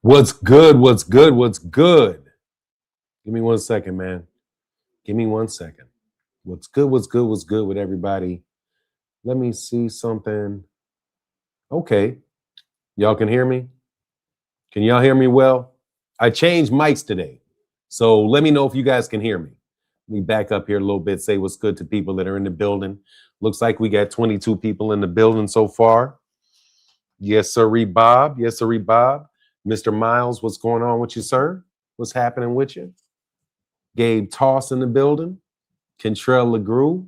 What's good? What's good? What's good? Give me 1 second, man. Give me 1 second. What's good? What's good? What's good with everybody? Let me see something. Okay. Y'all can hear me? Can y'all hear me well? I changed mics today. So let me know if you guys can hear me. Let me back up here a little bit, say what's good to people that are in the building. Looks like we got 22 people in the building so far. Yes, sirree, Bob. Yes, sirree, Bob. Mr. Miles, what's going on with you, sir? What's happening with you? Gabe Toss in the building. Kentrell LeGrew.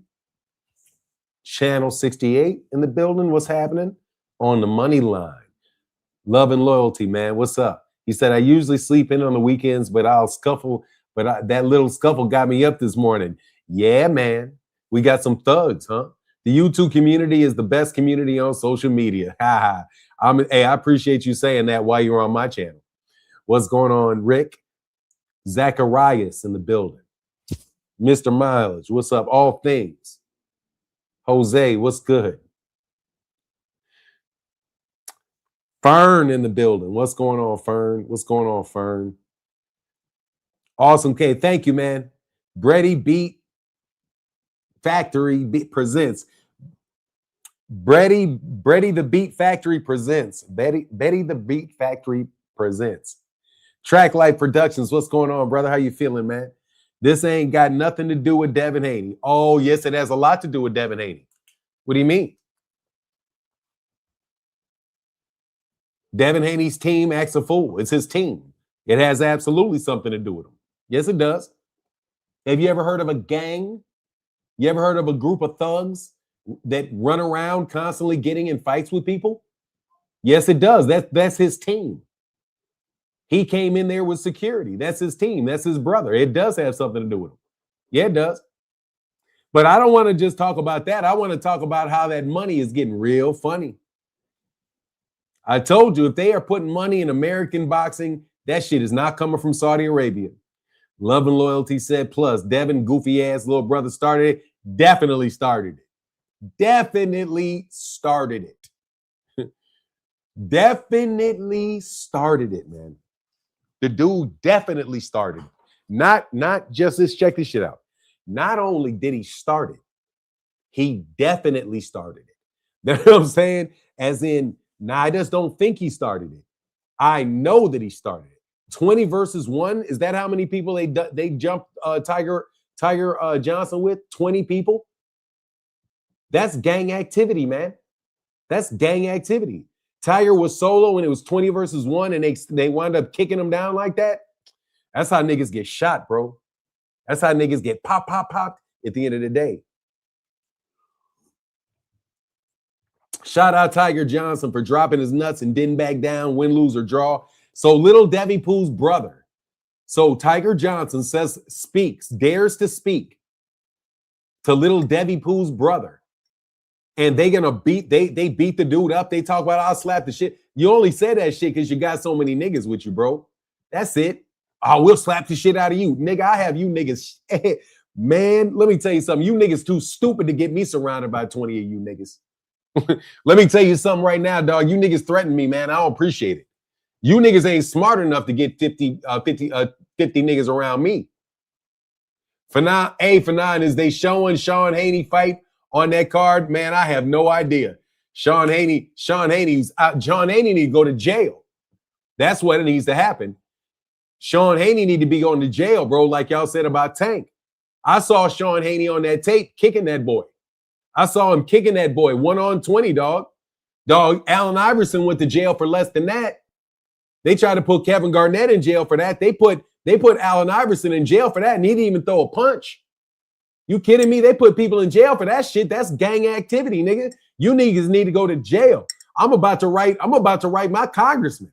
Channel 68 in the building. What's happening? On the money line. Love and loyalty, man. What's up? He said, I usually sleep in on the weekends, but I'll scuffle. But that little scuffle got me up this morning. Yeah, man. We got some thugs, huh? The YouTube community is the best community on social media. Hey, I appreciate you saying that while you're on my channel. What's going on, Rick? Zacharias in the building. Mr. Mileage, what's up? All things. Jose, what's good? Fern in the building. What's going on, Fern? What's going on, Fern? Awesome, K. Thank you, man. Brady Beat Factory presents. Betty the Beat Factory presents. Betty the Beat Factory presents. Track Life Productions. What's going on, brother? How you feeling, man? This ain't got nothing to do with Devin Haney. Oh, yes, it has a lot to do with Devin Haney. What do you mean? Devin Haney's team acts a fool. It's his team. It has absolutely something to do with him. Yes, it does. Have you ever heard of a gang? You ever heard of a group of thugs that run around constantly getting in fights with people? Yes, it does. That's his team. He came in there with security. That's his team. That's his brother. It does have something to do with him. Yeah, it does. But I don't want to just talk about that. I want to talk about how that money is getting real funny. I told you, if they are putting money in American boxing, that shit is not coming from Saudi Arabia. Love and Loyalty said, plus Devin, goofy ass little brother started it. Definitely started it. Definitely started it. Definitely started it, man. The dude definitely started it. Not just this, check this shit out. Not only did he start it, he definitely started it. You know what I'm saying? As in, I just don't think he started it. I know that he started it. 20 versus 1. Is that how many people they jumped Tiger Johnson with? 20 people? That's gang activity, man. That's gang activity. Tiger was solo and it was 20 versus 1 and they wound up kicking him down like that. That's how niggas get shot, bro. That's how niggas get popped at the end of the day. Shout out Tiger Johnson for dropping his nuts and didn't back down, win, lose, or draw. So little Debbie Pooh's brother. So Tiger Johnson dares to speak to little Debbie Pooh's brother. And they beat the dude up. They talk about, I'll slap the shit. You only say that shit because you got so many niggas with you, bro. That's it. I will slap the shit out of you. Nigga, I have you niggas. Man, let me tell you something. You niggas too stupid to get me surrounded by 20 of you niggas. Let me tell you something right now, dog. You niggas threaten me, man. I don't appreciate it. You niggas ain't smart enough to get 50 niggas around me. For now, is they showing Sean Haney fight on that card? Man, I have no idea. Sean Haney's out. John Haney need to go to jail. That's what needs to happen. Sean Haney need to be going to jail, bro, like y'all said about Tank. I saw Sean Haney on that tape kicking that boy. I saw him kicking that boy 1-on-20, dog. Dog, Allen Iverson went to jail for less than that. They tried to put Kevin Garnett in jail for that. They put Allen Iverson in jail for that, and he didn't even throw a punch. You kidding me? They put people in jail for that shit. That's gang activity, nigga. You niggas need to go to jail. I'm about to write my congressman.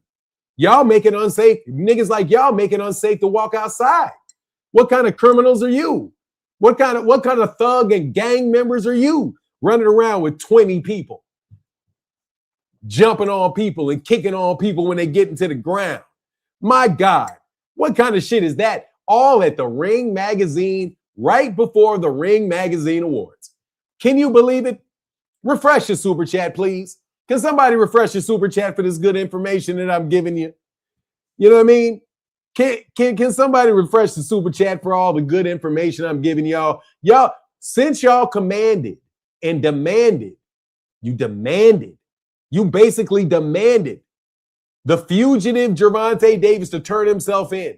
Y'all make it unsafe. Niggas like y'all make it unsafe to walk outside. What kind of criminals are you? What kind of thug and gang members are you running around with 20 people? Jumping on people and kicking on people when they get into the ground. My God, what kind of shit is that? All at the Ring Magazine, right before the Ring Magazine Awards. Can you believe it? Refresh your super chat, please. Can somebody refresh your super chat for this good information that I'm giving you? You know what I mean? Can somebody refresh the super chat for all the good information I'm giving y'all? Y'all, since y'all commanded and demanded, you basically demanded the fugitive Gervonta Davis to turn himself in.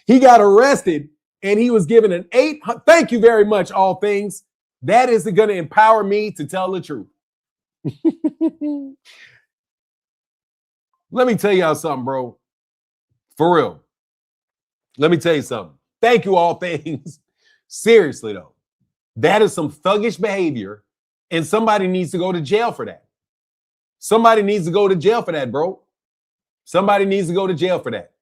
He got arrested and he was given an 8. Thank you very much, all things. That is going to empower me to tell the truth. Let me tell y'all something, bro. For real. Let me tell you something. Thank you, all things. Seriously, though, that is some thuggish behavior, and somebody needs to go to jail for that. Somebody needs to go to jail for that, bro. Somebody needs to go to jail for that.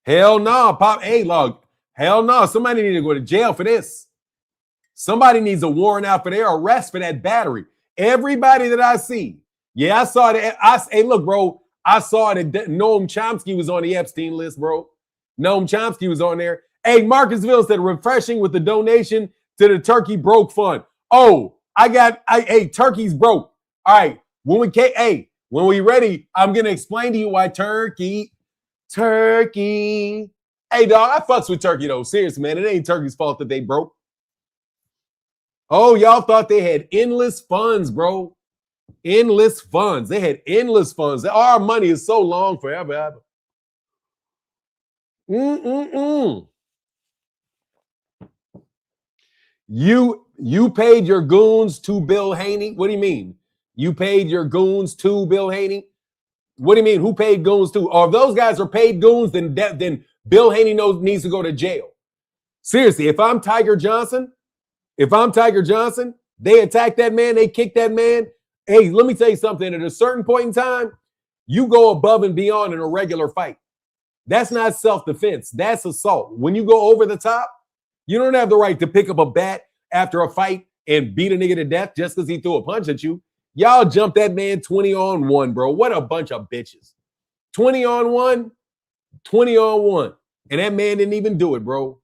Hell no, Pop A-Log. Hell no, somebody needs to go to jail for this. Somebody needs a warrant out for their arrest for that battery. Everybody that I see. Yeah, I saw that. Hey, look, bro. I saw that Noam Chomsky was on the Epstein list, bro. Noam Chomsky was on there. Hey, Marcusville said refreshing with the donation to the Turkey Broke Fund. Oh, hey, Turkey's broke. All right. When we ready, I'm gonna explain to you why Turkey. Hey, dog, I fucks with Turkey though. Seriously, man. It ain't Turkey's fault that they broke. Oh, y'all thought they had endless funds, bro. Endless funds. They had endless funds. Our money is so long forever. You paid your goons to Bill Haney? What do you mean? You paid your goons to Bill Haney? What do you mean? Who paid goons to? Or if those guys are paid goons, then Bill Haney needs to go to jail. Seriously, if I'm Tiger Johnson, they attack that man, they kick that man. Hey, let me tell you something. At a certain point in time, you go above and beyond in a regular fight. That's not self-defense. That's assault. When you go over the top, you don't have the right to pick up a bat after a fight and beat a nigga to death just because he threw a punch at you. Y'all jumped that man 20-on-1, bro. What a bunch of bitches. 20-on-1. And that man didn't even do it, bro.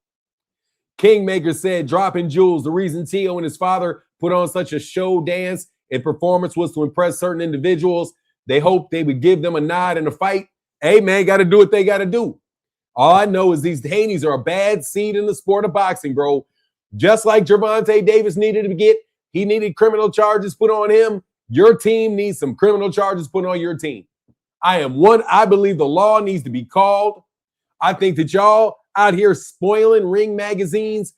Kingmaker said, dropping jewels. The reason Tio and his father put on such a show, dance, and performance was to impress certain individuals. They hoped they would give them a nod in a fight. Hey, man, got to do what they got to do. All I know is these Haneys are a bad seed in the sport of boxing, bro. Just like Gervonta Davis he needed criminal charges put on him. Your team needs some criminal charges put on your team. I believe the law needs to be called. I think that y'all out here spoiling Ring Magazine's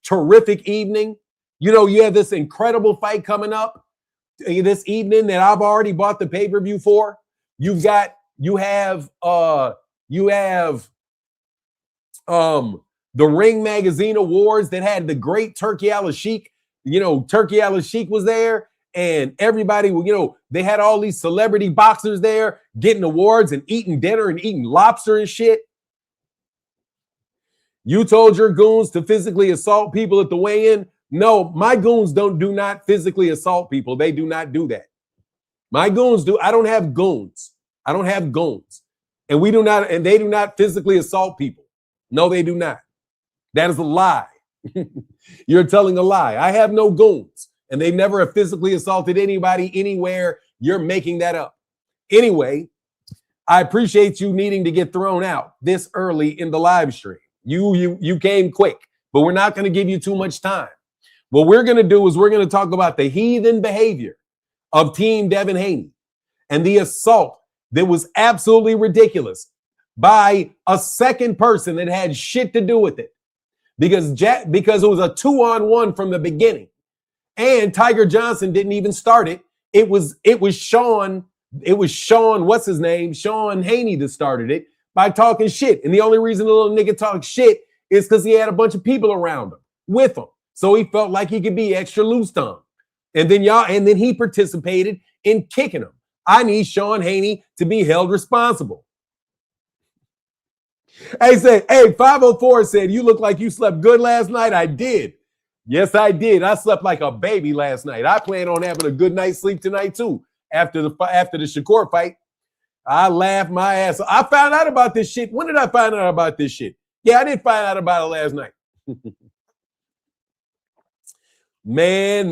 terrific evening. You know, you have this incredible fight coming up this evening that I've already bought the pay-per-view for. You have the Ring Magazine Awards that had the great Turki ALASHIEK. You know, Turki ALASHIEK was there, and everybody, you know, they had all these celebrity boxers there getting awards and eating dinner and eating lobster and shit. You told your goons to physically assault people at the weigh-in. No, my goons do not physically assault people. They do not do that. My goons do. I don't have goons. And they do not physically assault people. No, they do not. That is a lie. You're telling a lie. I have no goons, and they never have physically assaulted anybody anywhere. You're making that up. Anyway, I appreciate you needing to get thrown out this early in the live stream. You came quick, but we're not going to give you too much time. What we're going to do is we're going to talk about the heathen behavior of Team Devin Haney and the assault that was absolutely ridiculous by a second person that had shit to do with it. Because it was a 2-on-1 from the beginning. And Tiger Johnson didn't even start it. It was Sean, what's his name? Sean Haney that started it by talking shit. And the only reason the little nigga talked shit is because he had a bunch of people around him with him. So he felt like he could be extra loose tongue. And then he participated in kicking him. I need Sean Haney to be held responsible. Hey, 504 said, you look like you slept good last night. I did. Yes, I did. I slept like a baby last night. I plan on having a good night's sleep tonight, too, after the Shakur fight. I laughed my ass off. I found out about this shit. When did I find out about this shit? Yeah, I did find out about it last night. Man.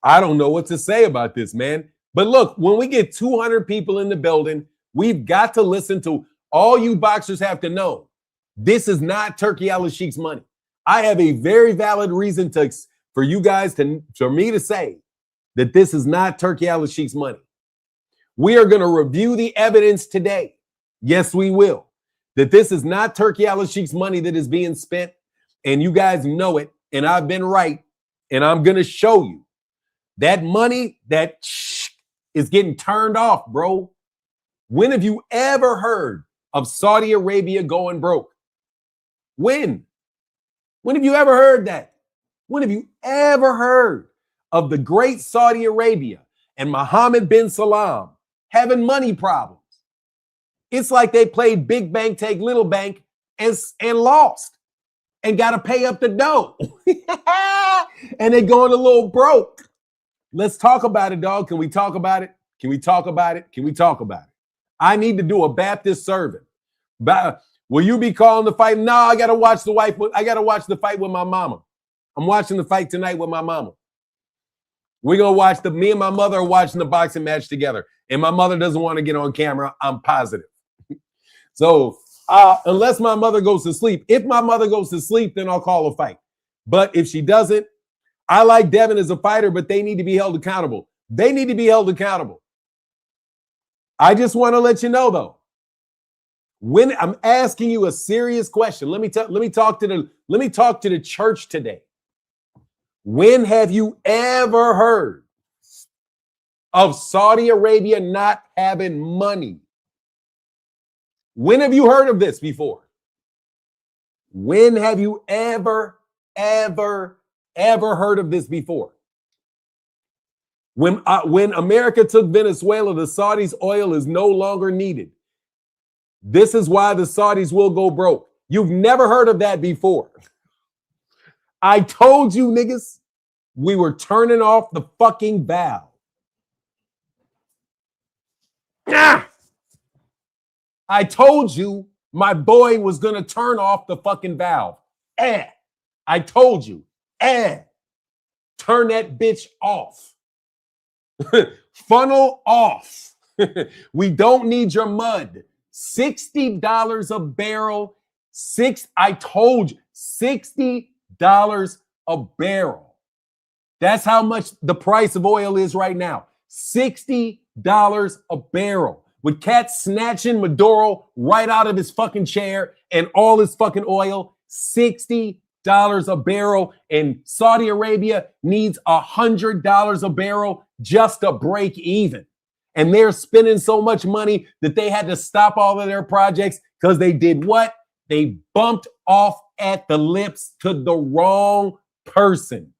I don't know what to say about this, man. But look, when we get 200 people in the building, we've got to listen to all you boxers have to know. This is not Turki ALASHIEK's money. I have a very valid reason for you guys for me to say that this is not Turki ALASHIEK's money. We are going to review the evidence today. Yes, we will. That this is not Turki ALASHIEK's money that is being spent, and you guys know it, and I've been right, and I'm going to show you that money that is getting turned off, bro. When have you ever heard of Saudi Arabia going broke? When? When have you ever heard that? When have you ever heard of the great Saudi Arabia and Mohammed bin Salman having money problems? It's like they played big bank, take little bank and lost and got to pay up the dough. And they going a little broke. Let's talk about it, dog. Can we talk about it? Can we talk about it? Can we talk about it? I need to do a Baptist sermon. Will you be calling the fight? No, I got to watch the fight with my mama. I'm watching the fight tonight with my mama. We're going to watch me and my mother are watching the boxing match together. And my mother doesn't want to get on camera. I'm positive. So unless my mother goes to sleep, if my mother goes to sleep, then I'll call a fight. But if she doesn't, I like Devin as a fighter, but they need to be held accountable. They need to be held accountable. I just want to let you know, though, when I'm asking you a serious question, let me talk to the church today. When have you ever heard of Saudi Arabia not having money? When have you heard of this before? When have you ever heard of this before? When America took Venezuela, the Saudis' oil is no longer needed. This is why the Saudis will go broke. You've never heard of that before. I told you, niggas, we were turning off the fucking valve. I told you my boy was going to turn off the fucking valve. I told you. Turn that bitch off. Funnel off. We don't need your mud. $60 a barrel. I told you, $60 a barrel. That's how much the price of oil is right now. $60 a barrel. With Cat snatching Maduro right out of his fucking chair and all his fucking oil, $60 a barrel. And Saudi Arabia needs $100 a barrel just to break even. And they're spending so much money that they had to stop all of their projects because they did what? They bumped off at the lips to the wrong person.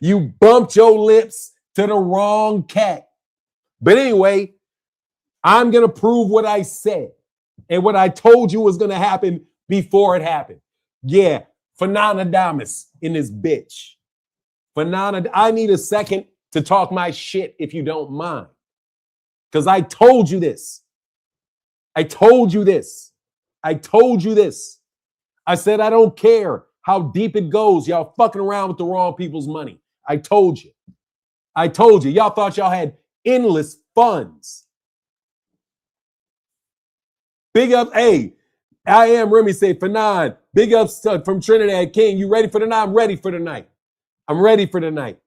You bumped your lips to the wrong cat. But anyway, I'm going to prove what I said and what I told you was going to happen before it happened. Yeah, Fananadamas in this bitch. I need a second to talk my shit if you don't mind. Because I told you this. I told you this. I told you this. I said I don't care how deep it goes. Y'all fucking around with the wrong people's money. I told you. I told you. Y'all thought y'all had endless funds. Big up, hey, I am Remy say Fanan. Big up from Trinidad King. You ready for the night? I'm ready for the night. I'm ready for the night.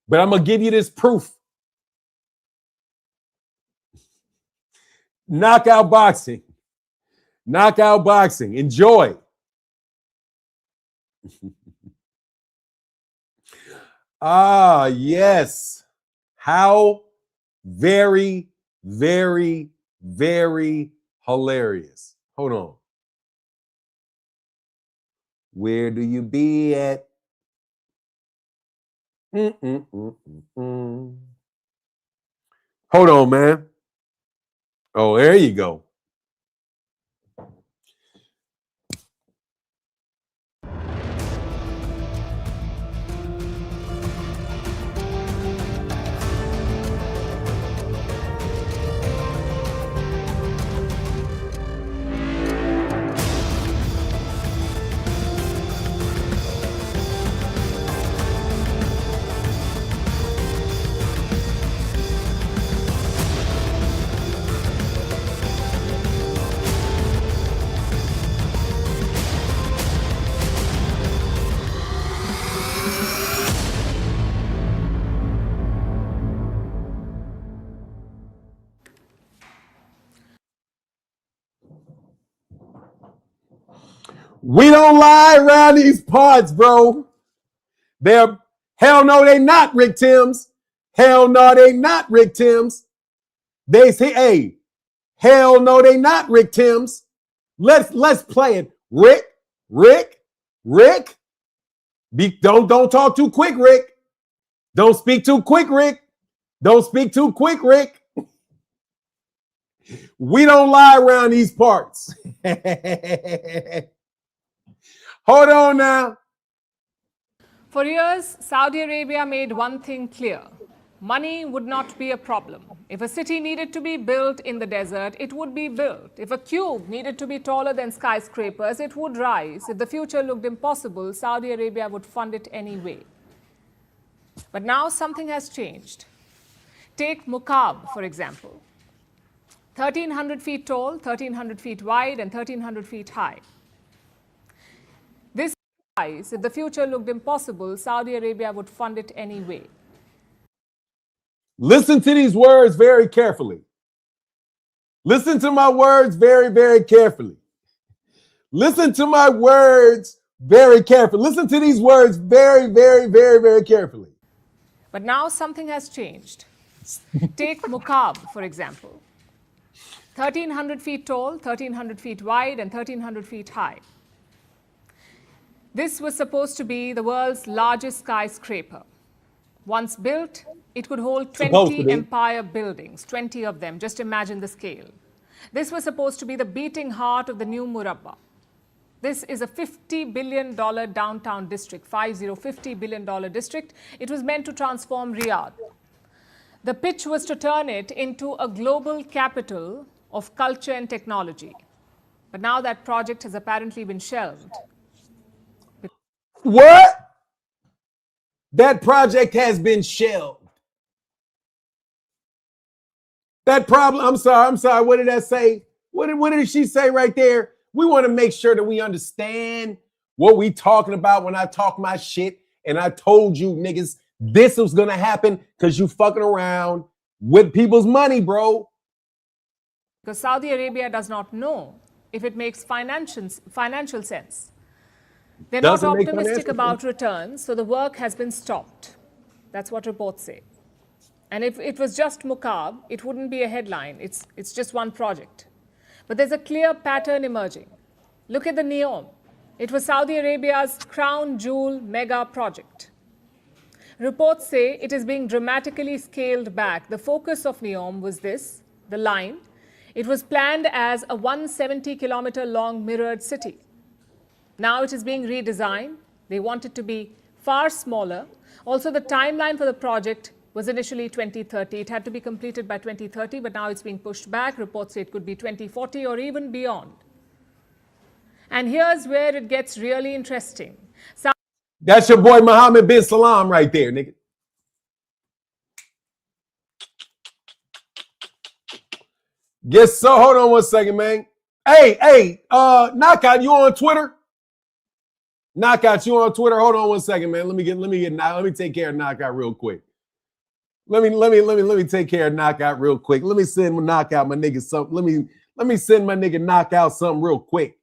But I'm going to give you this proof. Knockout boxing. Knockout boxing. Enjoy. Yes. How very, very, very hilarious. Hold on. Where do you be at? Hold on, man. Oh, there you go. We don't lie around these parts, bro. They're hell no, they not Rick Timms. Hell no, they not Rick Timms. They say, hey, hell no, they not Rick Timms. Let's play it. Rick. Don't talk too quick, Rick. Don't speak too quick, Rick. Don't speak too quick, Rick. We don't lie around these parts. Hold on now. For years, Saudi Arabia made one thing clear. Money would not be a problem. If a city needed to be built in the desert, it would be built. If a cube needed to be taller than skyscrapers, it would rise. If the future looked impossible, Saudi Arabia would fund it anyway. But now something has changed. Take Muqab, for example. 1,300 feet tall, 1,300 feet wide, and 1,300 feet high. This rise, if the future looked impossible, Saudi Arabia would fund it anyway. Listen to these words very carefully. Listen to my words very, very carefully. Listen to my words very carefully. Listen to these words very, very, very, very carefully. But now something has changed. Take Muqab, for example. 1,300 feet tall, 1,300 feet wide, and 1,300 feet high. This was supposed to be the world's largest skyscraper. Once built, it could hold 20 empire buildings, 20 of them. Just imagine the scale. This was supposed to be the beating heart of the new Murabba. This is a $50 billion downtown district, $50 billion district. It was meant to transform Riyadh. The pitch was to turn it into a global capital of culture and technology. But now that project has apparently been shelved. What? That project has been shelved. That problem, I'm sorry. What did that say? What did she say right there? We want to make sure that we understand what we talking about when I talk my shit. And I told you niggas, this was going to happen because you fucking around with people's money, bro. Because Saudi Arabia does not know if it makes financial sense. They're not optimistic about returns, so the work has been stopped. That's what reports say. And if it was just Muqab, it wouldn't be a headline. It's just one project. But there's a clear pattern emerging. Look at the NEOM. It was Saudi Arabia's crown jewel mega project. Reports say it is being dramatically scaled back. The focus of NEOM was this, the line. It was planned as a 170-kilometer long mirrored city. Now it is being redesigned. They want it to be far smaller. Also, the timeline for the project was initially 2030. It had to be completed by 2030, but now it's being pushed back. Reports say it could be 2040 or even beyond. And here's where it gets really interesting. That's your boy Mohammed bin Salam right there, nigga. Yes, so hold on one second, man. Hey, Knockout, you on Twitter? Knockout, you on Twitter? Hold on one second, man. Let me take care of Knockout real quick. Let me take care of Knockout real quick. Let me send Knockout my nigga something. Let me send my nigga Knockout something real quick.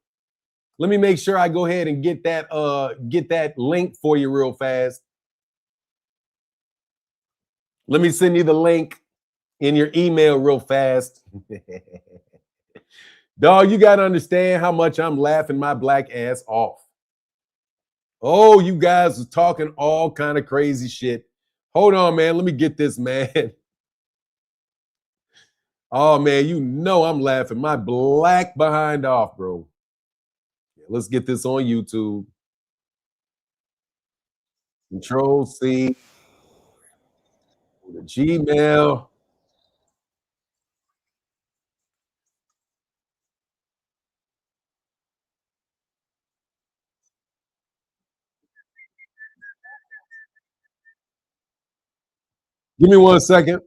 Let me make sure I go ahead and get that link for you real fast. Let me send you the link in your email real fast. Dog, you got to understand how much I'm laughing my black ass off. Oh, you guys are talking all kind of crazy shit. Hold on, man. Let me get this, man. Oh, man, you know I'm laughing my black behind off, bro. Yeah, let's get this on YouTube. Control C. The Gmail. Give me 1 second.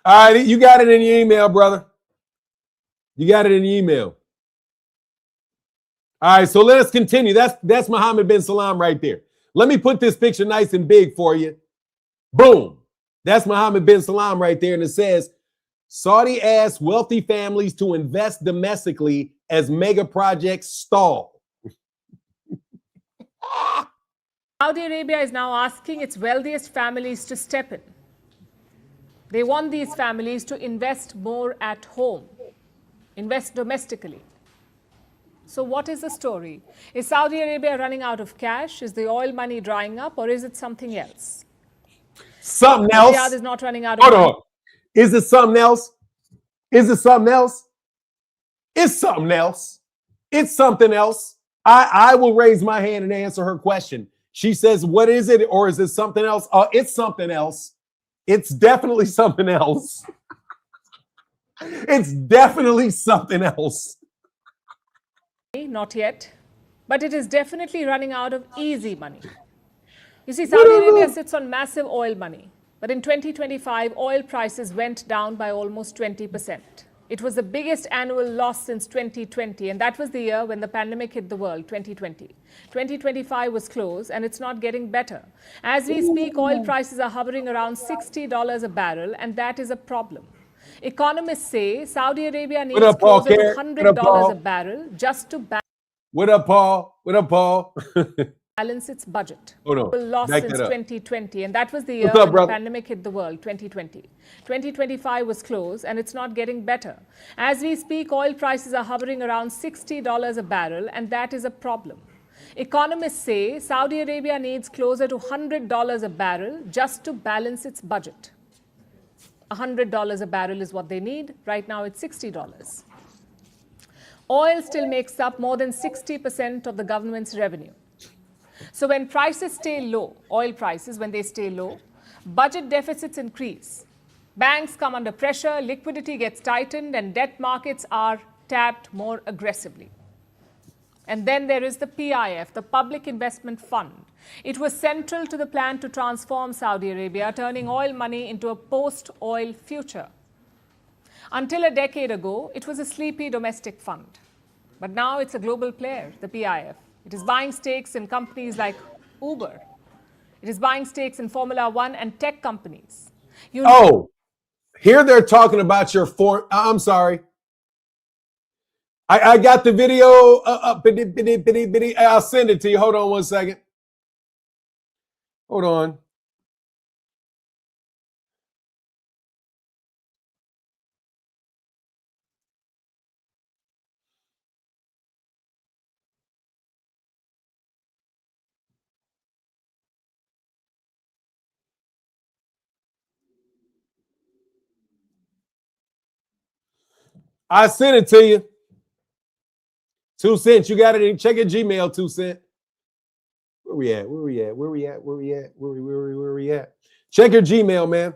All right, you got it in your email, brother. You got it in your email. All right, so let us continue. That's Mohammed bin Salam right there. Let me put this picture nice and big for you. Boom. That's Mohammed bin Salman right there. And it says, Saudi asks wealthy families to invest domestically as mega projects stall. Saudi Arabia is now asking its wealthiest families to step in. They want these families to invest more at home, invest domestically. So what is the story? Is Saudi Arabia running out of cash? Is the oil money drying up, or is it something else? Something else. Riyadh is not running out of money. Hold on. Is it something else? Is it something else? It's something else. It's something else. I will raise my hand and answer her question. She says, what is it? Or is it something else? It's something else. It's definitely something else. It's definitely something else. Not yet, but it is definitely running out of easy money. You see, Saudi Arabia sits on massive oil money, but in 2025, oil prices went down by almost 20%. It was the biggest annual loss since 2020, and that was the year when the pandemic hit the world, 2020. 2025 was close, and it's not getting better. As we speak, oil prices are hovering around $60 a barrel, and that is a problem. Economists say Saudi Arabia needs closer to $100 a barrel just to What up, Paul? What up, Paul? balance its budget. Hold on. Lost Back since that up. 2020, and that was the year What's up, when brother? the pandemic hit the world, 2020. 2025 was close, and it's not getting better. As we speak, oil prices are hovering around $60 a barrel, and that is a problem. Economists say Saudi Arabia needs closer to $100 a barrel just to balance its budget. $100 a barrel is what they need. Right now, it's $60. Oil still makes up more than 60% of the government's revenue. So when prices stay low, oil prices, when they stay low, budget deficits increase. Banks come under pressure, liquidity gets tightened, and debt markets are tapped more aggressively. And then there is the PIF, the Public Investment Fund. It was central to the plan to transform Saudi Arabia, turning oil money into a post-oil future. Until a decade ago, it was a sleepy domestic fund. But now it's a global player, the PIF. It is buying stakes in companies like Uber. It is buying stakes in Formula One and tech companies. Here they're talking about your I'm sorry. I got the video up. I'll send it to you. Hold on one second. Hold on. I sent it to you. 2 cents. You got it. Check your Gmail, 2 cent. Where we at? Check your Gmail, man.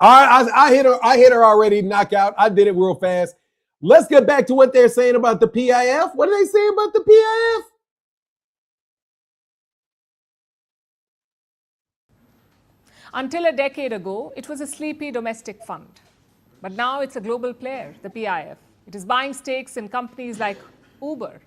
I hit her already. Knockout. I did it real fast. Let's get back to what they're saying about the PIF. What are they saying about the PIF? Until a decade ago, it was a sleepy domestic fund. But now it's a global player, the PIF. It is buying stakes in companies like Uber.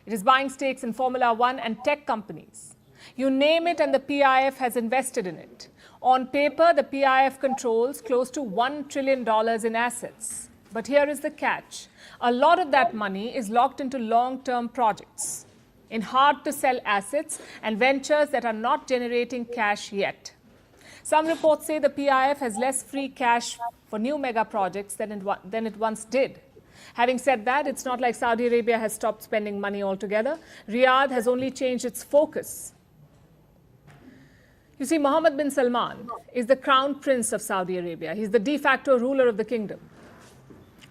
It is buying stakes in Formula One and tech companies. You name it, and the PIF has invested in it. On paper, the PIF controls close to $1 trillion in assets. But here is the catch. A lot of that money is locked into long-term projects, in hard-to-sell assets and ventures that are not generating cash yet. Some reports say the PIF has less free cash for new mega projects than it once did. Having said that, it's not like Saudi Arabia has stopped spending money altogether. Riyadh has only changed its focus. You see, Mohammed bin Salman is the crown prince of Saudi Arabia. He's the de facto ruler of the kingdom.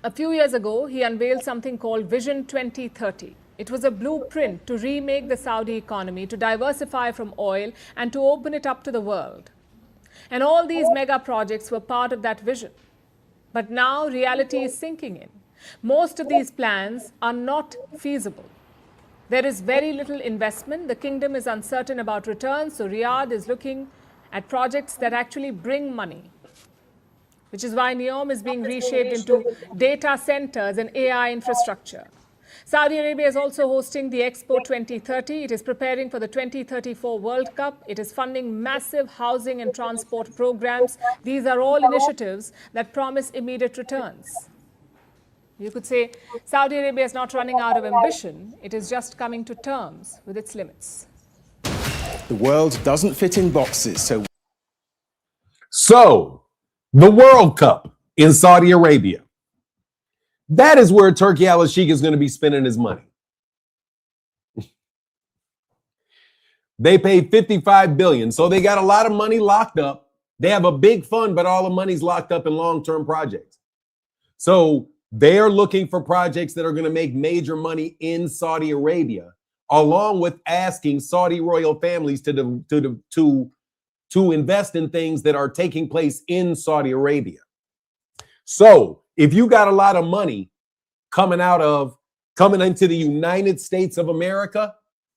A few years ago, he unveiled something called Vision 2030. It was a blueprint to remake the Saudi economy, to diversify from oil, and to open it up to the world. And all these mega projects were part of that vision. But now reality is sinking in. Most of these plans are not feasible. There is very little investment. The kingdom is uncertain about returns, so Riyadh is looking at projects that actually bring money, which is why NEOM is being reshaped into data centers and AI infrastructure. Saudi Arabia is also hosting the Expo 2030. It is preparing for the 2034 World Cup. It is funding massive housing and transport programs. These are all initiatives that promise immediate returns. You could say Saudi Arabia is not running out of ambition. It is just coming to terms with its limits. The world doesn't fit in boxes, So, the World Cup in Saudi Arabia. That is where Turki ALASHIEK is going to be spending his money. They paid $55 billion, so they got a lot of money locked up. They have a big fund, but all the money's locked up in long-term projects. So they are looking for projects that are going to make major money in Saudi Arabia, along with asking Saudi royal families to invest in things that are taking place in Saudi Arabia. So if you got a lot of money coming into the United States of America,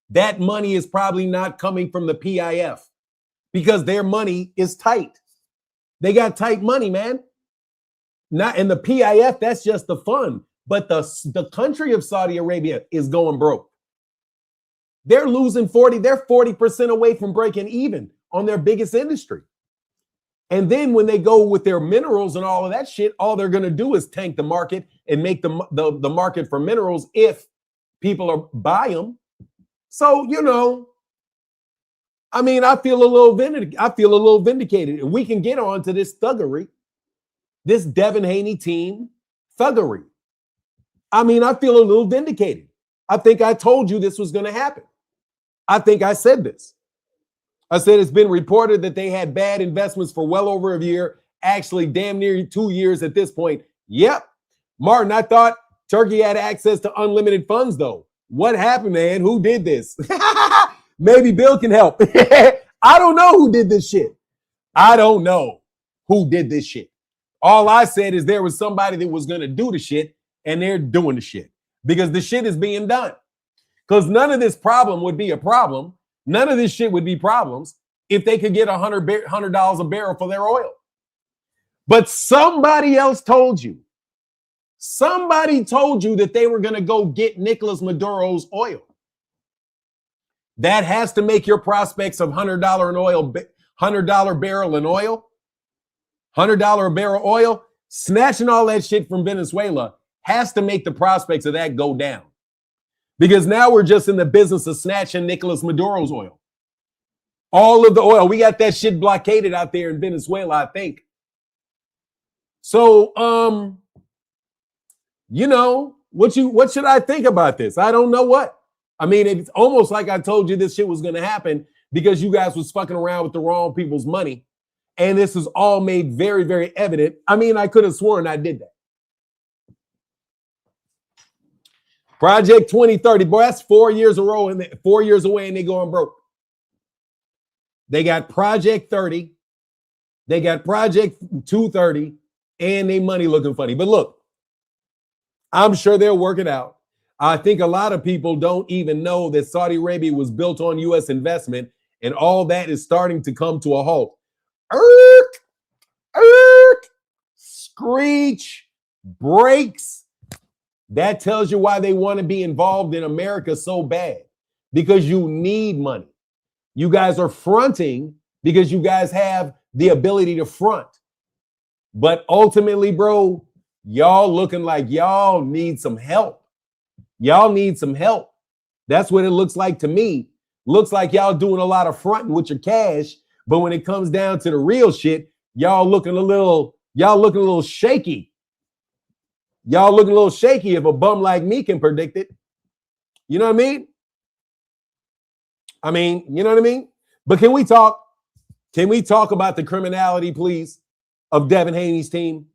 that money is probably not coming from the PIF because their money is tight. They got tight money, man. Not in the PIF, that's just the fund. But the country of Saudi Arabia is going broke. They're losing 40% away from breaking even on their biggest industry. And then when they go with their minerals and all of that shit, all they're going to do is tank the market and make the market for minerals if people are buy them. So, I mean, I feel a little vindicated. And we can get on to this thuggery, this Devin Haney team thuggery. I mean, I feel a little vindicated. I think I told you this was going to happen. I think I said this. I said it's been reported that they had bad investments for well over a year, actually damn near 2 years at this point. Yep. Martin, I thought Turkey had access to unlimited funds, though. What happened, man? Who did this? Maybe Bill can help. I don't know who did this shit. I don't know who did this shit. All I said is there was somebody that was going to do the shit, and they're doing the shit because the shit is being done. Because none of this problem would be a problem. None of this shit would be problems if they could get $100 a barrel for their oil. But somebody else told you. Somebody told you that they were going to go get Nicolas Maduro's oil. That has to make your prospects of $100 barrel in oil, $100 a barrel oil, snatching all that shit from Venezuela has to make the prospects of that go down. Because now we're just in the business of snatching Nicolas Maduro's oil. All of the oil. We got that shit blockaded out there in Venezuela, I think. So, what should I think about this? I don't know what. I mean, it's almost like I told you this shit was going to happen because you guys was fucking around with the wrong people's money. And this is all made very, very evident. I mean, I could have sworn I did that. Project 2030, boy, that's 4 years a row and 4 years away and they going broke. They got Project 30, they got Project 230, and they money looking funny. But look, I'm sure they'll work it out. I think a lot of people don't even know that Saudi Arabia was built on U.S. investment, and all that is starting to come to a halt. Screech, brakes. That tells you why they want to be involved in America so bad, because you need money. You guys are fronting because you guys have the ability to front. But ultimately, bro, y'all looking like y'all need some help. Y'all need some help. That's what it looks like to me. Looks like y'all doing a lot of fronting with your cash, but when it comes down to the real shit, y'all looking a little shaky. Y'all looking a little shaky if a bum like me can predict it. You know what I mean? You know what I mean? But can we talk about the criminality, please, of Devin Haney's team?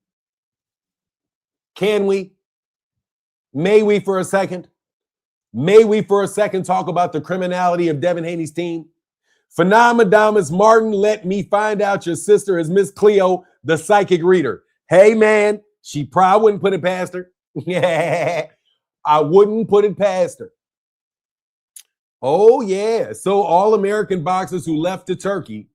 Can we? May we for a second? May we for a second talk about the criminality of Devin Haney's team? Phenomenadamus Martin, let me find out your sister is Miss Cleo, the psychic reader. Hey, man, she probably wouldn't put it past her. Yeah, I wouldn't put it past her. Oh, yeah. So all American boxers who left to Turkey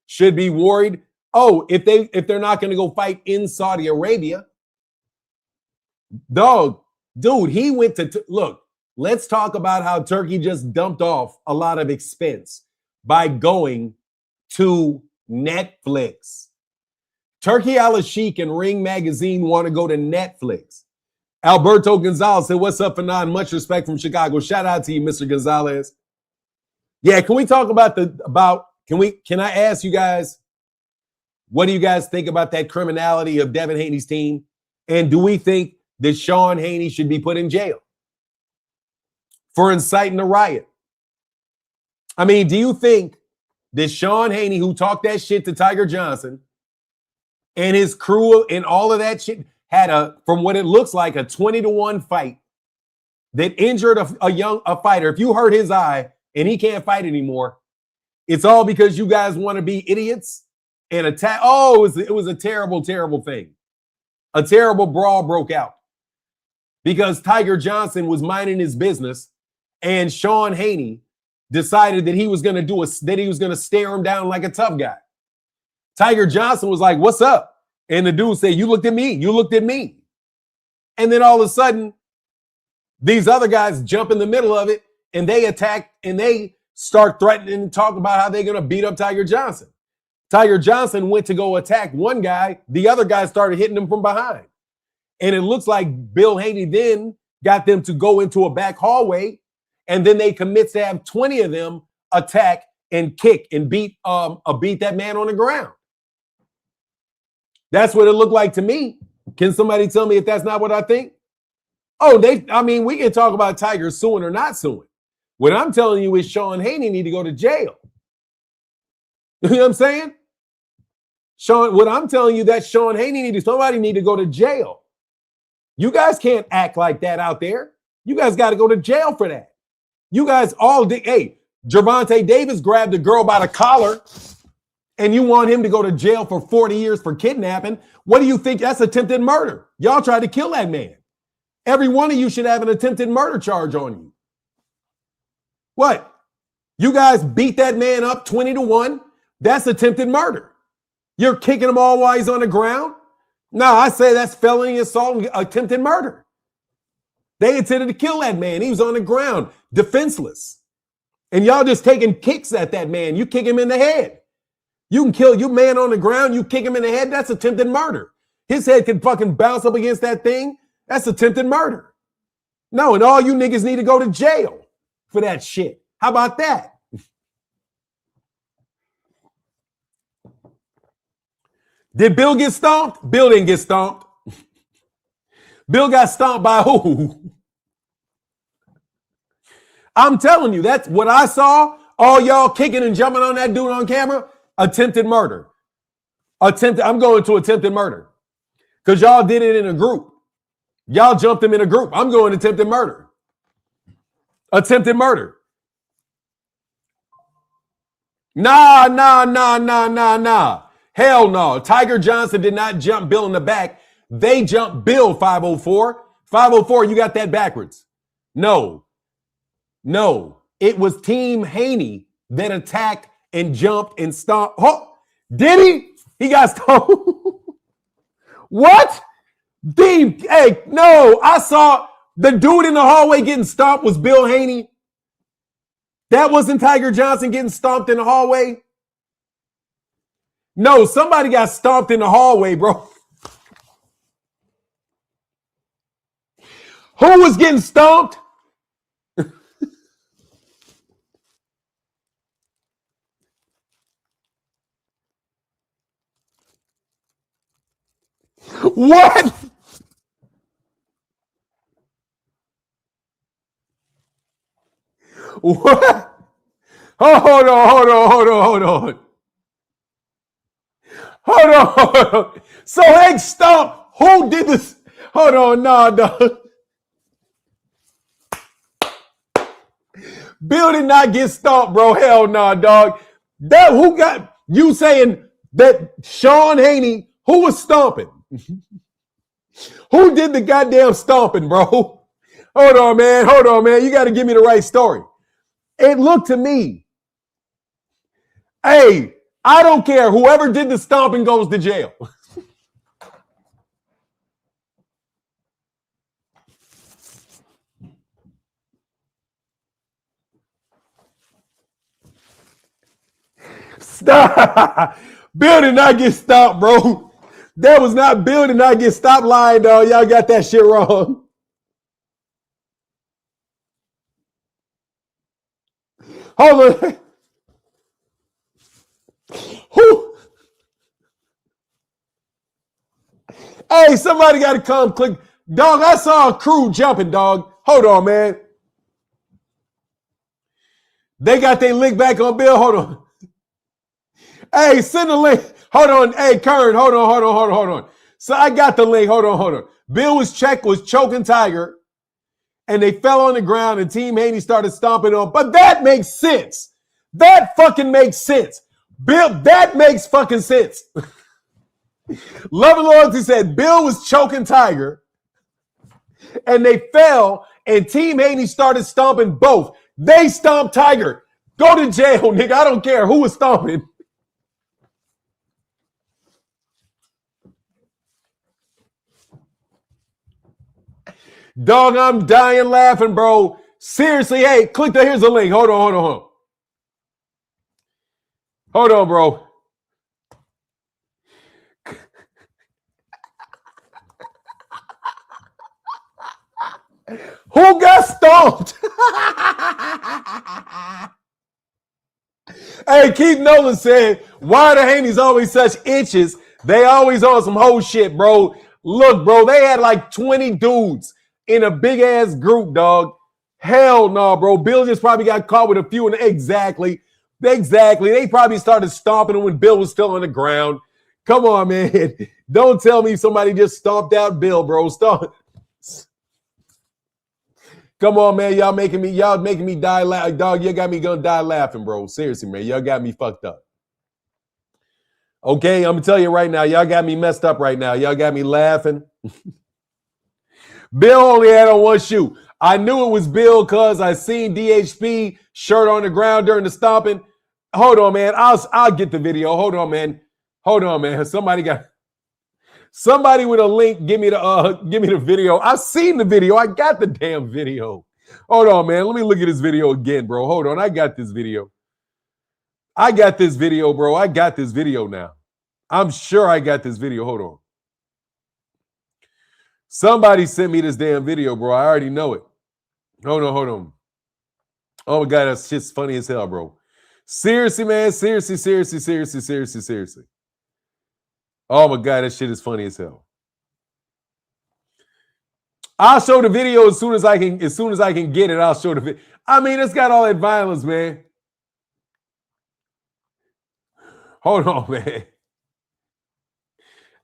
should be worried. Oh, if they're not going to go fight in Saudi Arabia, dog, Dude, he went to look, let's talk about how Turkey just dumped off a lot of expense by going to Netflix. Turkey ALASHIEK and Ring Magazine want to go to Netflix. Alberto Gonzalez said, what's up, Fanon? Much respect from Chicago. Shout out to you, Mr. Gonzalez. Yeah, can we talk about can I ask you guys, what do you guys think about that criminality of Devin Haney's team? And do we think that Sean Haney should be put in jail for inciting a riot? I mean, do you think that Sean Haney, who talked that shit to Tiger Johnson and his crew and all of that shit, had from what it looks like, a 20-1 fight that injured a fighter? If you hurt his eye and he can't fight anymore, it's all because you guys want to be idiots and attack. Oh, it was a terrible, terrible thing. A terrible brawl broke out because Tiger Johnson was minding his business and Sean Haney decided that he was going to stare him down like a tough guy. Tiger Johnson was like, what's up? And the dude said, you looked at me. You looked at me. And then all of a sudden, these other guys jump in the middle of it and they attack and they start threatening and talk about how they're going to beat up Tiger Johnson. Tiger Johnson went to go attack one guy. The other guy started hitting him from behind. And it looks like Bill Haney then got them to go into a back hallway. And then they commit to have 20 of them attack and kick and beat that man on the ground. That's what it looked like to me. Can somebody tell me if that's not what I think? Oh, we can talk about Tiger suing or not suing. What I'm telling you is Sean Haney need to go to jail. You know what I'm saying? What I'm telling you that Sean Haney somebody need to go to jail. You guys can't act like that out there. You guys got to go to jail for that. You guys all did. Hey, Gervonta Davis grabbed a girl by the collar and you want him to go to jail for 40 years for kidnapping. What do you think? That's attempted murder. Y'all tried to kill that man. Every one of you should have an attempted murder charge on you. What? You guys beat that man up 20-1. That's attempted murder. You're kicking him all while he's on the ground. No, I say that's felony assault and attempted murder. They intended to kill that man. He was on the ground, defenseless. And y'all just taking kicks at that man. You kick him in the head. You can kill your man on the ground. You kick him in the head. That's attempted murder. His head can fucking bounce up against that thing. That's attempted murder. No, and all you niggas need to go to jail for that shit. How about that? Did Bill get stomped? Bill didn't get stomped. Bill got stomped by who? I'm telling you, that's what I saw. All y'all kicking and jumping on that dude on camera. Attempted murder. I'm going to attempted murder. Because y'all did it in a group. Y'all jumped him in a group. I'm going attempted murder. Attempted murder. Nah. Hell no. Tiger Johnson did not jump Bill in the back. They jumped Bill 504. 504, you got that backwards. No. It was Team Haney that attacked and jumped and stomped. Oh, did he? He got stomped. What? Hey, no. I saw the dude in the hallway getting stomped was Bill Haney. That wasn't Tiger Johnson getting stomped in the hallway. No, somebody got stomped in the hallway, bro. Who was getting stomped? What? What? Oh, hold on. So they stomped. Who did this? Hold on, no. Bill did not get stomped, bro. Hell no, dog. That who got you saying that Sean Haney, who was stomping? Who did the goddamn stomping, bro? Hold on, man. You got to give me the right story. It looked to me. Hey, I don't care. Whoever did the stomping goes to jail. Stop. Bill did not get stopped, bro. That was not Bill did not get stopped lying, dog. Y'all got that shit wrong. Hold on. Who? Hey, somebody got to come click. Dog, I saw a crew jumping, dog. Hold on, man. They got their link back on Bill. Hold on. Hey, send the link. Hold on. Hey, Kern, hold on. So I got the link. Hold on. Bill was choking Tiger, and they fell on the ground, and Team Haney started stomping on. But that makes sense. That fucking makes sense. Bill, that makes fucking sense. Love and Loyalty said Bill was choking Tiger, and they fell, and Team Haney started stomping both. They stomped Tiger. Go to jail, nigga. I don't care who was stomping. Dog, I'm dying laughing, bro. Seriously, hey, click the, here's the link. Hold on. Hold on, bro. Who got stomped? Hey, Keith Nolan said, why are the Haneys always such itches? They always on some whole shit, bro. Look, bro, they had like 20 dudes in a big-ass group, dog. Hell no, bro. Bill just probably got caught with a few. And exactly. They probably started stomping him when Bill was still on the ground. Come on, man. Don't tell me somebody just stomped out Bill, bro. Come on, man. Y'all making me die laughing. Dog, you got me gonna die laughing, bro. Seriously, man. Y'all got me fucked up. Okay, I'm gonna tell you right now, y'all got me messed up right now. Y'all got me laughing. Bill only had on one shoe. I knew it was Bill because I seen DHP shirt on the ground during the stomping. Hold on, man. I'll get the video. Hold on, man. Somebody with a link. Give me the video. I've seen the video. I got the damn video. Hold on, man. Let me look at this video again, bro. Hold on. I got this video, bro. I got this video now. I'm sure I got this video. Hold on. Somebody sent me this damn video, bro. I already know it. Hold on. Oh my God, that shit's funny as hell, bro. Seriously, man. Seriously. Oh my God, that shit is funny as hell. I'll show the video as soon as I can get it. I'll show the video. I mean, it's got all that violence, man. Hold on, man.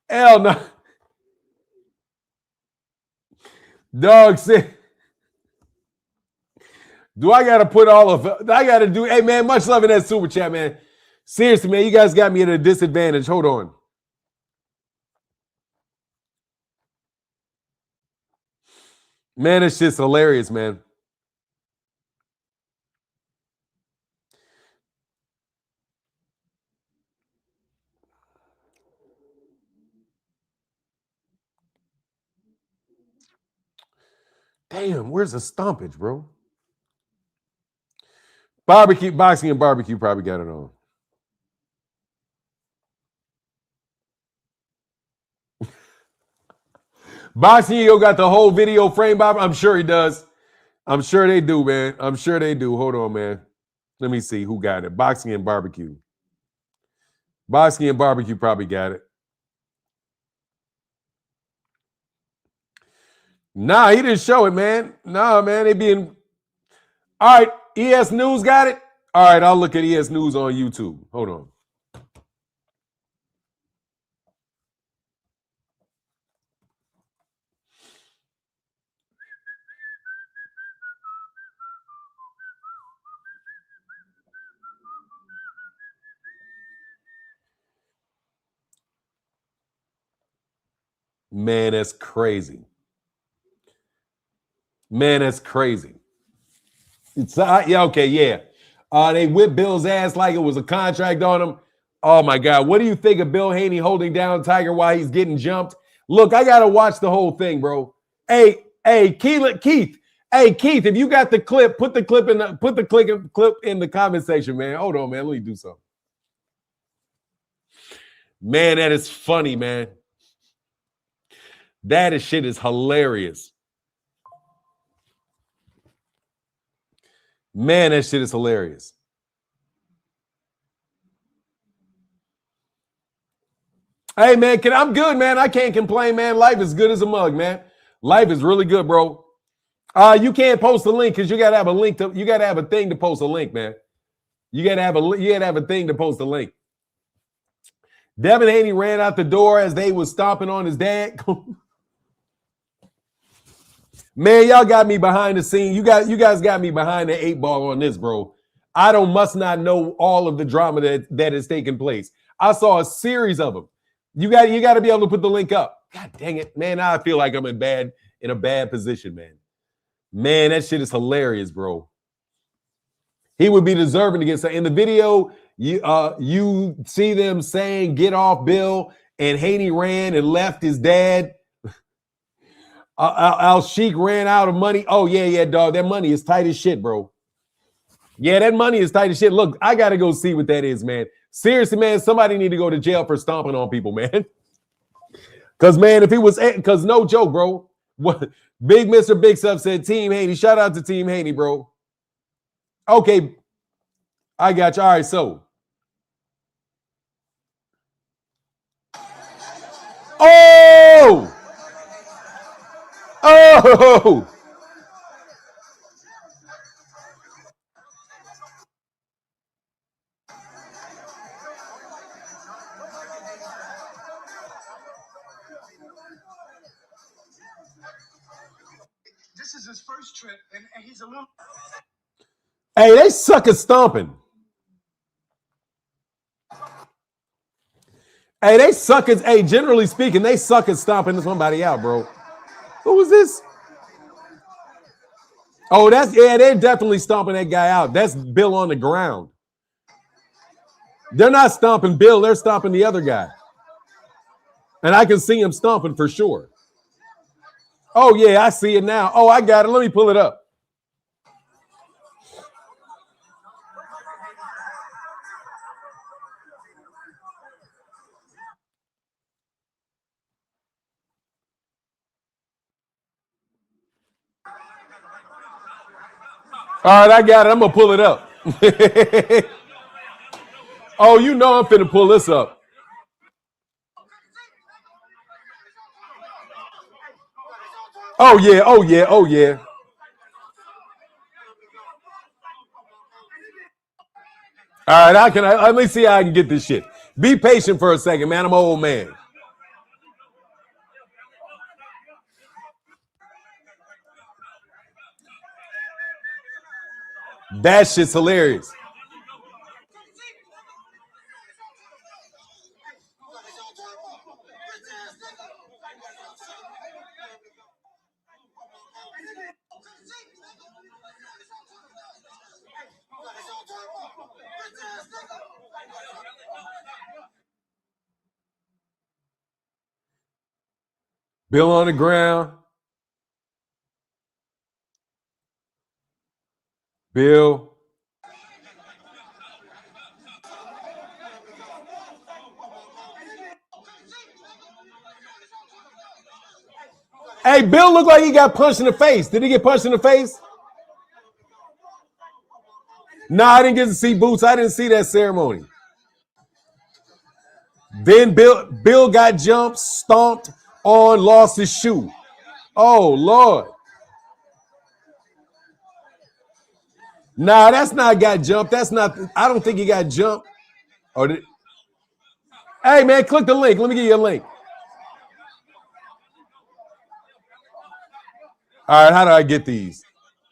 Hell no. Dog said, do I got to put all of it? I got to do, hey, man, much love in that super chat, man. Seriously, man, you guys got me at a disadvantage. Hold on. Man, it's just hilarious, man. Damn, where's the stompage, bro? Boxing and barbecue probably got it on. Boxing got the whole video frame, Bob. I'm sure he does. I'm sure they do, man. I'm sure they do. Hold on, man. Let me see who got it. Boxing and barbecue. Boxing and barbecue probably got it. Nah, he didn't show it, man. Nah, man, they being... All right, ES News got it? All right, I'll look at ES News on YouTube. Hold on. Man, that's crazy. Man, that's crazy. It's yeah, okay, yeah. They whipped Bill's ass like it was a contract on him. Oh my God. What do you think of Bill Haney holding down Tiger while he's getting jumped? Look, I gotta watch the whole thing, bro. Hey, Keith. Hey, Keith, if you got the clip, put the clip in the comment section, man. Hold on, man. Let me do something. Man, that is funny, man. That shit is hilarious. Man, that shit is hilarious. Hey, man, I'm good, man. I can't complain, man. Life is good as a mug, man. Life is really good, bro. You can't post a link because you gotta have a link to. You gotta have a thing to post a link, man. You gotta have a thing to post a link. Devin Haney ran out the door as they was stomping on his dad. Man, y'all got me behind the scene. You guys got me behind the 8 ball on this, bro. I must not know all of the drama that is taking place. I saw a series of them. You got to be able to put the link up. God dang it, man! Now I feel like I'm in a bad position, man. Man, that shit is hilarious, bro. He would be deserving to get some. In the video, you see them saying, "Get off, Bill," and Haney ran and left his dad. ALASHIEK ran out of money. Oh, yeah, dog. That money is tight as shit, bro. Yeah, that money is tight as shit. Look, I got to go see what that is, man. Seriously, man, somebody need to go to jail for stomping on people, man. Because, man, because no joke, bro. What Big Mr. Big Stuff said, Team Haney. Shout out to Team Haney, bro. Okay, I got you. All right, so. Oh! Oh! This is his first trip, and he's a little. Hey, they suck at stomping. Hey, they suck at, generally speaking, they suck at stomping somebody out, bro. Who was this? Oh, they're definitely stomping that guy out. That's Bill on the ground. They're not stomping Bill, they're stomping the other guy. And I can see him stomping for sure. Oh, yeah, I see it now. Oh, I got it. Let me pull it up. All right, I got it. I'm going to pull it up. Oh, you know I'm finna pull this up. Oh, yeah, oh, yeah, oh, yeah. All right, let me see how I can get this shit. Be patient for a second, man. I'm an old man. That shit's hilarious. Bill on the ground. Bill. Hey, Bill looked like he got punched in the face. Did he get punched in the face? No, I didn't get to see Boots. I didn't see that ceremony. Then Bill got jumped, stomped on, lost his shoe. Oh, Lord. Nah, that's not got jumped. That's not, I don't think he got jumped. Hey, man, click the link. Let me give you a link. All right, how do I get these?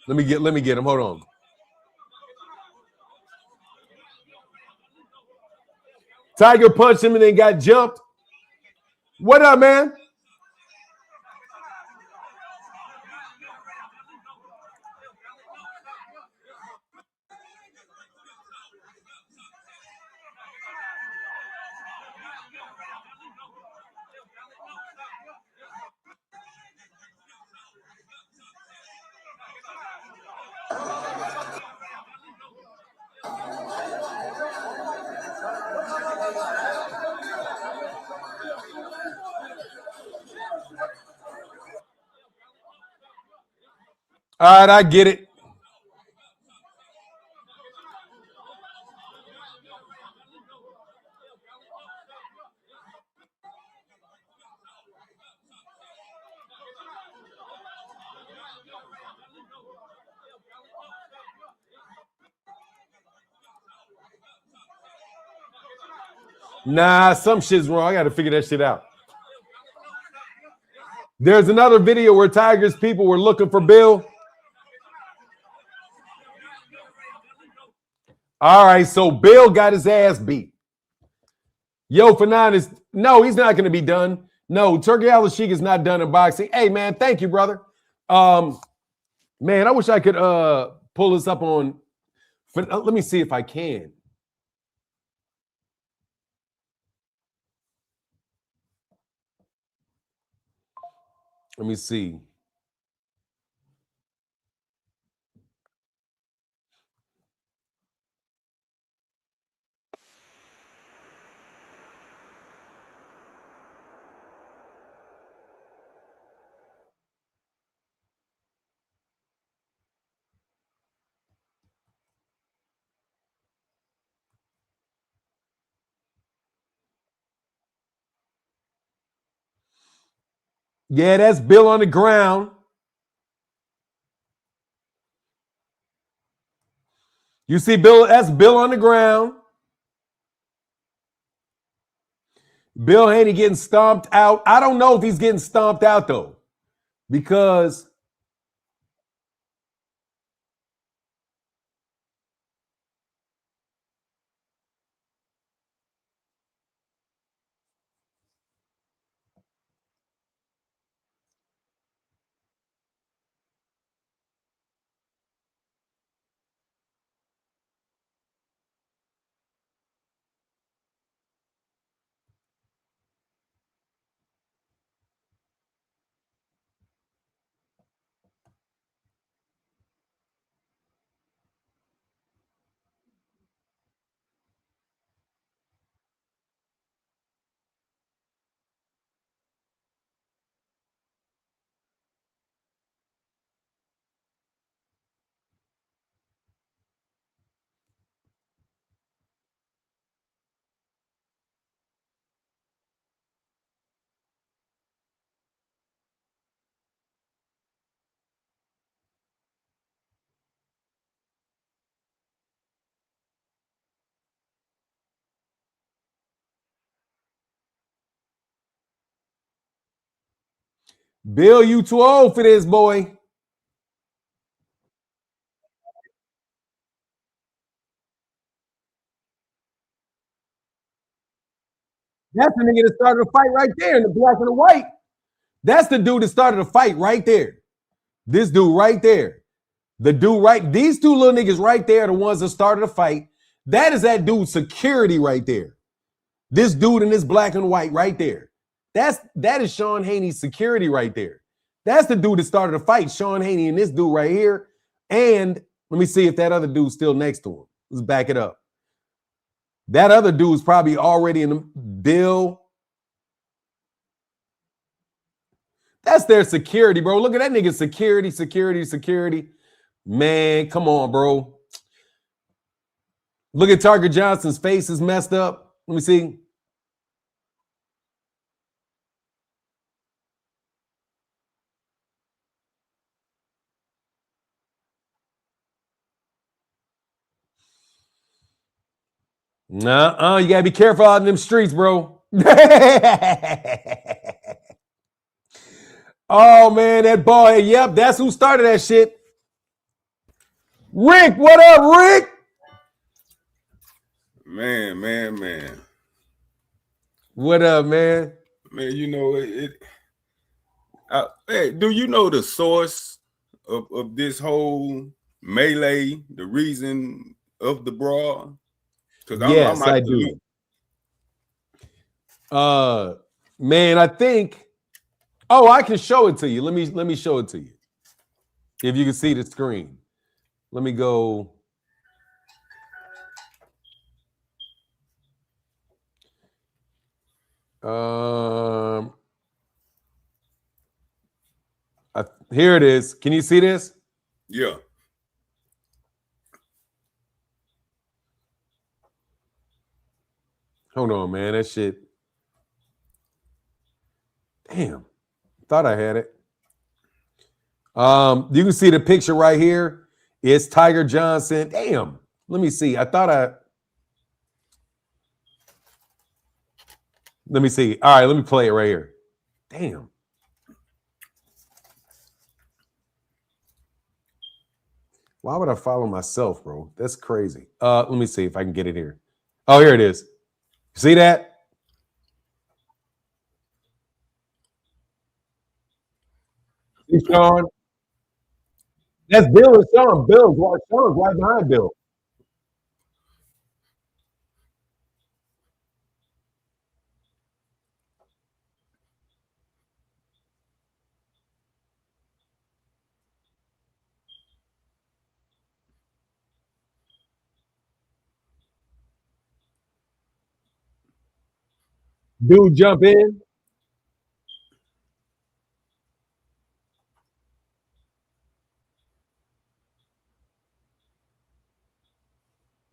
Let me get them. Hold on. Tiger punched him and then got jumped. What up, man? All right, I get it. Nah, some shit's wrong. I got to figure that shit out. There's another video where Tigers people were looking for Bill. All right, so Bill got his ass beat. Yo, Fernandez, no, he's not going to be done. No, Turki ALASHIEK is not done in boxing. Hey, man, thank you, brother. Man, I wish I could pull this up on. Let me see if I can. Let me see. Yeah, that's Bill on the ground. You see Bill, that's Bill on the ground. Bill Haney getting stomped out. I don't know if he's getting stomped out, though, because Bill, you too old for this, boy. That's the nigga that started the fight right there in the black and the white. That's the dude that started the fight right there. This dude right there. The dude right, these two little niggas right there are the ones that started the fight. That is that dude's security right there. This dude in this black and white right there. That is Sean Haney's security right there. That's the dude that started the fight, Sean Haney and this dude right here. And let me see if that other dude's still next to him. Let's back it up. That other dude's probably already in the Bill. That's their security, bro. Look at that nigga security. Man, come on, bro. Look at Tiger Johnson's face is messed up. Let me see. Nah, you gotta be careful out in them streets, bro. Oh man, that boy. Yep, that's who started that shit. Rick, what up, Rick? Man. What up, man? Man, you know hey, do you know the source of this whole melee, the reason of the brawl? Because Yes, I do. Man, I think. Oh, I can show it to you. Let me show it to you. If you can see the screen. Let me go. Here it is. Can you see this? Yeah. Hold on, man. That shit. Damn. Thought I had it. You can see the picture right here. It's Tiger Johnson. Damn. Let me see. Let me see. All right, let me play it right here. Damn. Why would I follow myself, bro? That's crazy. Let me see if I can get it here. Oh, here it is. See that? See Sean? That's Bill and Sean. Sean's right behind Bill. Dude jump in.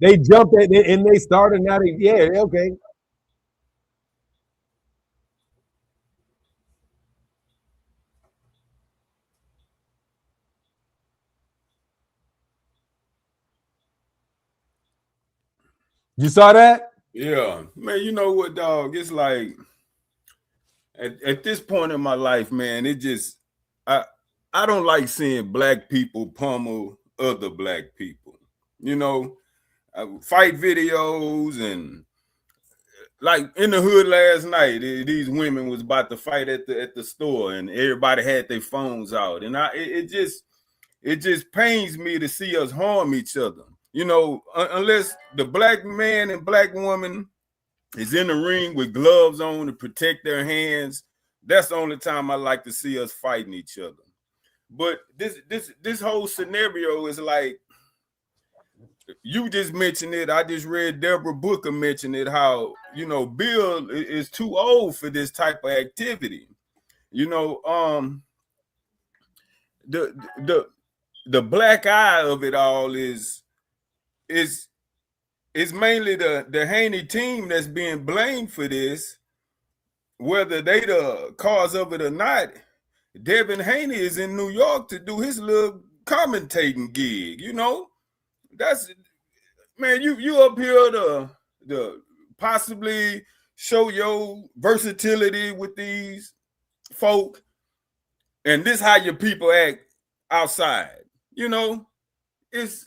They jumped at it and they started. Now they, yeah, okay. You saw that? Yeah. Man, you know what, dog? It's like at this point in my life, man, it just I don't like seeing black people pummel other black people. You know, fight videos and like in the hood last night, these women was about to fight at the store, and everybody had their phones out, and it just pains me to see us harm each other. You know, unless the black man and black woman is in the ring with gloves on to protect their hands, that's the only time I like to see us fighting each other. But this whole scenario is like, you just mentioned it. I just read Deborah Booker mention it, how, you know, Bill is too old for this type of activity. You know, the black eye of it all is mainly the Haney team that's being blamed for this, whether they the cause of it or not. Devin Haney is in New York to do his little commentating gig. You know, that's, man, you up here to possibly show your versatility with these folk, and this how your people act outside. You know, it's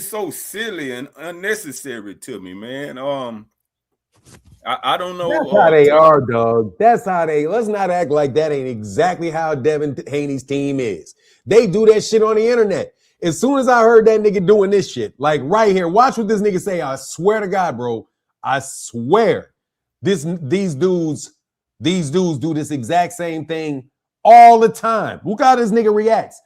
so silly and unnecessary to me, man. I don't know. That's how they are, dog. That's how they. Let's not act like that ain't exactly how Devin Haney's team is. They do that shit on the internet. As soon as I heard that nigga doing this shit, like right here, watch what this nigga say. I swear to God, bro. I swear, these dudes do this exact same thing all the time. Look how this nigga reacts.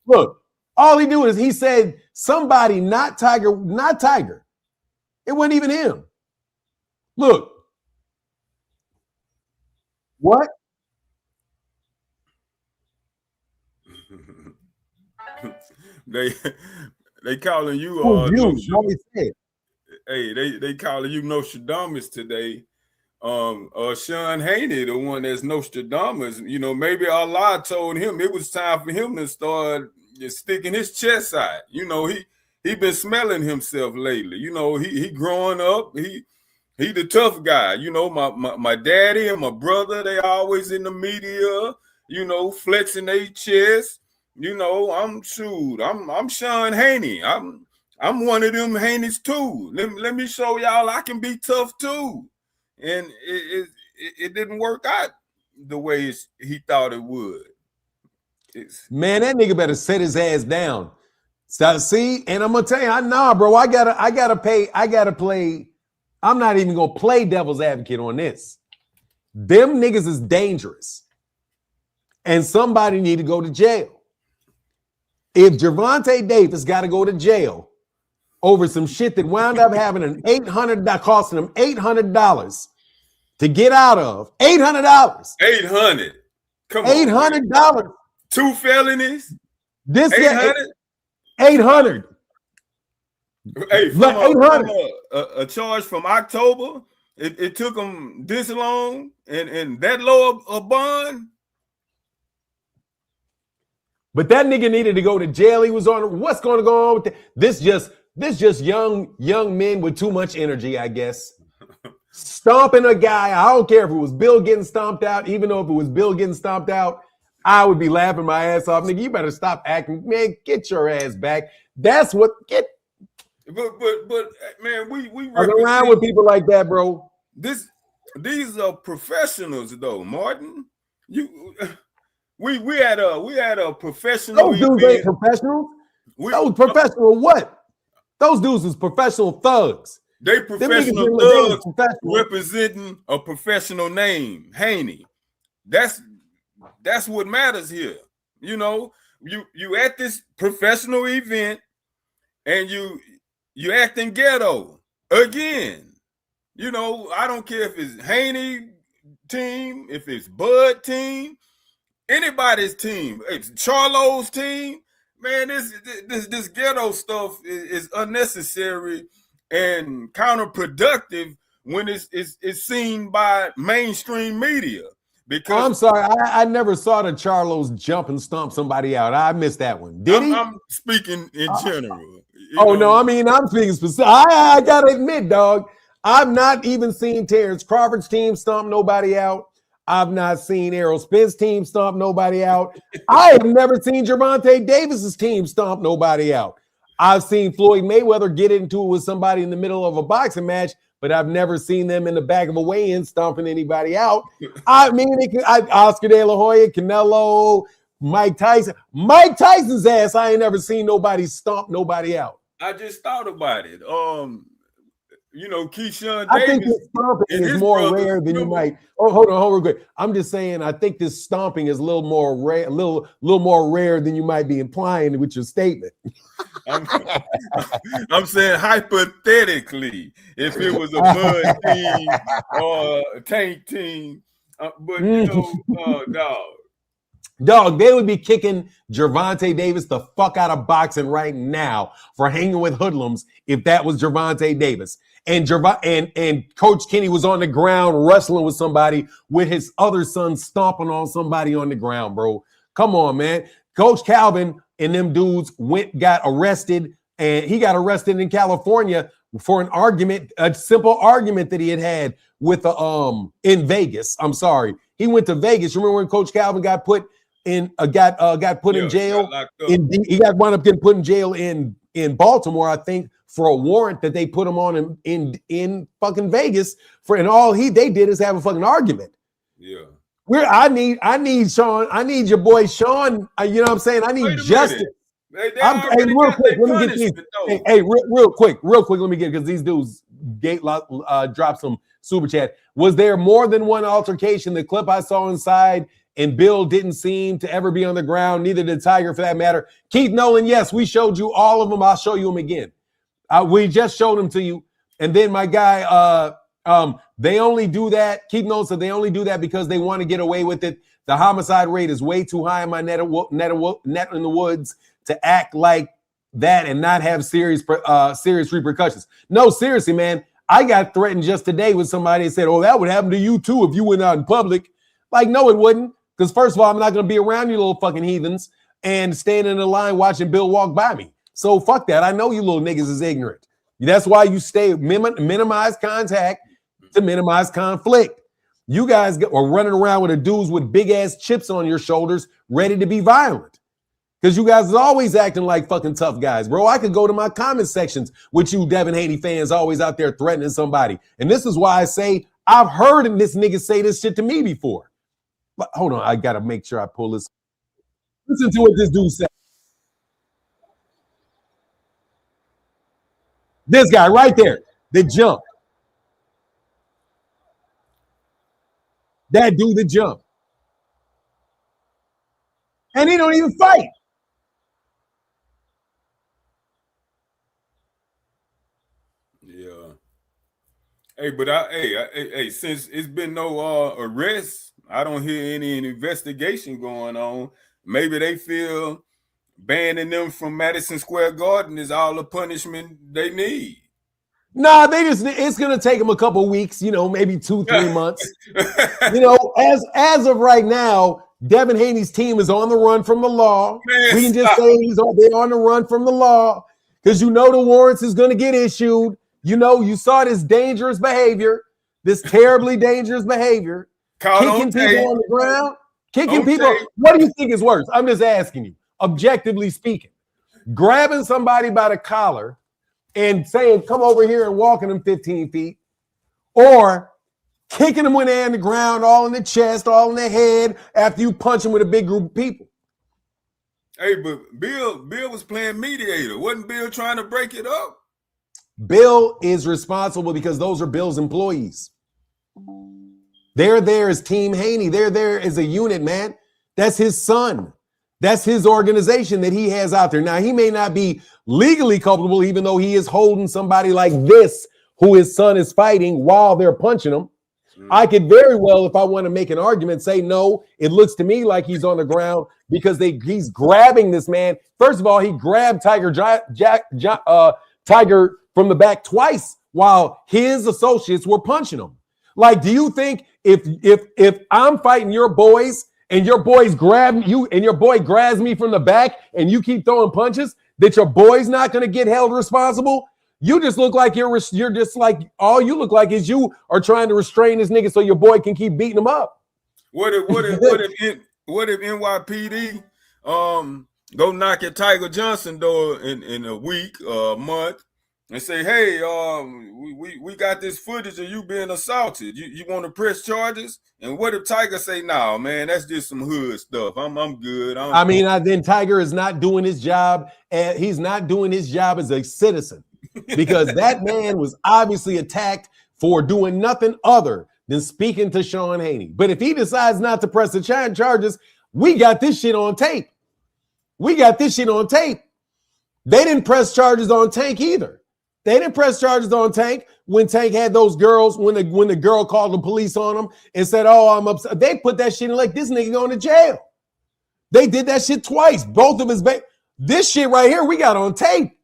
Look. All he do is he said somebody, not Tiger. It wasn't even him. Look. What? they calling you hey, they calling you Nostradamus today. Sean Haney, the one that's Nostradamus, you know, maybe Allah told him it was time for him to start sticking his chest out. You know, he been smelling himself lately. You know, he growing up, he the tough guy. You know, my daddy and my brother, they always in the media, you know, flexing their chest. You know, I'm Sean Haney. I'm one of them Haneys too. Let me show y'all I can be tough too. And it didn't work out the way he thought it would. Man, that nigga better set his ass down. So see, and I'm gonna tell you, nah, bro, I gotta play. I'm not even gonna play devil's advocate on this. Them niggas is dangerous, and somebody need to go to jail. If Gervonta Davis got to go to jail over some shit that wound up having costing him $800 to get out of. $800. 800. Come on. $800. 2 felonies. This 800. 800. Hey, Like from 800. a charge from October, it took them this long and that low a bond. But that nigga needed to go to jail. He was on. What's going to go on with that? This just young men with too much energy, I guess. Stomping a guy. I don't care if it was Bill getting stomped out. Even though if it was Bill getting stomped out, I would be laughing my ass off. Nigga, you better stop acting. Man, get your ass back. That's what get. But man, we around with people like that, bro. These are professionals though, Martin. We had a professional. Those dudes ain't professionals. Those professional what? Those dudes is professional thugs. They professional thugs representing a professional name, Haney. That's what matters here. You know, you at this professional event and you acting ghetto again. You know, I don't care if it's Haney team, if it's Bud team, anybody's team, it's Charlo's team. Man, this ghetto stuff is unnecessary and counterproductive when it's seen by mainstream media. Because I'm sorry, I never saw the Charlos jump and stomp somebody out. I missed that one. Did he? I'm speaking in general. No, I mean I'm speaking specific. I gotta admit, dog, I've not even seen Terrence Crawford's team stomp nobody out. I've not seen Errol Spence team stomp nobody out. I have never seen Gervonta Davis's team stomp nobody out. I've seen Floyd Mayweather get into it with somebody in the middle of a boxing match, but I've never seen them in the back of a weigh-in stomping anybody out. I mean, Oscar De La Hoya, Canelo, Mike Tyson. Mike Tyson's ass, I ain't never seen nobody stomp nobody out. I just thought about it. You know, Keyshawn Davis. I think this stomping is more rare than you might. Oh, hold on, real quick. I'm just saying, I think this stomping is a little more rare, a little more rare than you might be implying with your statement. I'm saying hypothetically, if it was a Bud team or a Tank team, but you know, Dog, they would be kicking Gervonta Davis the fuck out of boxing right now for hanging with hoodlums if that was Gervonta Davis. And Coach Kenny was on the ground wrestling with somebody with his other son stomping on somebody on the ground, bro. Come on, man. Coach Calvin and them dudes got arrested, and he got arrested in California for an argument, a simple argument that he had with in Vegas. I'm sorry. He went to Vegas. Remember when Coach Calvin got put in got put in jail? He got wound up getting put in jail in Baltimore, I think, for a warrant that they put him on in fucking Vegas for, and all they did is have a fucking argument. Yeah. I need Sean. I need your boy Sean. You know what I'm saying? I need justice. Real quick, let me get these. Real quick, let me get, because these dudes dropped some super chat. Was there more than one altercation? The clip I saw inside, and Bill didn't seem to ever be on the ground. Neither did Tiger, for that matter. Keith Nolan, yes, we showed you all of them. I'll show you them again. We just showed them to you. And then my guy, they only do that. Keith Nolan said they only do that because they want to get away with it. The homicide rate is way too high in my net in the woods to act like that and not have serious repercussions. No, seriously, man. I got threatened just today with somebody that said, "Oh, that would happen to you too if you went out in public." Like, no, it wouldn't. Because first of all, I'm not going to be around you little fucking heathens and standing in the line watching Bill walk by me. So fuck that. I know you little niggas is ignorant. That's why you stay minimize contact to minimize conflict. You guys are running around with dudes with big ass chips on your shoulders, ready to be violent. Because you guys is always acting like fucking tough guys, bro. I could go to my comment sections with you Devin Haney fans always out there threatening somebody. And this is why I say I've heard this nigga say this shit to me before. But hold on, I got to make sure I pull this. Listen to what this dude said. This guy right there, the jump. That dude, the jump. And he don't even fight. Yeah. Hey, since it's been no arrests, I don't hear any investigation going on. Maybe they feel banning them from Madison Square Garden is all the punishment they need. Nah, it's gonna take them a couple weeks, maybe 2-3 months. As of right now, Devin Haney's team is on the run from the law. Man, we can just say they're on the run from the law because the warrants is gonna get issued. You saw this dangerous behavior, this terribly dangerous behavior, kicking people on the ground, kicking people. What do you think is worse? I'm just asking you, objectively speaking, grabbing somebody by the collar and saying, come over here and walking them 15 feet, or kicking them when they're in the ground, all in the chest, all in the head, after you punch them with a big group of people. Hey, but Bill was playing mediator. Wasn't Bill trying to break it up? Bill is responsible because those are Bill's employees. They're there as Team Haney. They're there as a unit, man. That's his son. That's his organization that he has out there. Now, he may not be legally culpable, even though he is holding somebody like this who his son is fighting while they're punching him. I could very well, if I want to make an argument, say, no, it looks to me like he's on the ground because he's grabbing this man. First of all, he grabbed Tiger from the back twice while his associates were punching him. Like, do you think if I'm fighting your boys and your boys grab you and your boy grabs me from the back and you keep throwing punches, that your boy's not going to get held responsible? You just look like you're just like, all you look like is you are trying to restrain this nigga so your boy can keep beating him up. What if NYPD go knock at Tiger Johnson door in a week, a month, and say, hey, we got this footage of you being assaulted. You want to press charges? And what if Tiger say, no, man, that's just some hood stuff. I'm good. Then Tiger is not doing his job, and he's not doing his job as a citizen. Because that man was obviously attacked for doing nothing other than speaking to Sean Haney. But if he decides not to press the charges, we got this shit on tape. They didn't press charges on Tank either. They didn't press charges on Tank when Tank had those girls, when the girl called the police on him and said, oh, I'm upset. They put that shit in like, this nigga going to jail. They did that shit twice. Both of his this shit right here, we got on tape.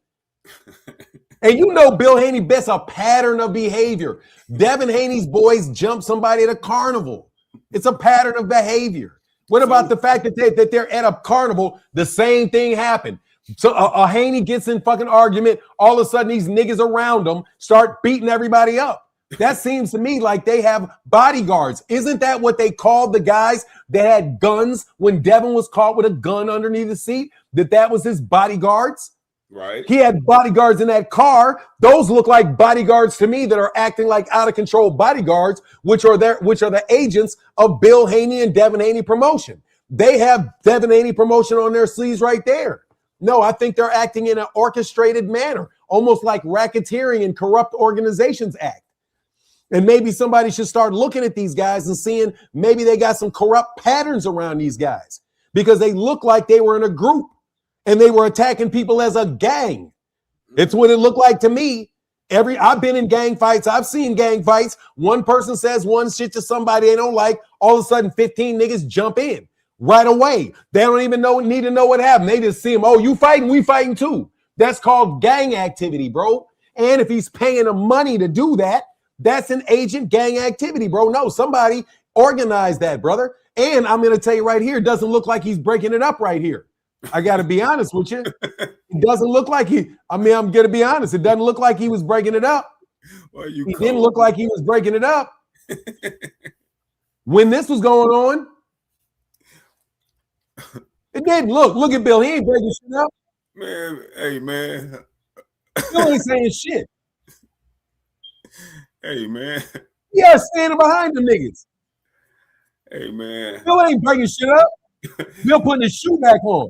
And Bill Haney bets a pattern of behavior. Devin Haney's boys jump somebody at a carnival. It's a pattern of behavior. What about the fact that they're at a carnival? The same thing happened. So a Haney gets in fucking argument. All of a sudden, these niggas around them start beating everybody up. That seems to me like they have bodyguards. Isn't that what they called the guys that had guns when Devin was caught with a gun underneath the seat? That was his bodyguards? Right. He had bodyguards in that car. Those look like bodyguards to me that are acting like out of control bodyguards, which are the agents of Bill Haney and Devin Haney promotion. They have Devin Haney promotion on their sleeves right there. No, I think they're acting in an orchestrated manner, almost like racketeering and corrupt organizations act. And maybe somebody should start looking at these guys and seeing maybe they got some corrupt patterns around these guys because they look like they were in a group. And they were attacking people as a gang. It's what it looked like to me. I've been in gang fights. I've seen gang fights. One person says one shit to somebody they don't like. All of a sudden, 15 niggas jump in right away. They don't even need to know what happened. They just see them. Oh, you fighting? We fighting too. That's called gang activity, bro. And if he's paying them money to do that, that's an agent gang activity, bro. No, somebody organized that, brother. And I'm going to tell you right here, it doesn't look like he's breaking it up right here. I got to be honest with you. It doesn't look like I'm going to be honest. It doesn't look like he was breaking it up. He didn't look like he was breaking it up. When this was going on, it didn't look at Bill. He ain't breaking shit up. Man, hey, man. Bill ain't saying shit. Hey, man. Yeah, standing behind the niggas. Hey, man. Bill ain't breaking shit up. Bill putting his shoe back on.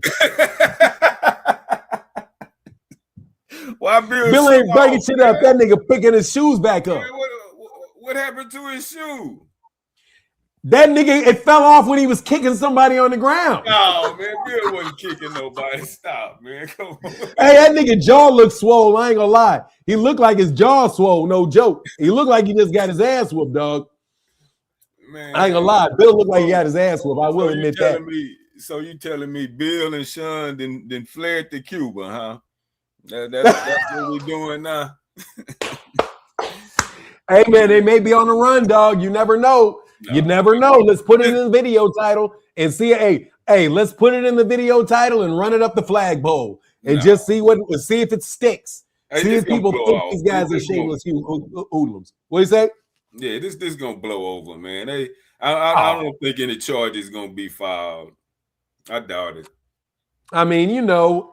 Why Bill ain't breaking shit up. That nigga picking his shoes back up. Man, what happened to his shoe? That nigga, it fell off when he was kicking somebody on the ground. No, man, Bill wasn't kicking nobody. Stop, man. Come on. Hey, that nigga jaw looked swole. I ain't gonna lie. He looked like his jaw swole. No joke. He looked like he just got his ass whooped, dog. Man, I ain't gonna lie. Bill looked like he got his ass whooped. I will admit that. So you telling me Bill and Sean then fled to Cuba, huh? That's what we're doing now. Hey, man, they may be on the run, dog. You never know. No. You never know. Let's put it in the video title and see. Hey, let's put it in the video title and run it up the flagpole and just see if it sticks. Hey, see if people think these guys are shameless hoodlums. What do you say? Yeah, this gonna blow over, man. Hey, I don't think any charges gonna be filed. I doubt it. I mean,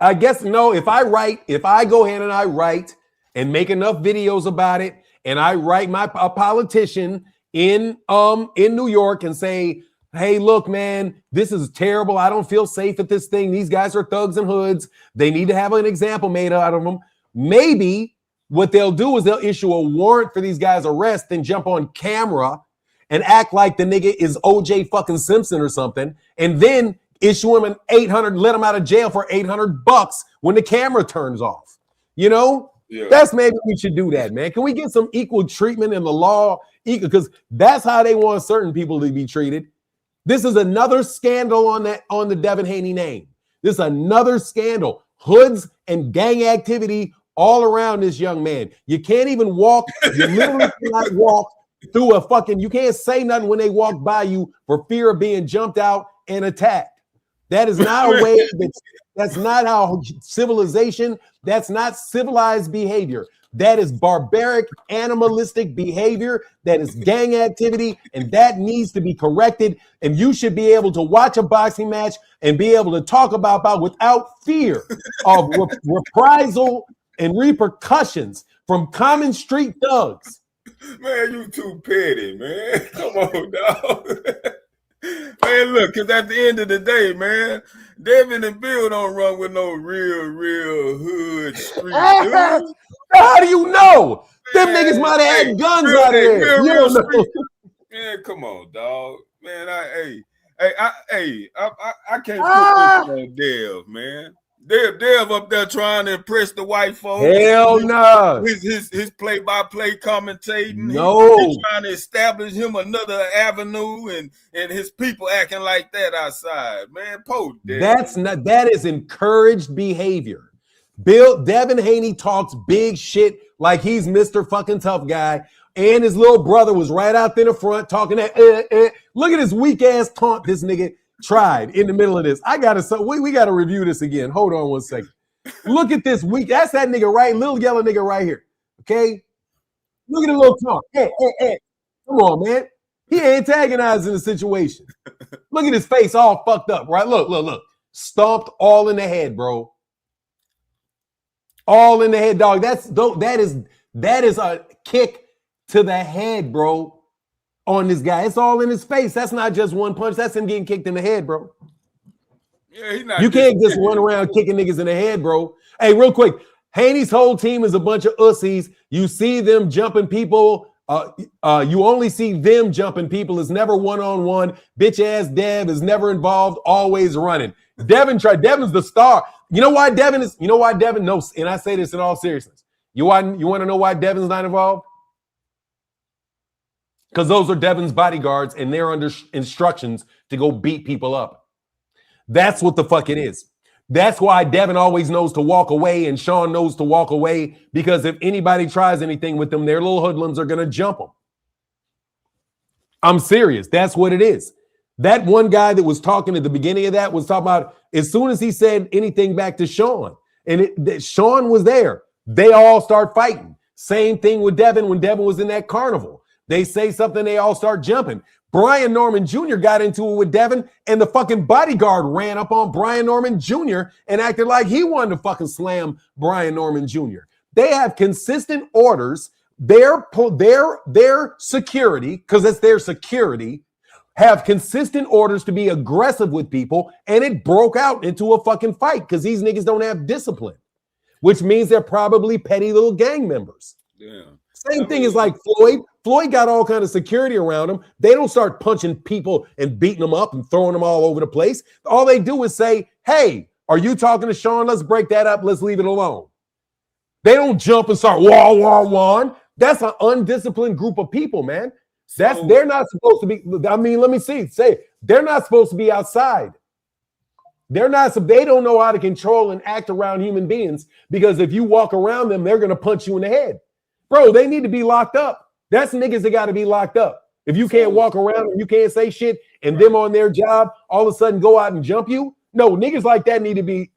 I guess if I go ahead and I write and make enough videos about it, and I write a politician in New York and say, hey, look, man, this is terrible. I don't feel safe at this thing. These guys are thugs and hoods. They need to have an example made out of them. Maybe what they'll do is they'll issue a warrant for these guys' arrest and jump on camera and act like the nigga is OJ fucking Simpson or something, and then issue him an $800, let him out of jail for $800 when the camera turns off. Yeah. That's maybe we should do that, man. Can we get some equal treatment in the law? Because that's how they want certain people to be treated. This is another scandal on the Devin Haney name. This is another scandal. Hoods and gang activity all around this young man. You can't even walk. You literally cannot walk through you can't say nothing when they walk by you for fear of being jumped out and attacked. That is not a way that's not how civilization, that's not civilized behavior. That is barbaric, animalistic behavior. That is gang activity, and that needs to be corrected. And you should be able to watch a boxing match and be able to talk about without fear of reprisal and repercussions from common street thugs. Man, you too petty, man. Come on, dog. Man, look, because at the end of the day, man, Devin and Bill don't run with no real hood street dudes. How do you know? Man, them niggas might have had guns out there. You don't know. Man, come on, dog. Man, I can't put this on Dev, man. Dev up there trying to impress the white folks. Hell no. His play-by-play commentating. No. He's trying to establish him another avenue and his people acting like that outside. Man, post Dev. That is encouraged behavior. Devin Haney talks big shit like he's Mr. fucking tough guy. And his little brother was right out there in the front talking that. Look at this weak ass taunt this nigga tried in the middle of this. We gotta review this again. Hold on one second. Look at this weak. That's that nigga right, little yellow nigga right here. Okay. Look at the little talk. Hey. Come on, man. He antagonizing the situation. Look at his face all fucked up, right? Look. Stomped all in the head, bro. All in the head, dog. That is a kick to the head, bro. On this guy. It's all in his face. That's not just one punch. That's him getting kicked in the head, bro. Yeah, he's not. You can't just run around kicking niggas in the head, bro. Hey, real quick. Haney's whole team is a bunch of ussies. You see them jumping people. You only see them jumping people. It's never one-on-one. Bitch ass Dev is never involved, always running. Devin's the star. You know why Devin knows, and I say this in all seriousness. You want to know why Devin's not involved? Because those are Devin's bodyguards and they're under instructions to go beat people up. That's what the fuck it is. That's why Devin always knows to walk away and Sean knows to walk away, because if anybody tries anything with them, their little hoodlums are going to jump them. I'm serious. That's what it is. That one guy that was talking at the beginning of that was talking about as soon as he said anything back to Sean, and Sean was there, they all start fighting. Same thing with Devin when Devin was in that carnival. They say something, they all start jumping. Brian Norman Jr. got into it with Devin, and the fucking bodyguard ran up on Brian Norman Jr. and acted like he wanted to fucking slam Brian Norman Jr. They have consistent orders. Their security, because it's their security, have consistent orders to be aggressive with people, and it broke out into a fucking fight because these niggas don't have discipline, which means they're probably petty little gang members. Yeah. Same thing is like Floyd. Floyd got all kind of security around him. They don't start punching people and beating them up and throwing them all over the place. All they do is say, hey, are you talking to Sean? Let's break that up. Let's leave it alone. They don't jump and start wah, wah, wah. That's an undisciplined group of people, man. They're not supposed to be. I mean, let me say they're not supposed to be outside. They don't know how to control and act around human beings, because if you walk around them, they're gonna punch you in the head. Bro, they need to be locked up. That's niggas that got to be locked up. If you can't walk around and you can't say shit and them on their job all of a sudden go out and jump you. No, niggas like that need to be,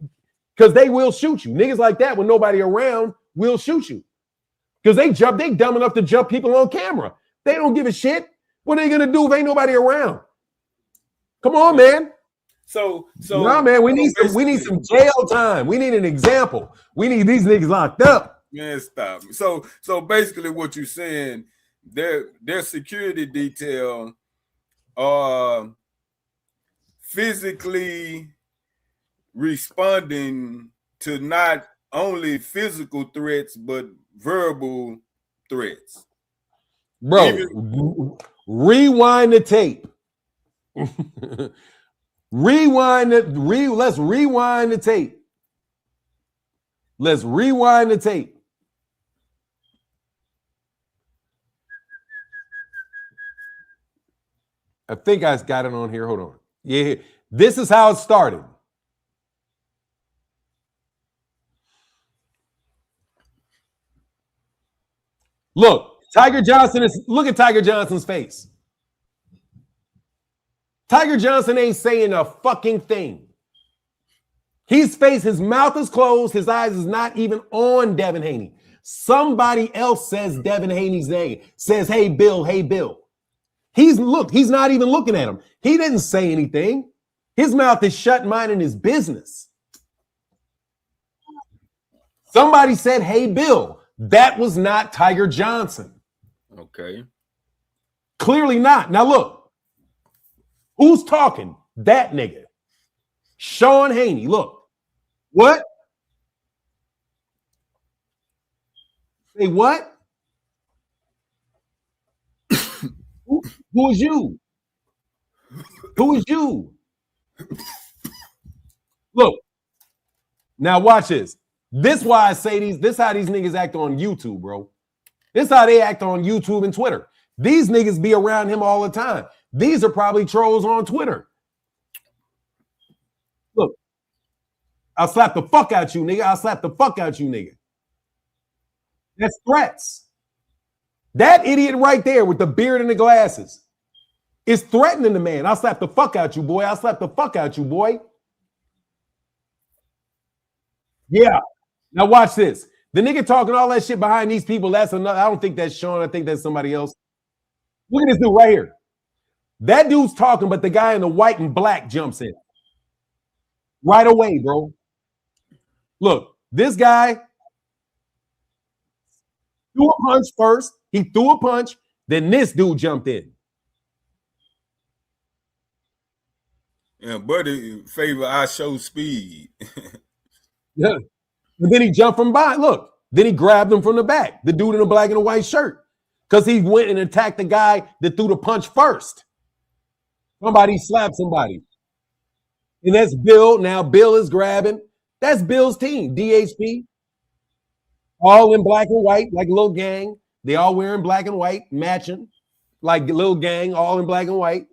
because they will shoot you. Niggas like that, when nobody around, will shoot you. Because they dumb enough to jump people on camera. They don't give a shit. What are they gonna do if ain't nobody around? Come on, man. So nah, man, we need some jail time. We need an example. We need these niggas locked up. Man, stop. So basically what you're saying, their security detail are physically responding to not only physical threats but verbal threats. Bro, rewind the tape. Let's rewind the tape. Let's rewind the tape. I think I got it on here. Hold on. Yeah, this is how it started. Look, look at Tiger Johnson's face. Tiger Johnson ain't saying a fucking thing. His mouth is closed. His eyes is not even on Devin Haney. Somebody else says Devin Haney's name. Says, hey, Bill, hey, Bill. He's not even looking at him. He didn't say anything. His mouth is shut, minding his business. Somebody said, hey, Bill. That was not Tiger Johnson. Okay. Clearly not. Now look, who's talking? That nigga. Sean Haney. Look. What? Say what? Who is you? Who is you? Look. Now watch this. This why I say this how these niggas act on YouTube, bro. This how they act on YouTube and Twitter. These niggas be around him all the time. These are probably trolls on Twitter. Look. I'll slap the fuck out you, nigga. I'll slap the fuck out you, nigga. That's threats. That idiot right there with the beard and the glasses is threatening the man. I'll slap the fuck out you, boy. I'll slap the fuck out you, boy. Yeah. Now watch this. The nigga talking all that shit behind these people, that's another. I don't think that's Sean. I think that's somebody else. Look at this dude right here. That dude's talking, but the guy in the white and black jumps in. Right away, bro. Look, this guy threw a punch first. He threw a punch. Then this dude jumped in. Yeah, buddy, favor I show speed. Yeah. And then he jumped from behind. Look, then he grabbed him from the back, the dude in the black and the white shirt, because he went and attacked the guy that threw the punch first. Somebody slapped somebody. And that's Bill. Now Bill is grabbing. That's Bill's team, DHP. All in black and white, like a little gang. They all wearing black and white, matching, like a little gang, all in black and white.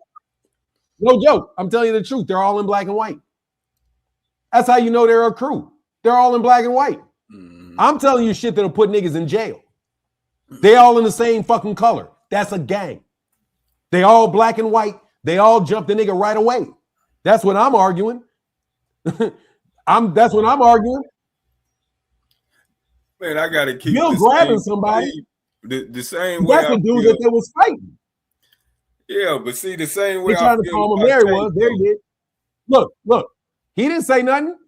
No joke. I'm telling you the truth. They're all in black and white. That's how you know they're a crew. They're all in black and white. I'm telling you shit that'll put niggas in jail. They all in the same fucking color. That's a gang. They all black and white. They all jumped the nigga right away. That's what I'm arguing. That's what I'm arguing. Man, I gotta keep Bill grabbing somebody. The same way. That's the dude that they was fighting. Yeah, but see, the same way They trying to call him Mary was. There he did. Look. He didn't say nothing.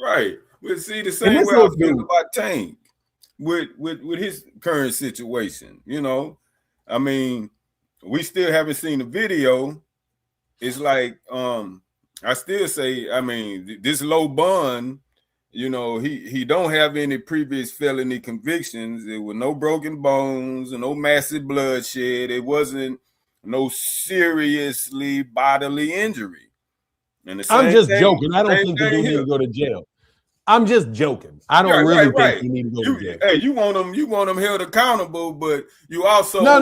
Right. But see, the same way I feel about Tank with his current situation, you know. I mean, we still haven't seen the video. It's like, I still say, I mean, this low bond You know, he don't have any previous felony convictions. There were no broken bones and no massive bloodshed. It wasn't no seriously bodily injury. And I'm just joking. I don't think the dude need to go to jail. I'm just joking. I don't really think he need to go to jail. Hey, you want him held accountable, but you also no.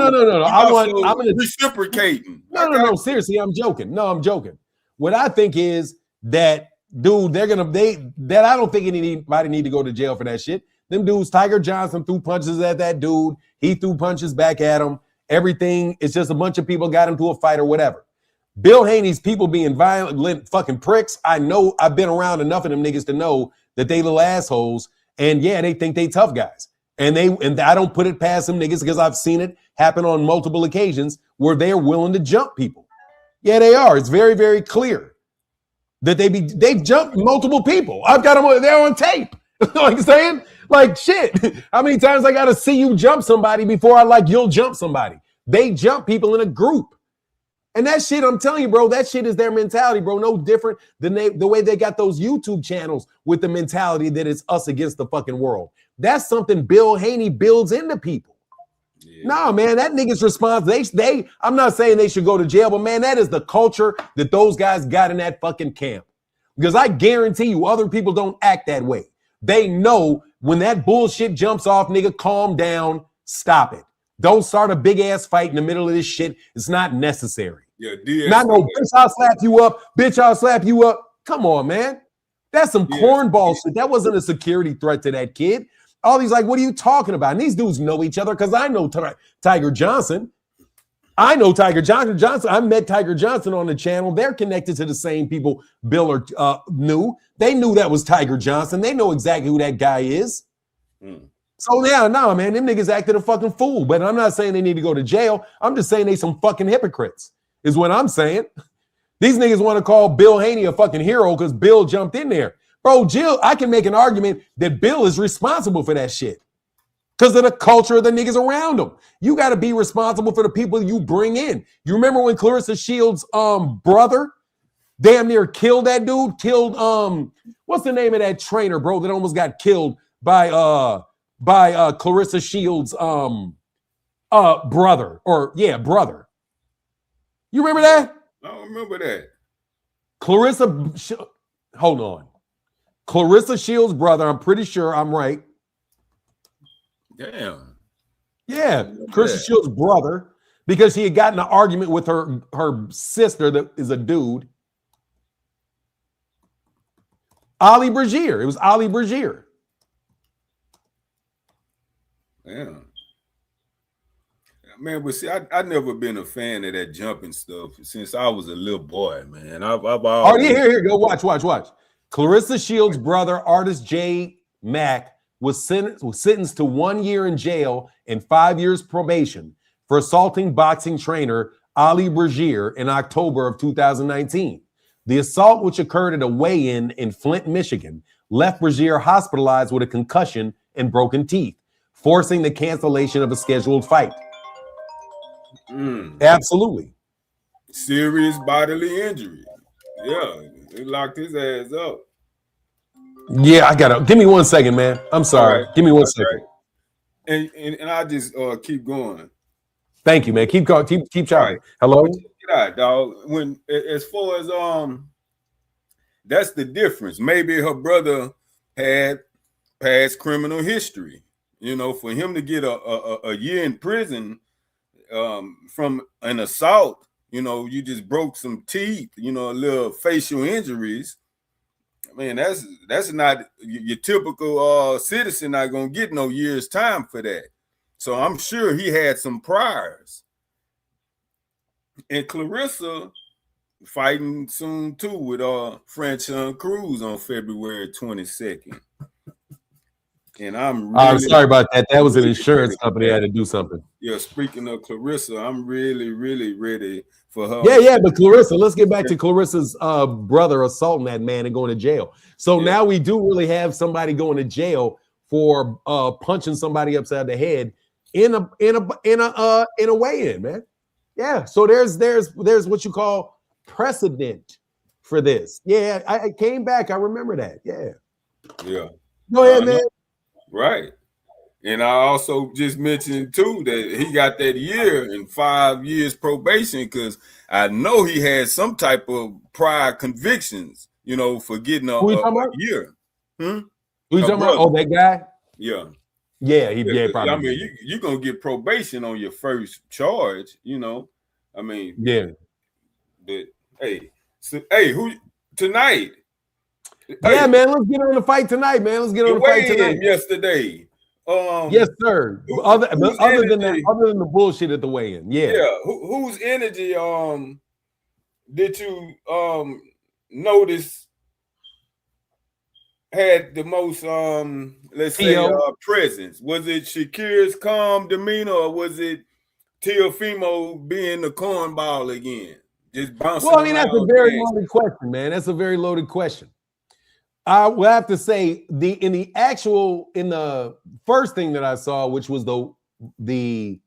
I'm reciprocating. No. Seriously, I'm joking. No, I'm joking. What I think is that, dude, I don't think anybody need to go to jail for that shit. Them dudes, Tiger Johnson threw punches at that dude. He threw punches back at him. Everything. It's just a bunch of people got into a fight or whatever. Bill Haney's people being violent fucking pricks. I know. I've been around enough of them niggas to know that they little assholes. And yeah, they think they tough guys. And I don't put it past them niggas because I've seen it happen on multiple occasions where they're willing to jump people. Yeah, they are. It's very, very clear that they've jumped multiple people. I've got them. They're on tape. Like I'm saying, like shit. How many times I got to see you jump somebody before you'll jump somebody? They jump people in a group. And that shit, I'm telling you, bro, that shit is their mentality, bro. No different than the way they got those YouTube channels with the mentality that it's us against the fucking world. That's something Bill Haney builds into people. Yeah. Nah, man, that nigga's response. I'm not saying they should go to jail, but man, that is the culture that those guys got in that fucking camp. Because I guarantee you, other people don't act that way. They know when that bullshit jumps off, nigga, calm down, stop it. Don't start a big ass fight in the middle of this shit. It's not necessary. Yeah, not no bitch, I'll slap you up. Bitch, I'll slap you up. Come on, man. That's some cornball shit. That wasn't a security threat to that kid. All these like, what are you talking about? And these dudes know each other because I know Tiger Johnson. I know Tiger Johnson. I met Tiger Johnson on the channel. They're connected to the same people Bill knew. They knew that was Tiger Johnson. They know exactly who that guy is. So now, man, them niggas acted a fucking fool. But I'm not saying they need to go to jail. I'm just saying they some fucking hypocrites, is what I'm saying. These niggas want to call Bill Haney a fucking hero because Bill jumped in there. Bro, Jill, I can make an argument that Bill is responsible for that shit because of the culture of the niggas around him. You got to be responsible for the people you bring in. You remember when Clarissa Shields' brother damn near killed that dude? Killed, what's the name of that trainer, bro, that almost got killed by Clarissa Shields' brother? Brother. You remember that? I don't remember that. Hold on. Clarissa Shields' brother, I'm pretty sure I'm right. Damn. Yeah, Clarissa Shields' brother, because he had gotten an argument with her sister that is a dude. Ali Brazier. It was Ali Brazier. Damn. Man, but see, I never been a fan of that jumping stuff since I was a little boy, man. I've always... Here, go watch. Clarissa Shields' brother, artist J. Mack, was sentenced to 1 year in jail and 5 years probation for assaulting boxing trainer Ali Brazier in October of 2019. The assault, which occurred at a weigh-in in Flint, Michigan, left Brazier hospitalized with a concussion and broken teeth, forcing the cancellation of a scheduled fight. Absolutely. Serious bodily injury. Yeah, they locked his ass up. Yeah, I gotta give me 1 second, man. I'm sorry. Right. Give me 1 second. Right. And I just keep going. Thank you, man. Keep chatting. Right. Hello. Check it out, dog. When as far as that's the difference. Maybe her brother had past criminal history. You know, for him to get a year in prison from an assault, you know, you just broke some teeth, you know, a little facial injuries. Man, that's not your typical citizen not gonna get no year's time for that. So I'm sure he had some priors. And Clarissa fighting soon too with Franchon Cruz on February 22nd. And I'm sorry about that. That was an insurance company. I had to do something. Yeah, speaking of Clarissa, I'm really, really ready for her. Yeah, but Clarissa, let's get back to Clarissa's brother assaulting that man and going to jail. So now we do really have somebody going to jail for punching somebody upside the head in a weigh-in, man. Yeah. So there's what you call precedent for this. Yeah, I came back. I remember that. Yeah. Yeah. Go ahead, man. Right. And I also just mentioned too that he got that year and 5 years probation because I know he had some type of prior convictions, for getting Who you a talking about? year. Who you A talking about? brother. Oh, that guy? Yeah. Yeah, Yeah, I probably. mean, you're gonna get probation on your first charge, I mean, Yeah. but hey, who tonight? Yeah, Hey, man. Let's get on the fight tonight, man. Let's get on the the fight tonight. weigh-in yesterday. Yes, sir. Whose Other than that, energy? other than the bullshit at the weigh-in, yeah. Yeah, whose energy did you notice had the most let's say presence? Was it Shakur's calm demeanor or was it Teofimo being the cornball again? Just bouncing Well, I mean, that's a around very the loaded question, man. That's a very loaded question. I will have to say in the first thing that I saw, which was the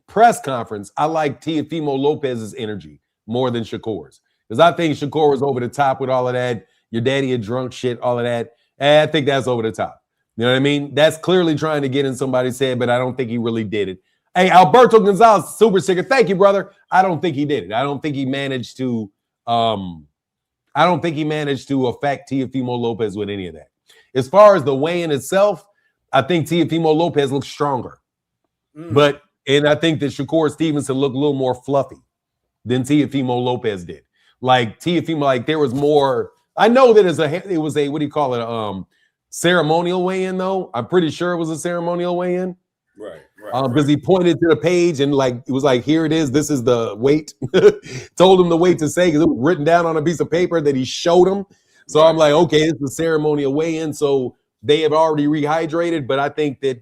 press conference, I like Teofimo Lopez's energy more than Shakur's. Because I think Shakur was over the top with all of that. Your daddy a drunk shit, all of that. And I think that's over the top. You know what I mean? That's clearly trying to get in somebody's head, but I don't think he really did it. Hey, Alberto Gonzalez, super sticker. Thank you, brother. I don't think he did it. I don't think he managed to affect Teofimo Lopez with any of that. As far as the weigh-in itself, I think Teofimo Lopez looks stronger. And I think that Shakur Stevenson looked a little more fluffy than Teofimo Lopez did. Like Teofimo, like there was more. I know that it was a what do you call it? Ceremonial weigh-in though. I'm pretty sure it was a ceremonial weigh-in. Right. Because he pointed to the page and like it was like, here it is. This is the weight. Told him the weight to say because it was written down on a piece of paper that he showed him. So I'm like, okay, it's a ceremonial weigh-in. So they have already rehydrated, but I think that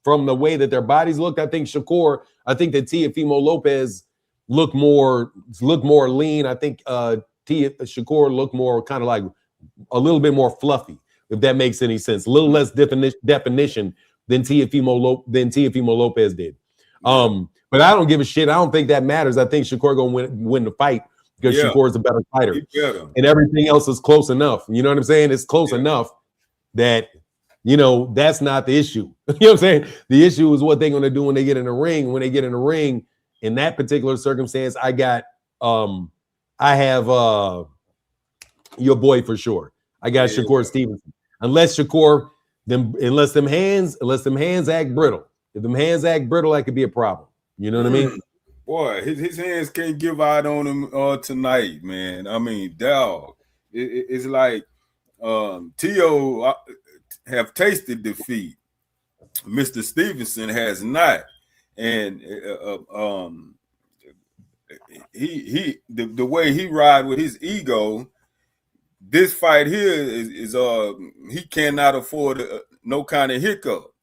from the way that their bodies looked, I think that Teofimo Lopez looked more lean. I think Shakur looked more kind of like a little bit more fluffy, if that makes any sense. A little less definition than Teofimo Lopez did. But I don't give a shit. I don't think that matters. I think Shakur gonna win the fight because Shakur is a better fighter. And everything else is close enough. You know what I'm saying? It's close enough that that's not the issue. You know what I'm saying? The issue is what they're gonna do when they get in the ring. When they get in the ring, in that particular circumstance, I have your boy for sure. I got Shakur Stevenson. Unless them hands act brittle. If them hands act brittle, that could be a problem. You know what I mean? Boy, his hands can't give out on him tonight, man. I mean, dog. It's like Tio have tasted defeat. Mr. Stevenson has not. And the way he ride with his ego, this fight here is he cannot afford no kind of hiccup.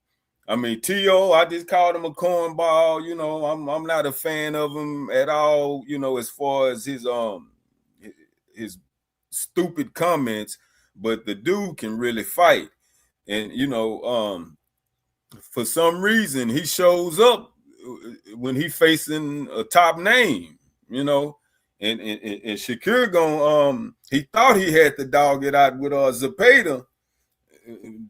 I mean, T.O., I just called him a cornball. I'm not a fan of him at all. As far as his stupid comments, but the dude can really fight, and for some reason he shows up when he facing a top name. And Shakur he thought he had to dog it out with Zepeda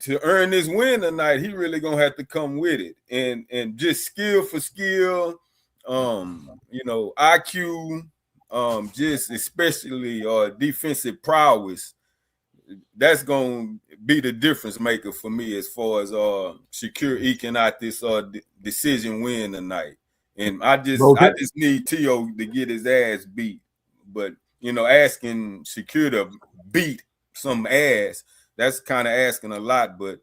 to earn this win tonight. He really gonna have to come with it and just skill for skill, IQ, just especially defensive prowess. That's gonna be the difference maker for me as far as Shakur eking out this decision win tonight. And I just need T.O. to get his ass beat. But asking Shakur to beat some ass, that's kind of asking a lot. But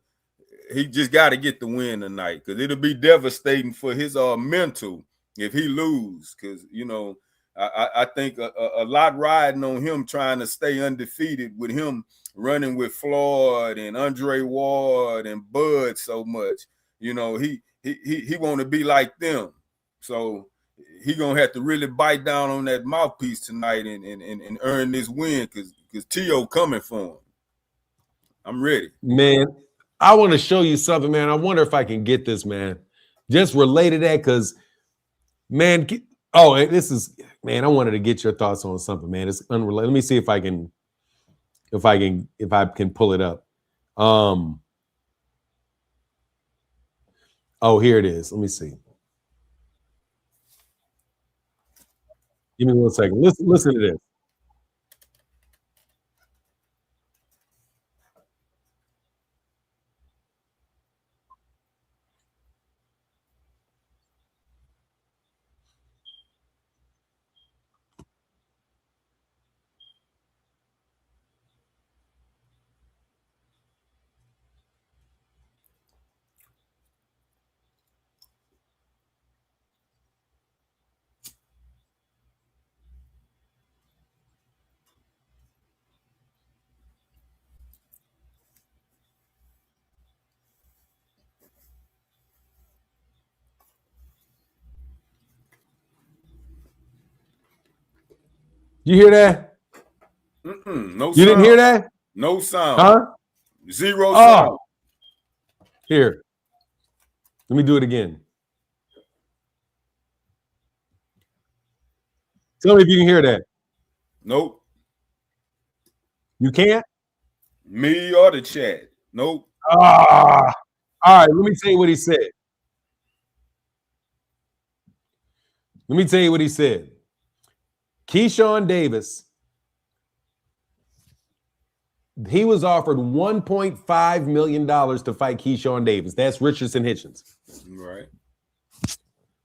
he just got to get the win tonight because it'll be devastating for his mental if he lose. Because I think a lot riding on him trying to stay undefeated with him running with Floyd and Andre Ward and Bud so much. He want to be like them. So he gonna have to really bite down on that mouthpiece tonight and earn this win because T.O. coming for him. I'm ready. Man, I want to show you something, man. I wonder if I can get this, man. Just relate to that because, man, I wanted to get your thoughts on something, man. It's unrelated. Let me see if I can pull it up. Oh, here it is. Let me see. Give me 1 second. Listen to this. You hear that? No you sound. Didn't hear that? No sound. Huh? Zero sound. Here. Let me do it again. Tell me if you can hear that. Nope. You can't? Me or the chat. Nope. All right, let me tell you what he said. Let me tell you what he said. Keyshawn Davis, he was offered $1.5 million to fight Keyshawn Davis. That's Richardson Hitchens. Right.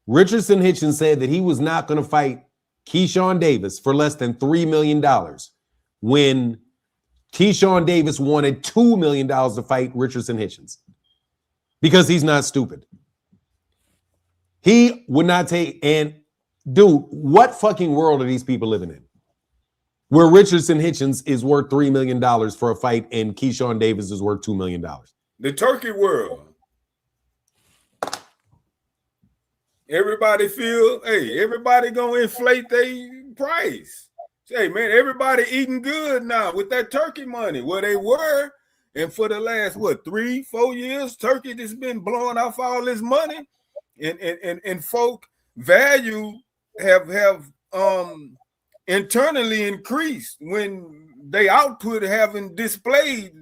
Richardson Hitchens said that he was not going to fight Keyshawn Davis for less than $3 million when Keyshawn Davis wanted $2 million to fight Richardson Hitchens because he's not stupid. He would not take, and dude, what fucking world are these people living in? Where Richardson Hitchens is worth $3 million for a fight and Keyshawn Davis is worth $2 million. The Turkey world. Everybody feel, hey, everybody gonna inflate their price. Say, man, everybody eating good now with that turkey money. Well, they were, and for the last, 3-4 years, Turkey just been blowing off all this money. And folk value have internally increased when they output haven't displayed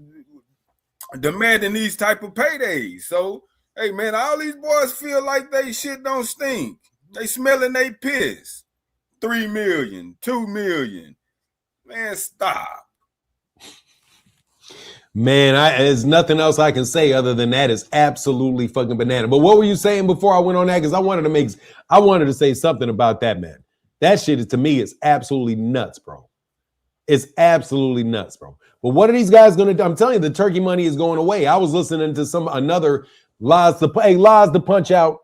demanding these type of paydays. So, hey man, all these boys feel like they shit don't stink. They smelling they piss. 3 million, 2 million. Man, stop. Man, there's nothing else I can say other than that is absolutely fucking banana. But what were you saying before I went on that? Because I wanted to say something about that, man. That shit to me is absolutely nuts, bro. It's absolutely nuts, bro. But what are these guys going to do? I'm telling you, the turkey money is going away. I was listening to another Lies to Punch Out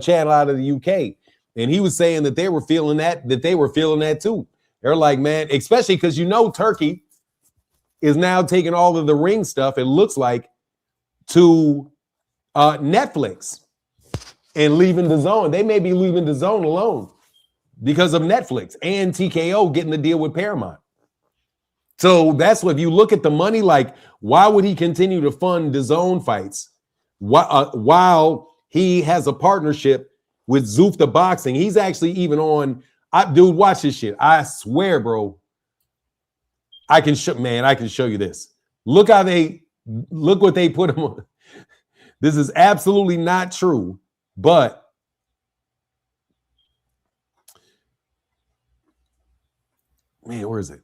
channel out of the UK, and he was saying that they were feeling that too. They're like, man, especially because Turkey is now taking all of the ring stuff, it looks like, to Netflix and leaving the zone. They may be leaving the zone alone because of Netflix and TKO getting the deal with Paramount. So that's what, if you look at the money, like, why would he continue to fund the zone fights while he has a partnership with Zufta Boxing? He's actually even on, dude, watch this shit. I swear, bro. I can show you this. Look what they put him on. This is absolutely not true, but man, where is it?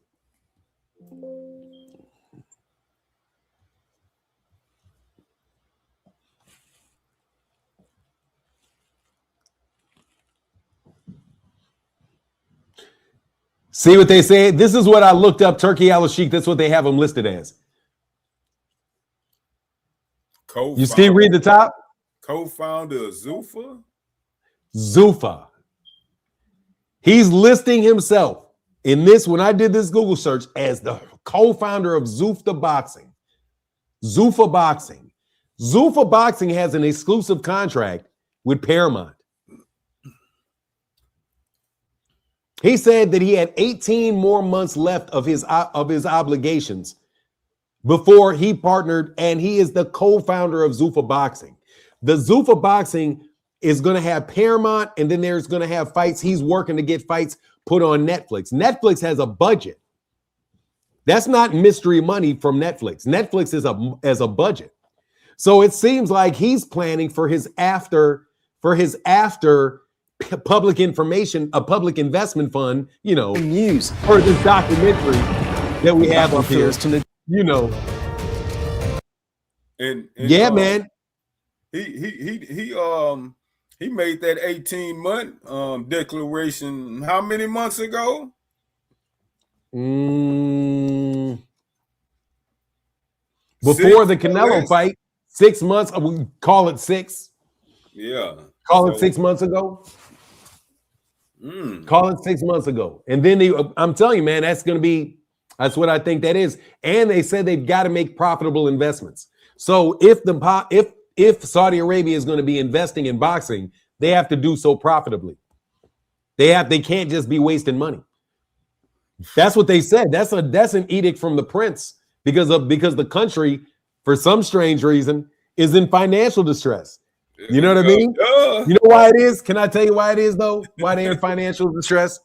See what they say? This is what I looked up, Turki ALASHIEK. That's what they have him listed as. You still read the top? Co-founder of Zuffa? Zuffa. He's listing himself in this, when I did this Google search, as the co-founder of Zufta Boxing. Zuffa Boxing. Zuffa Boxing has an exclusive contract with Paramount. He said that he had 18 more months left of his obligations before he partnered, and he is the co-founder of Zuffa Boxing. The Zuffa Boxing is going to have Paramount, and then there's going to have fights. He's working to get fights put on Netflix. Netflix has a budget That's not mystery money from Netflix. Netflix is a budget. So it seems like he's planning for his after public information, a public investment fund, news for this documentary that we have up here, And yeah, man. He made that 18-month declaration how many months ago? Before the Canelo fight, 6 months. We call it 6. Yeah. Call it 6 months ago. Call it 6 months ago. And then I'm telling you, man, that's what I think that is. And they said they've got to make profitable investments. So if Saudi Arabia is going to be investing in boxing, they have to do so profitably. They can't just be wasting money. That's what they said. That's an edict from the prince because the country, for some strange reason, is in financial distress. You know what I mean? You know why it is? Can I tell you why it is, though? Why they're in financial distress?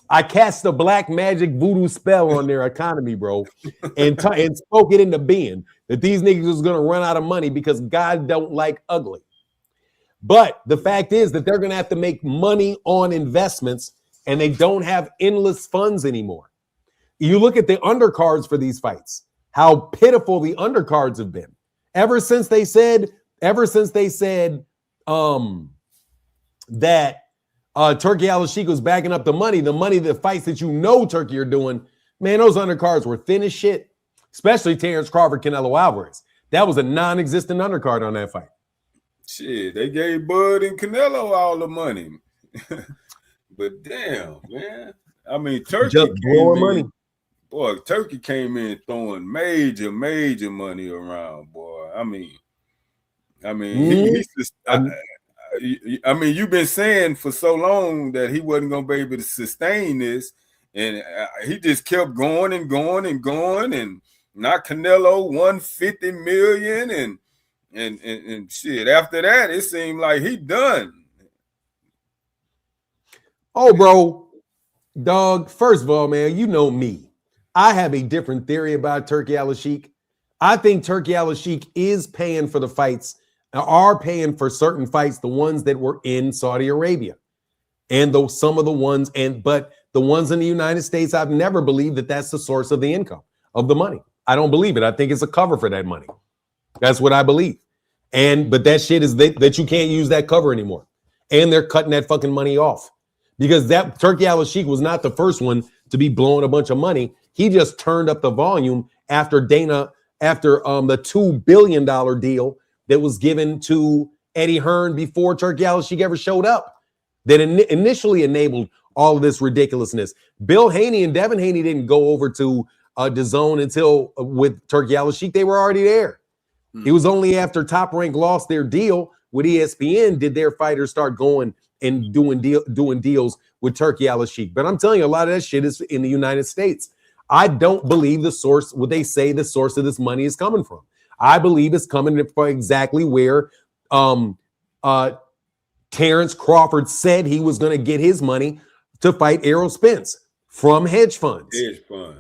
I cast a black magic voodoo spell on their economy, bro, and spoke it into being that these niggas was going to run out of money because God don't like ugly. But the fact is that they're going to have to make money on investments, and they don't have endless funds anymore. You look at the undercards for these fights, how pitiful the undercards have been. Ever since they said that Turki ALASHIK was backing up the money, the fights that Turkey are doing, man, those undercards were thin as shit, especially Terrence Crawford, Canelo Alvarez. That was a non-existent undercard on that fight. Shit, they gave Bud and Canelo all the money. But damn, man. I mean, Turkey just blowing money. Boy, Turkey came in throwing major money around, boy. I mean, you've been saying for so long that he wasn't going to be able to sustain this, and he just kept going and going and going, and not Canelo $150 million, and shit. After that, it seemed like he done. Oh, bro, dog. First of all, man, you know me. I have a different theory about Turki ALASHIK. I think Turki ALASHIK is paying for the fights, are paying for certain fights, the ones that were in Saudi Arabia, and but the ones in the United States, I've never believed that that's the source of the income of the money. I don't believe it. I think it's a cover for that money. That's what I believe. But that shit is that you can't use that cover anymore, and they're cutting that fucking money off because that Turki ALASHIK was not the first one to be blowing a bunch of money. He just turned up the volume after the $2 billion deal that was given to Eddie Hearn before Turki ALASHIK ever showed up, that initially enabled all of this ridiculousness. Bill Haney and Devin Haney didn't go over to DAZN until with Turki ALASHIK. They were already there. It was only after Top Rank lost their deal with ESPN did their fighters start going and doing deals with Turki ALASHIK. But I'm telling you, a lot of that shit is in the United States. I don't believe the source of this money is coming from. I believe it's coming from exactly where Terrence Crawford said he was going to get his money to fight Errol Spence from hedge funds. Hedge fund.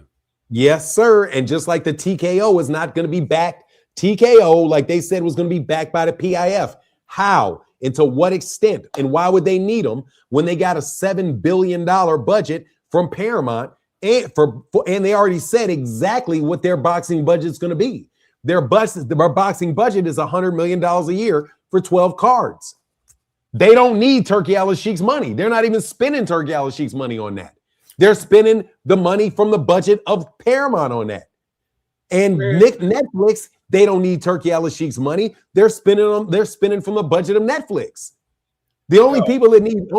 Yes, sir. And just like the TKO is not going to be backed, TKO, like they said, was going to be backed by the PIF. How and to what extent? And why would they need them when they got a $7 billion budget from Paramount? And they already said exactly what their boxing budget is going to be. Their boxing budget is $100 million a year for 12 cards. They don't need Turki ALASHIK's money. They're not even spending Turki ALASHIK's money on that. They're spending the money from the budget of Paramount on that. And Netflix, they don't need Turki ALASHIK's money. They're spending from the budget of Netflix. The only people that need,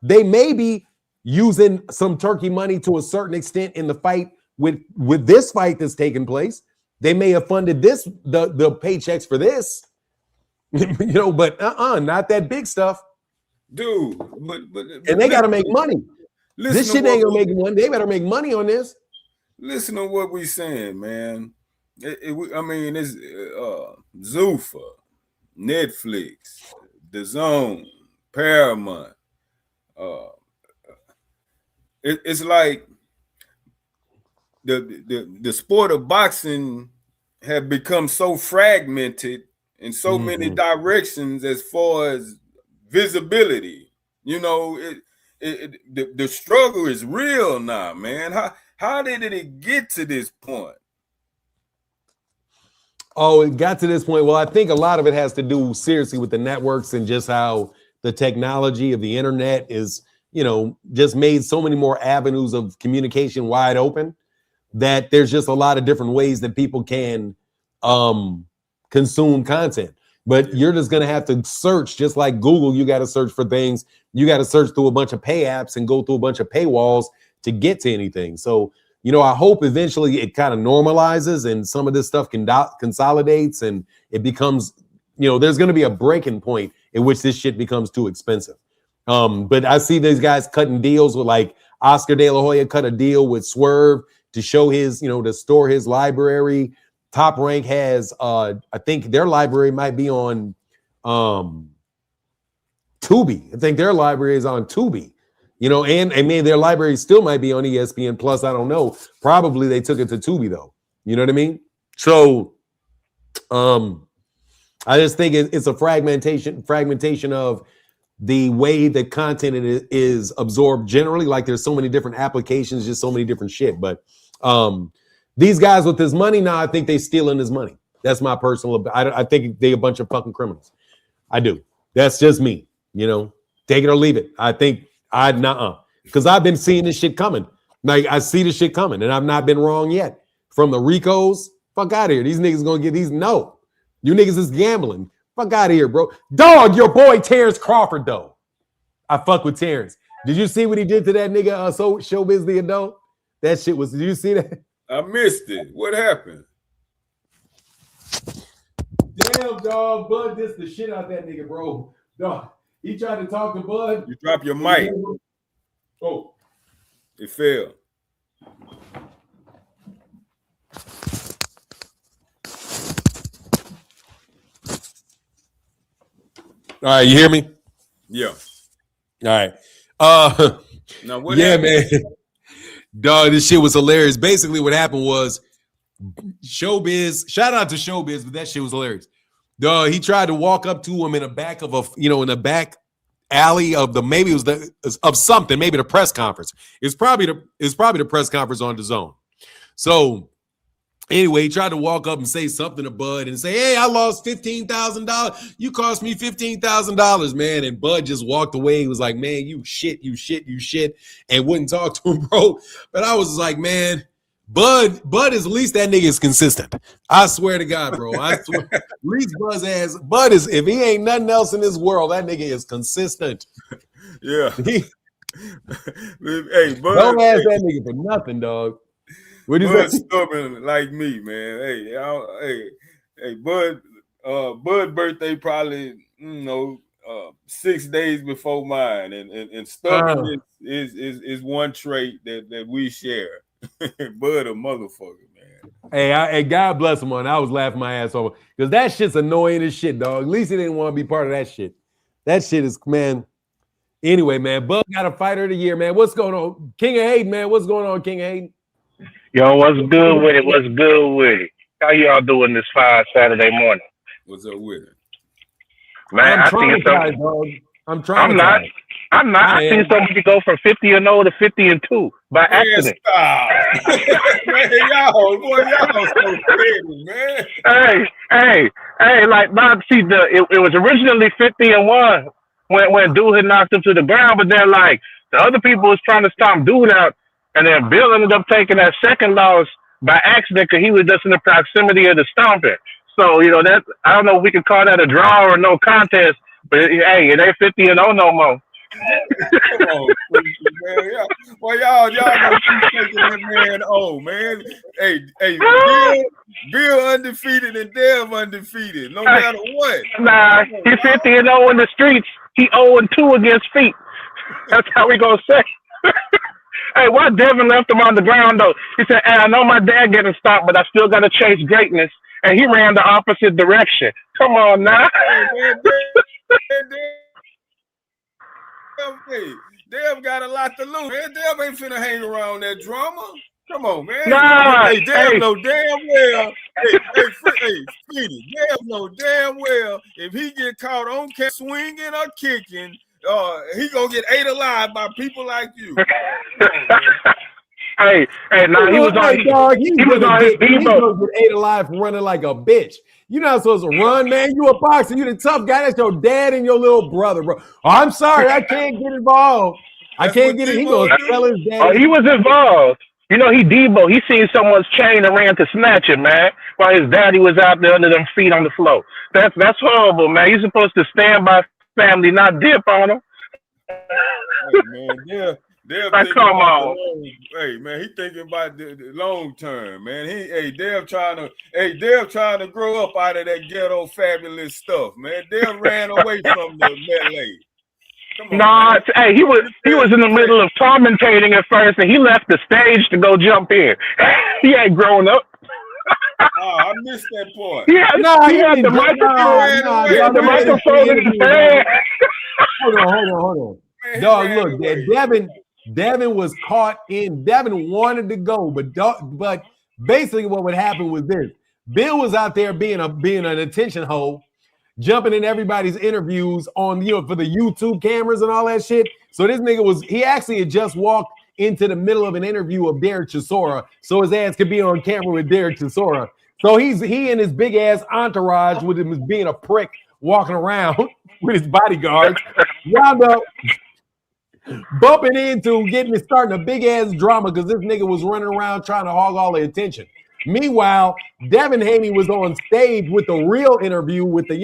they may be using some Turkey money to a certain extent in the fight with this fight that's taking place. They may have funded the paychecks for this, but not that big stuff, dude. But and they got to make money. This shit ain't gonna make money. They better make money on this. Listen to what we saying, man. It's Zuffa, Netflix, DAZN, Paramount. It's like the sport of boxing have become so fragmented in so many directions as far as visibility. You know, the struggle is real now, man. How did it get to this point? Oh, it got to this point. Well, I think a lot of it has to do seriously with the networks and just how the technology of the internet is, just made so many more avenues of communication wide open that there's just a lot of different ways that people can consume content. But you're just going to have to search, just like Google. You got to search for things. You got to search through a bunch of pay apps and go through a bunch of paywalls to get to anything. So, I hope eventually it kind of normalizes and some of this stuff consolidates and it becomes, there's going to be a breaking point in which this shit becomes too expensive. But I see these guys cutting deals with, like, Oscar De La Hoya cut a deal with Swerve to show his, to store his library. Top Rank has, I think their library might be on Tubi. I think their library is on Tubi. And maybe their library still might be on ESPN Plus. I don't know. Probably they took it to Tubi, though. You know what I mean? So I just think it's a fragmentation of the way that content is absorbed generally. Like, there's so many different applications, just so many different shit. But these guys with this money now, I think they stealing his money. That's my personal. I think they a bunch of fucking criminals. I do. That's just me. Take it or leave it. I think because I've been seeing this shit coming. Like, I see this shit coming, and I've not been wrong yet. From the Ricos, fuck out of here. These niggas gonna get these. No, you niggas is gambling. Fuck out of here, bro. Dog, your boy Terrence Crawford, though. I fuck with Terrence. Did you see what he did to that nigga? Showbiz the adult. That shit was. Did you see that? I missed it. What happened? Damn, dog. Bud dissed the shit out that nigga, bro. Dog. He tried to talk to Bud. You drop your mic. Oh. It fell. All right, you hear me? Yeah. All right. Now what happened? Man. Dog, this shit was hilarious. Basically, what happened was Showbiz, shout out to Showbiz, but that shit was hilarious. Dog, he tried to walk up to him in the back of in the back alley of of something, maybe the press conference. It's probably the press conference on the Zone. So anyway, he tried to walk up and say something to Bud and say, "Hey, I lost $15,000. You cost me $15,000, man." And Bud just walked away. He was like, "Man, you shit," and wouldn't talk to him, bro. But I was like, man, Bud is, at least that nigga is consistent. I swear to God, bro. I swear. At least Bud is, if he ain't nothing else in this world, that nigga is consistent. Yeah. Hey, Bud. Don't ask that nigga for nothing, dog. What do you Bud say? stubborn like me, man. Hey, Bud. Bud birthday probably 6 days before mine, and stubbornness is one trait that we share. Bud a motherfucker, man. Hey, God bless him, man. I was laughing my ass off because that shit's annoying as shit, dog. At least he didn't want to be part of that shit. That shit is, man. Anyway, man, Bud got a fighter of the year, man. What's going on? King of Hayden, man. What's going on, King of Hayden? Yo, what's good with it? What's good with it? How y'all doing this fine Saturday morning? What's up with it? Man, I'm traumatized, dog. I'm traumatized. I'm not. I seen somebody go from 50-0 to 50-2 by accident. Stop. Man, y'all so crazy, man. Hey, like, it was originally 50-1 when dude had knocked him to the ground, but then, like, the other people was trying to stomp dude out, and then Bill ended up taking that second loss by accident because he was just in the proximity of the stomping. So, that, I don't know if we can call that a draw or no contest, but hey, it ain't 50-0 no more. Come on, man. Well, y'all gonna keep taking that man. Oh, man. Hey, Bill undefeated and Dev undefeated, no matter what. Nah, he's 50-0 in the streets. He 0-2 against feet. That's how we gonna say. Hey, why Devin left him on the ground though? He said, "Hey, I know my dad getting stopped, but I still gotta chase greatness." And he ran the opposite direction. Come on now. Dev got a lot to lose. Man, Dev ain't finna hang around that drama. Come on, man. Nah, Hey, Dev know damn well. Hey, Speedy, Dev know damn well if he get caught on swinging or kicking, he gonna get ate alive by people like you. Hey, nah, he was on. Dog, He was on his he's Debo. gonna get ate alive for running like a bitch. You're not supposed to run, man. You a boxer. You the tough guy. That's your dad and your little brother, bro. Oh, I'm sorry, I can't get involved. I can't get it. He gonna tell his dad. Oh, he was involved. You know, he Debo. He seen someone's chain and ran to snatch it, man. While his daddy was out there under them feet on the floor. That's horrible, man. You're supposed to stand by family, not dip on them. Hey, man, like, come on. Hey, man, he thinking about the long term, man. Dev trying to grow up out of that ghetto fabulous stuff, man. Dev ran away from the melee. Nah, hey, he was in the middle of commentating at first, and he left the stage to go jump in. He ain't grown up. I missed that part. He had the microphone in his hand. Hold on. Man, dog, look, Devin was caught in. Devin wanted to go, but basically what would happen was this: Bill was out there being an attention hole, jumping in everybody's interviews on for the YouTube cameras and all that shit. So this nigga he actually had just walked into the middle of an interview of Derek Chisora, so his ass could be on camera with Derek Chisora. So he and his big ass entourage with him as being a prick walking around with his bodyguards, wound up bumping into starting a big ass drama because this nigga was running around trying to hog all the attention. Meanwhile, Devin Haney was on stage with the real interview with I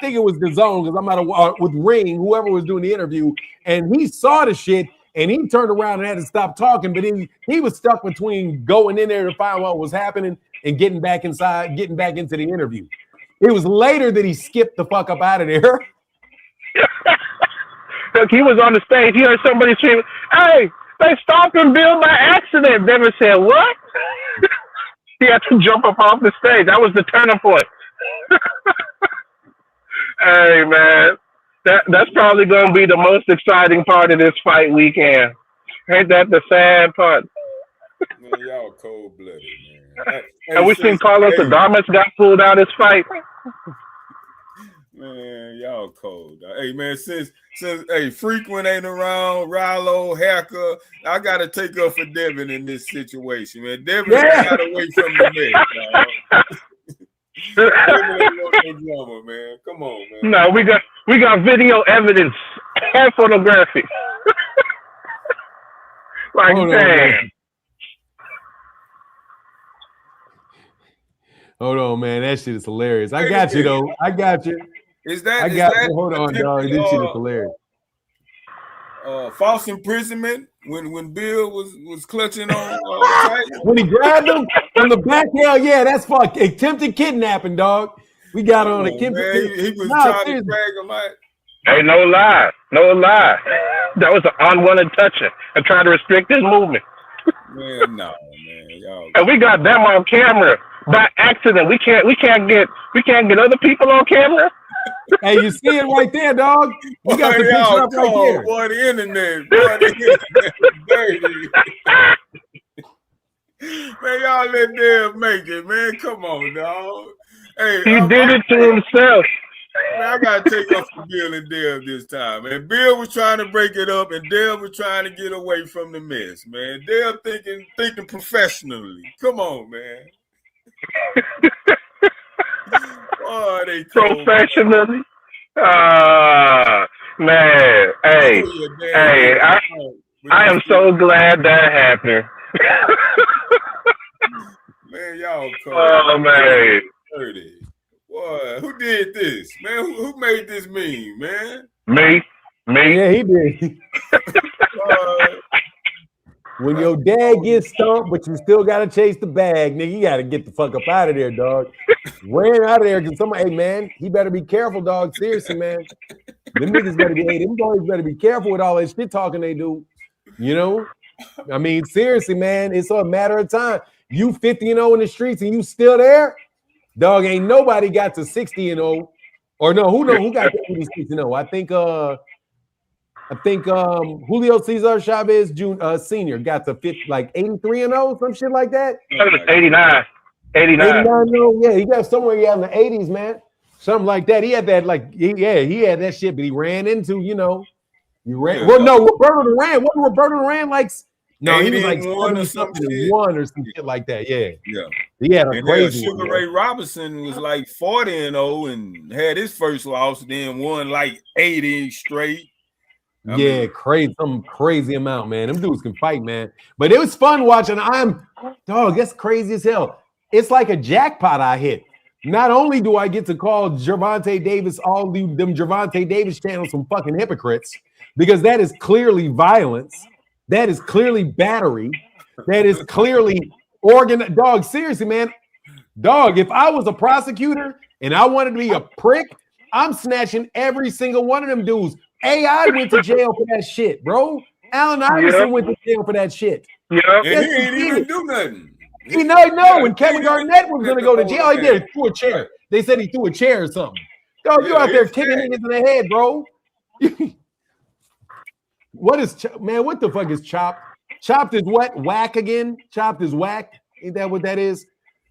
think it was the Zone because I'm not with Ring, whoever was doing the interview, and he saw the shit and he turned around and had to stop talking, but he was stuck between going in there to find what was happening and getting back into the interview. It was later that he skipped the fuck up out of there. Look, he was on the stage. He heard somebody screaming, "Hey, they stopped him, Bill, by accident." Devin said, "What?" He had to jump up off the stage. That was the turning point. Hey, man, that's probably going to be the most exciting part of this fight weekend. Ain't that the sad part? Man, y'all cold-blooded, man. And we seen Carlos Adames got pulled out his fight. Man, y'all cold. Hey, man, since Frequent ain't around, Rallo, Hacker, I gotta take up for Devin in this situation, man. Devin got away from the mess, dog. Devin ain't want no drama, man. Come on, man. No, we got video evidence and photography. Like, dang. Hold on, man. That shit is hilarious. I got you, though. I got you. Hold on, dog. This shit is hilarious. False imprisonment when Bill was clutching on when he grabbed him from the back. Hell yeah, that's attempted kidnapping, dog. We got on a kidnapping. He was trying to drag him out. Hey, no lie. That was an unwanted touching and trying to restrict his movement. Man, no, man, y'all. And we got them on camera by accident. We can't get other people on camera. Hey, you see it right there, dog. You got the picture up right there. Boy, the internet. Dirty. Man, y'all let Dev make it, man. Come on, dog. Hey, he did it to himself. Man, I gotta take up for Bill and Dev this time, man. Bill was trying to break it up, and Dev was trying to get away from the mess, man. Dev thinking professionally. Come on, man. Oh, they professionally. Man. Hey, I am so glad that happened. Man, y'all cold. Oh, man. 30. Boy, who did this? Man, who made this meme, man? Me. Yeah, he did. When your dad gets stumped, but you still got to chase the bag, nigga, you got to get the fuck up out of there, dog. Ran out of there because somebody, hey, man, he better be careful, dog. Seriously, man. Them niggas better be, them boys better be careful with all that shit talking they do. You know? I mean, seriously, man, it's a matter of time. You 50-0 in the streets and you still there? Dog, ain't nobody got to 60-0. Or no, who got to 86-0? I think I think Julio Cesar Chavez Senior got to 83-0, some shit like that. It was 89. 89, no, yeah, he got somewhere in the 80s, man. Something like that. He had that, he had that shit, but he ran into, he ran. Yeah. Well, no, Roberto Duran. What Roberto Duran like? No, he was like 70-something or some shit like that. Yeah. Yeah. He had a crazy Sugar Ray Robinson was like 40-0 and had his first loss, then won like 80 straight. I mean, crazy, some crazy amount, man. Them dudes can fight, man. But it was fun watching. That's crazy as hell. It's like a jackpot I hit. Not only do I get to call Gervonta Davis, all them Gervonta Davis channels some fucking hypocrites, because that is clearly violence. That is clearly battery. That is clearly organ. Dog, seriously, man. Dog, if I was a prosecutor and I wanted to be a prick, I'm snatching every single one of them dudes. AI went to jail for that shit, bro. Allen Iverson went to jail for that shit. Yeah. And he ain't even do nothing. And Kevin Garnett was going to go to jail. All he did, he threw a chair. They said he threw a chair or something. Dog, you out there kicking niggas in the head, bro. What the fuck is Chopped? Chopped is what? Whack again? Chopped is whack? Ain't that what that is?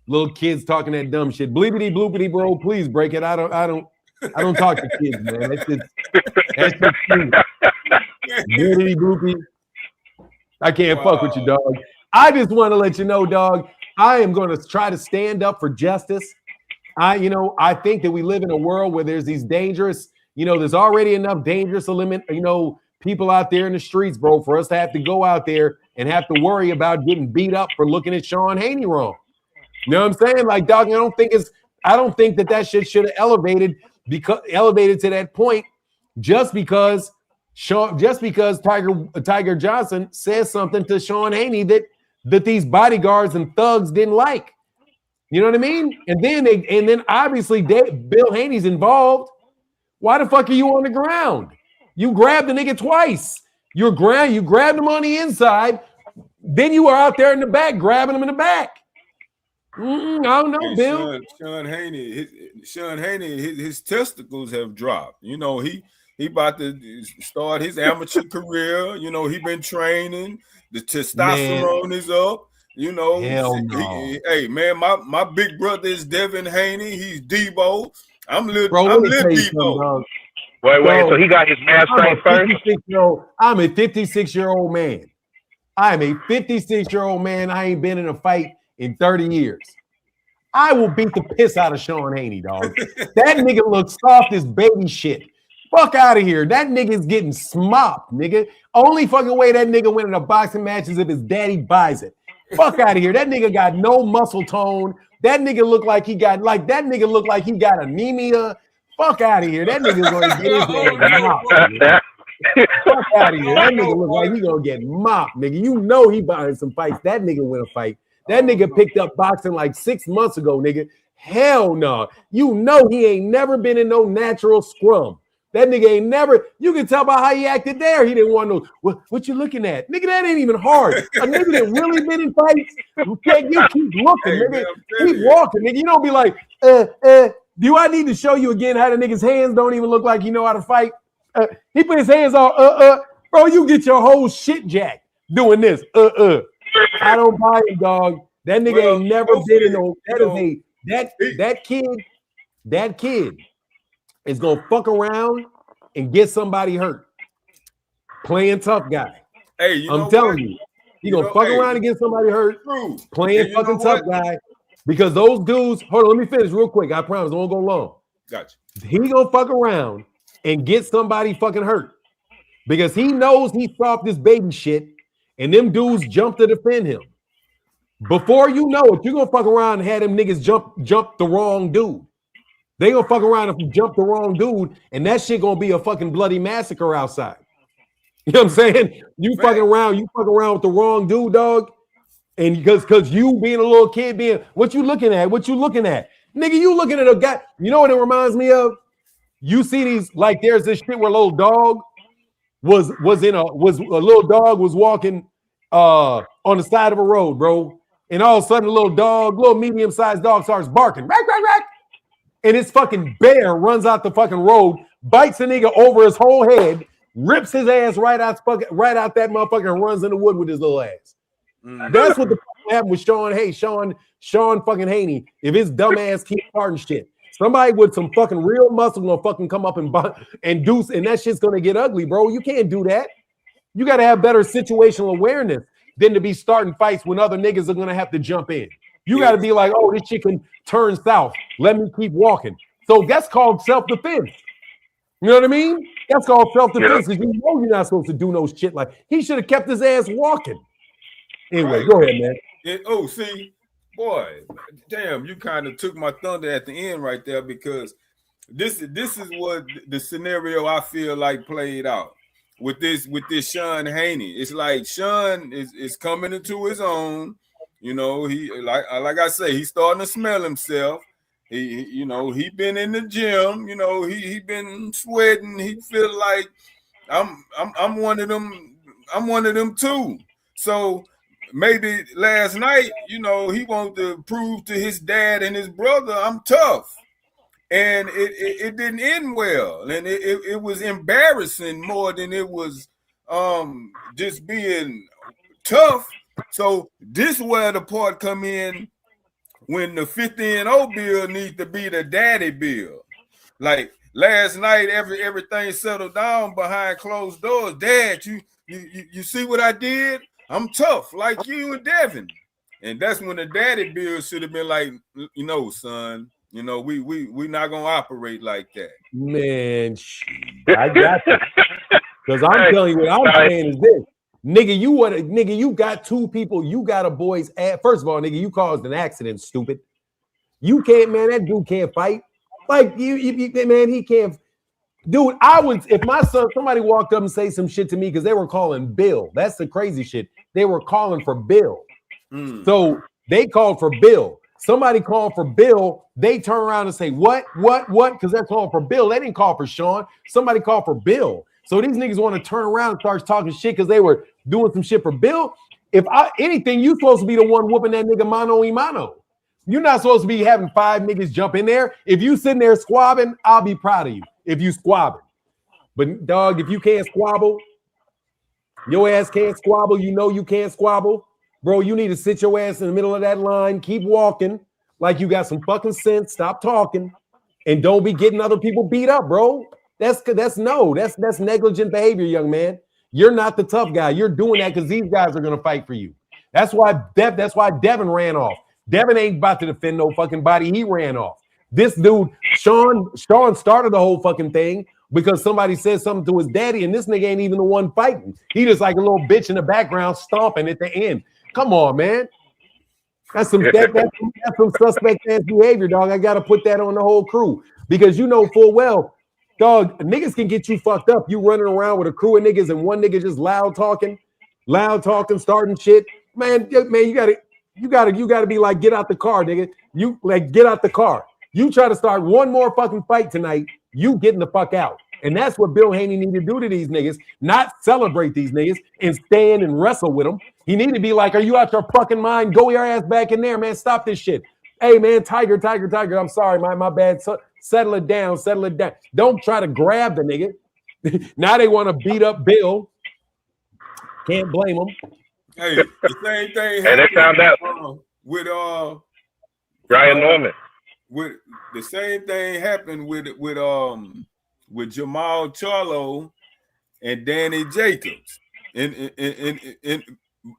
Little kids talking that dumb shit. Bleepity bloopity, bro. Please break it. I don't talk to kids, man. That's just Bleepity bloopy. I can't fuck with you, dog. I just want to let you know, dog, I am going to try to stand up for justice. I think that we live in a world where there's these dangerous, there's already enough dangerous people out there in the streets, bro, for us to have to go out there and have to worry about getting beat up for looking at Sean Haney wrong. You know what I'm saying? Like, dog, I don't think that shit should have elevated to that point just because Tiger Johnson says something to Sean Haney that these bodyguards and thugs didn't like. You know what I mean? And then obviously Bill Haney's involved. Why the fuck are you on the ground? You grabbed the nigga twice. You grabbed him on the inside. Then you were out there in the back grabbing him in the back. I don't know, Bill. Sean Haney, his testicles have dropped. He about to start his amateur career. He been training. The testosterone is up. Hell no. Hey, man, my big brother is Devin Haney. He's Debo. I'm little Debo. Wait, so he got his man straight first? I'm a 56-year-old man. I'm a 56-year-old man. I ain't been in a fight in 30 years. I will beat the piss out of Sean Haney, dog. That nigga looks soft as baby shit. Fuck out of here. That nigga is getting smopped, nigga. Only fucking way that nigga win in a boxing match is if his daddy buys it. Fuck out of here. That nigga got no muscle tone. That nigga look like he got anemia. Fuck out of here. That nigga's gonna get his ass mopped. Fuck out of here. That nigga look like he gonna get mopped, nigga. He buying some fights. That nigga win a fight. That nigga picked up boxing like 6 months ago, nigga. Hell no. He ain't never been in no natural scrum. That nigga ain't never, you can tell by how he acted there. He didn't want no, what you looking at? Nigga, that ain't even hard. A nigga that really been in fights, you keep looking, nigga. Keep walking, nigga. You don't be like, do I need to show you again how the nigga's hands don't even look like he know how to fight? He put his hands on, bro, you get your whole shit jacked doing this, I don't buy it, dog. That nigga ain't never been in no, that kid is gonna fuck around and get somebody hurt. Playing tough guy. Hey, I'm telling you, he gonna fuck around and get somebody hurt. Playing fucking tough guy. Because those dudes, hold on, let me finish real quick. I promise, I won't go long. Gotcha. He gonna fuck around and get somebody fucking hurt. Because he knows he soft this baby shit, and them dudes jump to defend him. Before you know it, you're gonna fuck around and have them niggas jump the wrong dude. They gonna fuck around if you jump the wrong dude, and that shit gonna be a fucking bloody massacre outside. You know what I'm saying? You fucking around with the wrong dude, dog. And because you being a little kid, what you looking at? Nigga, you looking at a guy. You know what it reminds me of? You see these, like there's this shit where a little dog was walking on the side of a road, bro. And all of a sudden, a little medium-sized dog starts barking. Rack, rack, rack. And his fucking bear runs out the fucking road, bites the nigga over his whole head, rips his ass right out that motherfucker and runs in the wood with his little ass. That's what the fuck happened with Sean fucking Haney. If his dumb ass keep farting shit, somebody with some fucking real muscle gonna fucking come up and do, and that shit's gonna get ugly, bro. You can't do that. You got to have better situational awareness than to be starting fights when other niggas are gonna have to jump in. You got to be like, oh, this shit can turn south. Let me keep walking. So that's called self-defense. You know what I mean? That's called self-defense because you know you're not supposed to do no shit like. He should have kept his ass walking. Anyway, go ahead, man. See, boy, damn, you kind of took my thunder at the end right there because this is what the scenario I feel like played out with this Sean Haney. It's like Sean is coming into his own. You know, he like I say, he's starting to smell himself. He been in the gym. You know, he been sweating. He feel like I'm one of them. I'm one of them too. So maybe last night, you know, he wanted to prove to his dad and his brother, I'm tough. And it didn't end well. And it was embarrassing more than it was just being tough. So this is where the part come in when the 50-0 bill needs to be the daddy bill. Like last night, everything settled down behind closed doors. Dad, you see what I did? I'm tough like you and Devin. And that's when the daddy bill should have been like, you know, son, you know, we not gonna operate like that. Man, I got you. Because I'm telling you what I'm saying is this. Nigga, you got two people, you got a boy's ass. First of all, nigga, you caused an accident, stupid. You can't, man, that dude can't fight. Like, man, he can't. Dude, if my son, somebody walked up and say some shit to me because they were calling Bill. That's the crazy shit. They were calling for Bill. So they called for Bill. Somebody called for Bill. They turn around and say, what? Because they're calling for Bill. They didn't call for Sean. Somebody called for Bill. So these niggas want to turn around and start talking shit because they were doing some shit for Bill. If anything, you supposed to be the one whooping that nigga mano y mano. You're not supposed to be having 5 niggas jump in there. If you sitting there squabbing, I'll be proud of you if you squabbing. But dog, if you can't squabble, your ass can't squabble, you know you can't squabble. Bro, you need to sit your ass in the middle of that line, keep walking like you got some fucking sense, stop talking, and don't be getting other people beat up, bro. That's negligent behavior, young man. You're not the tough guy. You're doing that because these guys are gonna fight for you. That's why Devin ran off. Devin ain't about to defend no fucking body. He ran off. This dude, Sean started the whole fucking thing because somebody said something to his daddy, and this nigga ain't even the one fighting. He just like a little bitch in the background stomping at the end. Come on, man. That's some suspect ass behavior, dog. I gotta put that on the whole crew because you know full well, dog, niggas can get you fucked up. You running around with a crew of niggas and one nigga just loud talking, starting shit. Man, you gotta be like, get out the car, nigga. You like get out the car. You try to start one more fucking fight tonight, you getting the fuck out. And that's what Bill Haney need to do to these niggas, not celebrate these niggas and stand and wrestle with them. He need to be like, are you out your fucking mind? Go your ass back in there, man. Stop this shit. Hey, man, Tiger. I'm sorry, my bad. Settle it down. Don't try to grab the nigga. Now they want to beat up Bill. Can't blame them. Hey, the same thing And they found out with Ryan Norman. With the same thing happened with Jamal Charlo and Danny Jacobs, and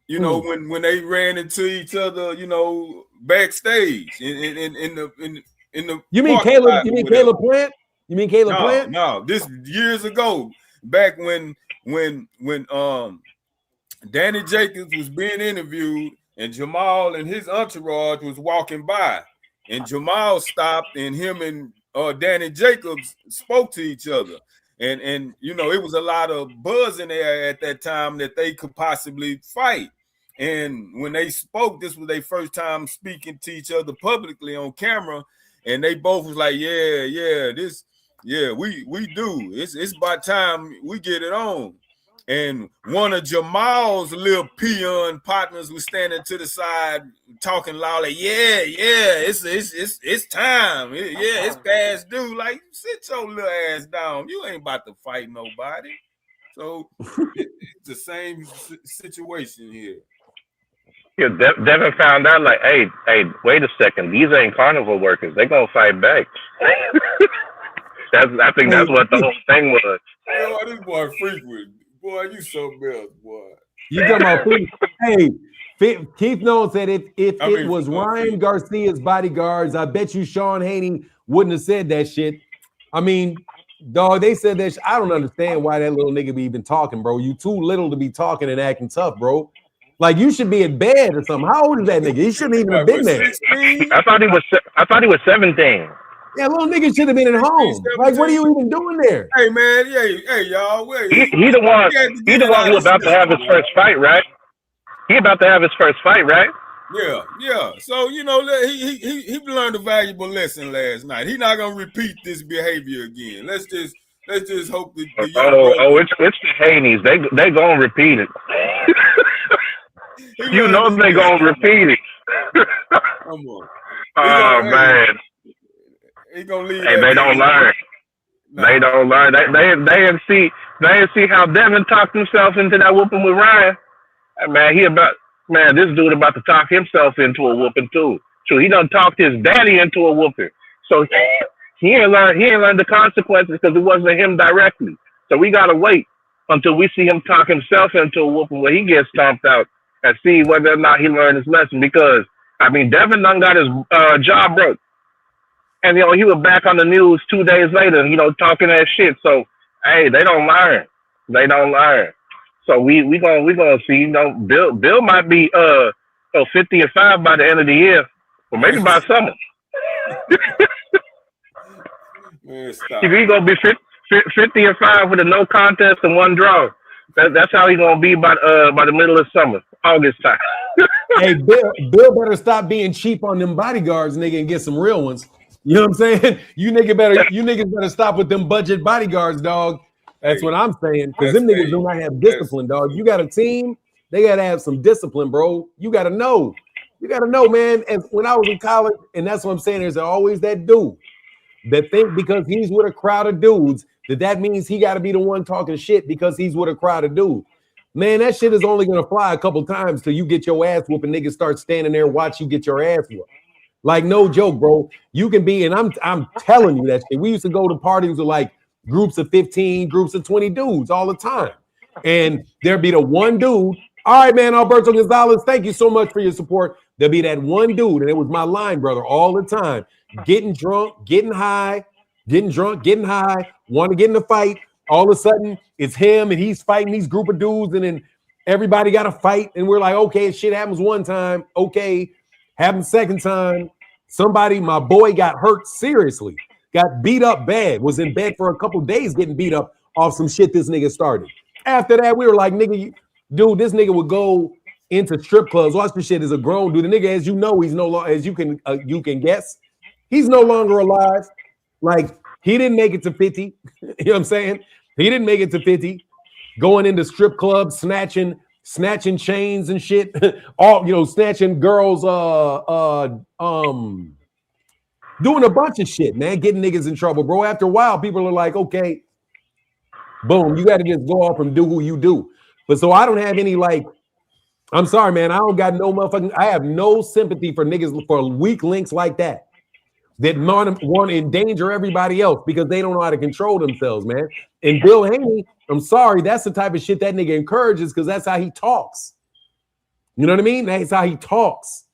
you know when they ran into each other, you know, backstage in the You mean Caleb? You mean Caleb Plant? You mean Caleb Plant? No, this years ago, back when Danny Jacobs was being interviewed and Jamal and his entourage was walking by, and Jamal stopped and him and Danny Jacobs spoke to each other. And you know, it was a lot of buzz in there at that time that they could possibly fight. And when they spoke, this was their first time speaking to each other publicly on camera. And they both was like, we do. It's about time we get it on. And one of Jamal's little peon partners was standing to the side talking loudly, it's time. It's past due. Like, sit your little ass down. You ain't about to fight nobody. So it's the same situation here. Yeah, Devin found out like, hey, wait a second, these ain't carnival workers. They gonna fight back. I think that's what the whole thing was. Yo, this boy frequent. Boy, you something else, boy. You talking about hey, Keith Nolan said if it was Ryan Garcia's bodyguards, I bet you Sean Haney wouldn't have said that shit. I mean, dog, they said that I don't understand why that little nigga be even talking, bro. You too little to be talking and acting tough, bro. Like you should be in bed or something. How old is that nigga? He shouldn't even have been there. 16? I thought he was 17. Yeah, little nigga should have been at home. Like, what are you even doing there? Hey man, hey y'all, wait. He the one who about to have his first fight, right? He about to have his first fight, right? Yeah. So he learned a valuable lesson last night. He's not gonna repeat this behavior again. Let's just hope that it's the Haneys. They gonna repeat it. You know they gonna repeat it. Come on. Oh man. He gonna leave. Hey, they don't learn. No. They don't learn. They didn't see how Devin talked himself into that whooping with Ryan. Man, this dude about to talk himself into a whooping too. So he done talked his daddy into a whooping. So he ain't learned the consequences because it wasn't him directly. So we gotta wait until we see him talk himself into a whooping where he gets stomped out and see whether or not he learned his lesson. Because Devin done got his jaw broke. And he was back on the news 2 days later, talking that shit. So hey, they don't learn. They don't learn. So we gonna see. Bill might be 50-5 by the end of the year, or maybe by summer. Man, stop. He gonna be 50-5 with a no contest and one draw. That's how he gonna be by the middle of summer, August time. Hey, Bill better stop being cheap on them bodyguards, nigga, and get some real ones. You know what I'm saying? You niggas better stop with them budget bodyguards, dog. That's what I'm saying. Because them niggas do not have discipline, dog. You got a team, they gotta have some discipline, bro. You gotta know. You gotta know, man. And when I was in college, and that's what I'm saying, there's always that dude that think because he's with a crowd of dudes that means he got to be the one talking shit because he's with a crowd of dudes. Man, that shit is only gonna fly a couple times till you get your ass whooped and niggas start standing there and watch you get your ass whooped. Like, no joke, bro. You can be, and I'm telling you that shit. We used to go to parties with like groups of 15, groups of 20 dudes all the time. And there'd be the one dude. All right, man, Alberto Gonzalez, thank you so much for your support. There'll be that one dude, and it was my line brother all the time, getting drunk, getting high, getting drunk, getting high, want to get in a fight. All of a sudden, it's him, and he's fighting these group of dudes, and then everybody got to fight. And we're like, okay, shit happens one time. Okay. Happened second time, my boy got hurt seriously, got beat up bad, was in bed for a couple days getting beat up off some shit this nigga started. After that, we were like, nigga, dude, this nigga would go into strip clubs. Watch this shit as a grown dude. The nigga, as you know, he's no longer, as you can guess, he's no longer alive. Like, he didn't make it to 50. You know what I'm saying? He didn't make it to 50. Going into strip clubs, snatching chains and shit, all snatching girls, doing a bunch of shit, man, getting niggas in trouble, bro. After a while, people are like, okay, boom, you got to just go off and do who you do. But so I don't have any I'm sorry, man, I don't got no motherfucking, I have no sympathy for niggas for weak links like that want to endanger everybody else because they don't know how to control themselves, man. And Bill Haney, I'm sorry, that's the type of shit that nigga encourages because that's how he talks. You know what I mean? That's how he talks.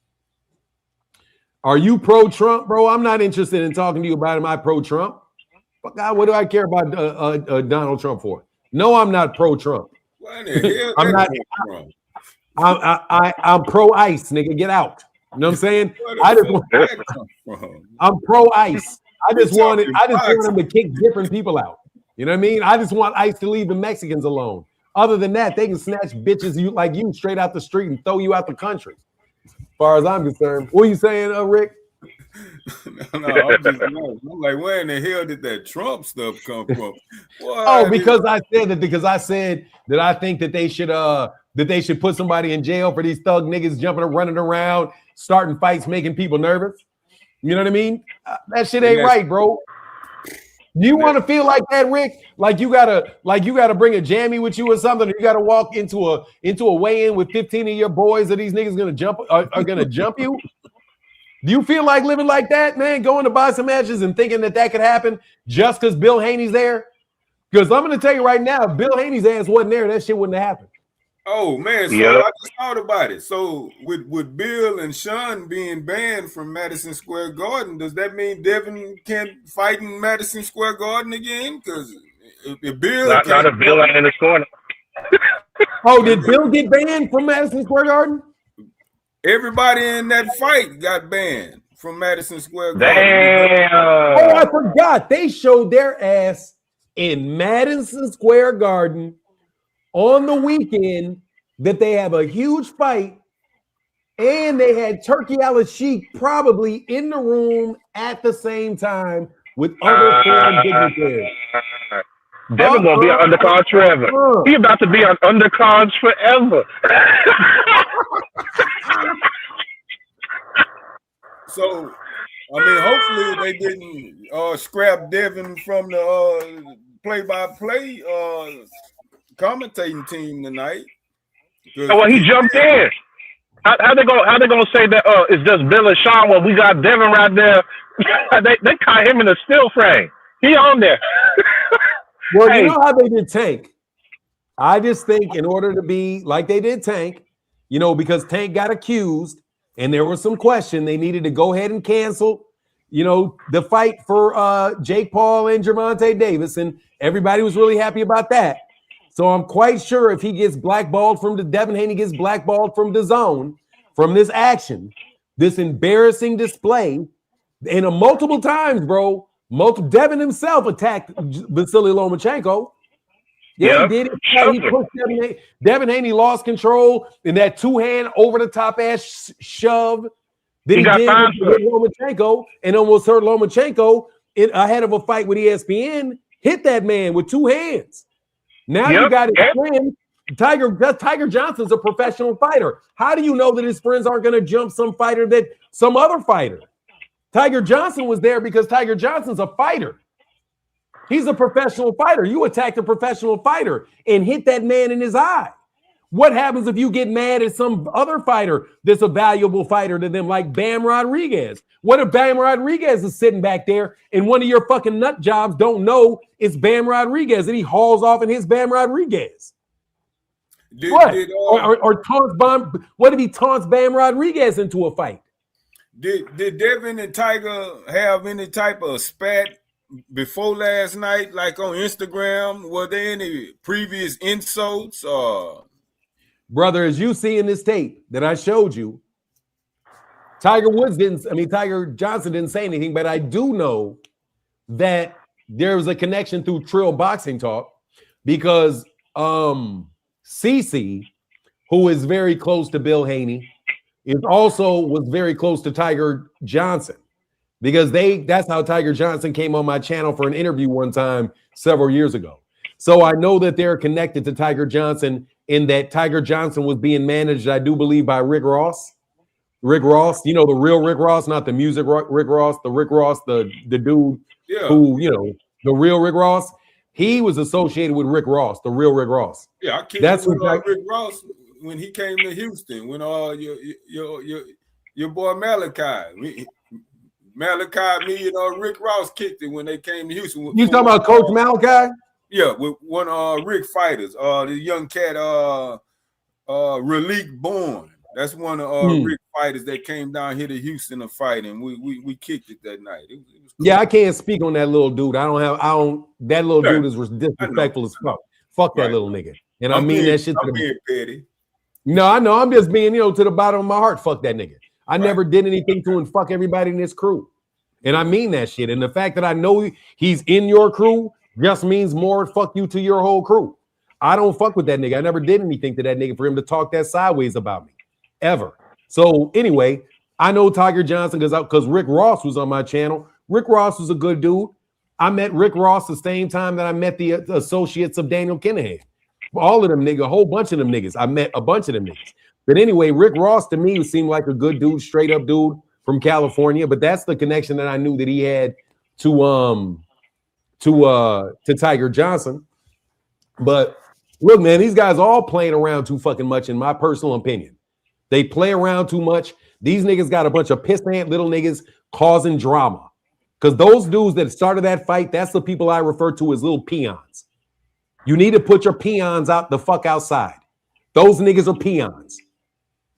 Are you pro-Trump, bro? I'm not interested in talking to you about am I pro-Trump? Fuck God, what do I care about Donald Trump for? No, I'm not pro-Trump. I'm not. I'm pro-ICE, nigga. Get out. You know what I'm saying? I'm pro-ICE. I just want them to kick different people out. You know what I mean? I just want ICE to leave the Mexicans alone. Other than that, they can snatch bitches like you straight out the street and throw you out the country. As far as I'm concerned. What are you saying, Rick? I'm like, where in the hell did that Trump stuff come from? Because I said that I think that they should put somebody in jail for these thug niggas jumping and running around, starting fights, making people nervous. You know what I mean? That shit ain't right, bro. Do you want to feel like that, Rick? Like you gotta bring a jammy with you or something, or you gotta walk into a weigh-in with 15 of your boys, or these niggas are gonna jump you? Do you feel like living like that, man? Going to buy some matches and thinking that could happen just because Bill Haney's there? Because I'm gonna tell you right now, if Bill Haney's ass wasn't there, that shit wouldn't have happened. Oh man, so I just thought about it. So with Bill and Sean being banned from Madison Square Garden, does that mean Devin can't fight in Madison Square Garden again? Because if Bill not if Bill ain't in the corner. Oh, did Bill get banned from Madison Square Garden? Everybody in that fight got banned from Madison Square Garden. Damn. Oh, I forgot. They showed their ass in Madison Square Garden on the weekend that they have a huge fight, and they had Turki ALASHIEK probably in the room at the same time with other foreign dignitaries. Devin gonna be on undercards forever. He about to be on undercards forever. So, I mean, hopefully they didn't scrap Devin from the play-by-play commentating team tonight. Well, he jumped in. How they gonna say that? It's just Bill and Sean when we got Devin right there? they caught him in a still frame. He on there. Well, you know how they did Tank. I just think in order to be like they did Tank, you know, because Tank got accused and there was some question, they needed to go ahead and cancel, you know, the fight for Jake Paul and Gervonta Davis, and everybody was really happy about that. So I'm quite sure if he gets blackballed from Devin Haney gets blackballed from the zone, from this action, this embarrassing display, and multiple times, bro. Devin himself attacked Vasily Lomachenko. Yeah, he did. He pushed Devin Haney lost control in that two-hand over-the-top ass shove. Then he did with Lomachenko and almost hurt Lomachenko ahead of a fight with ESPN. Hit that man with two hands. Now you got his friend. Tiger Johnson's a professional fighter. How do you know that his friends aren't going to jump some other fighter? Tiger Johnson was there because Tiger Johnson's a fighter. He's a professional fighter. You attacked a professional fighter and hit that man in his eye. What happens if you get mad at some other fighter that's a valuable fighter to them, like Bam Rodriguez? What if Bam Rodriguez is sitting back there and one of your fucking nut jobs don't know it's Bam Rodriguez and he hauls off and hits Bam Rodriguez? What if he taunts Bam Rodriguez into a fight? Did Devin and Tiger have any type of spat before last night, like on Instagram? Were there any previous insults? Brother, as you see in this tape that I showed you, Tiger Johnson didn't say anything, but I do know that there was a connection through Trill Boxing Talk because Cece, who is very close to Bill Haney, was very close to Tiger Johnson because that's how Tiger Johnson came on my channel for an interview one time several years ago. So I know that they're connected to Tiger Johnson in that Tiger Johnson was being managed, I do believe, by Rick Ross. Rick Ross, you know, the real Rick Ross, not the music Rick Ross, the Rick Ross, the dude who, you know, the real Rick Ross. He was associated with Rick Ross, the real Rick Ross. Yeah, I can't remember Rick Ross when he came to Houston, when your boy Malachi, me and Rick Ross kicked it when they came to Houston. You talking about Coach Malachi? Yeah, with one Rick fighters, the young cat Raleek Bourne. That's one of Rick fighters that came down here to Houston to fight, and we kicked it that night. It was cool. Yeah, I can't speak on that little dude. That little dude is disrespectful as fuck. Fuck that little nigga. And I mean that shit to being petty. No, I know. I'm just being, you know, to the bottom of my heart. Fuck that nigga. I never did anything to him. Fuck everybody in this crew. And I mean that shit. And the fact that I know he's in your crew just means more fuck you to your whole crew. I don't fuck with that nigga. I never did anything to that nigga for him to talk that sideways about me. Ever. So anyway, I know Tiger Johnson because Rick Ross was on my channel. Rick Ross was a good dude. I met Rick Ross the same time that I met the associates of Daniel Kinahan. All of them niggas, a whole bunch of them niggas. I met a bunch of them niggas. But anyway, Rick Ross to me seemed like a good dude, straight up dude from California. But that's the connection that I knew that he had to to Tiger Johnson. But look, man, these guys all playing around too fucking much, in my personal opinion. They play around too much. These niggas got a bunch of pissant little niggas causing drama. Because those dudes that started that fight, that's the people I refer to as little peons. You need to put your peons out the fuck outside. Those niggas are peons.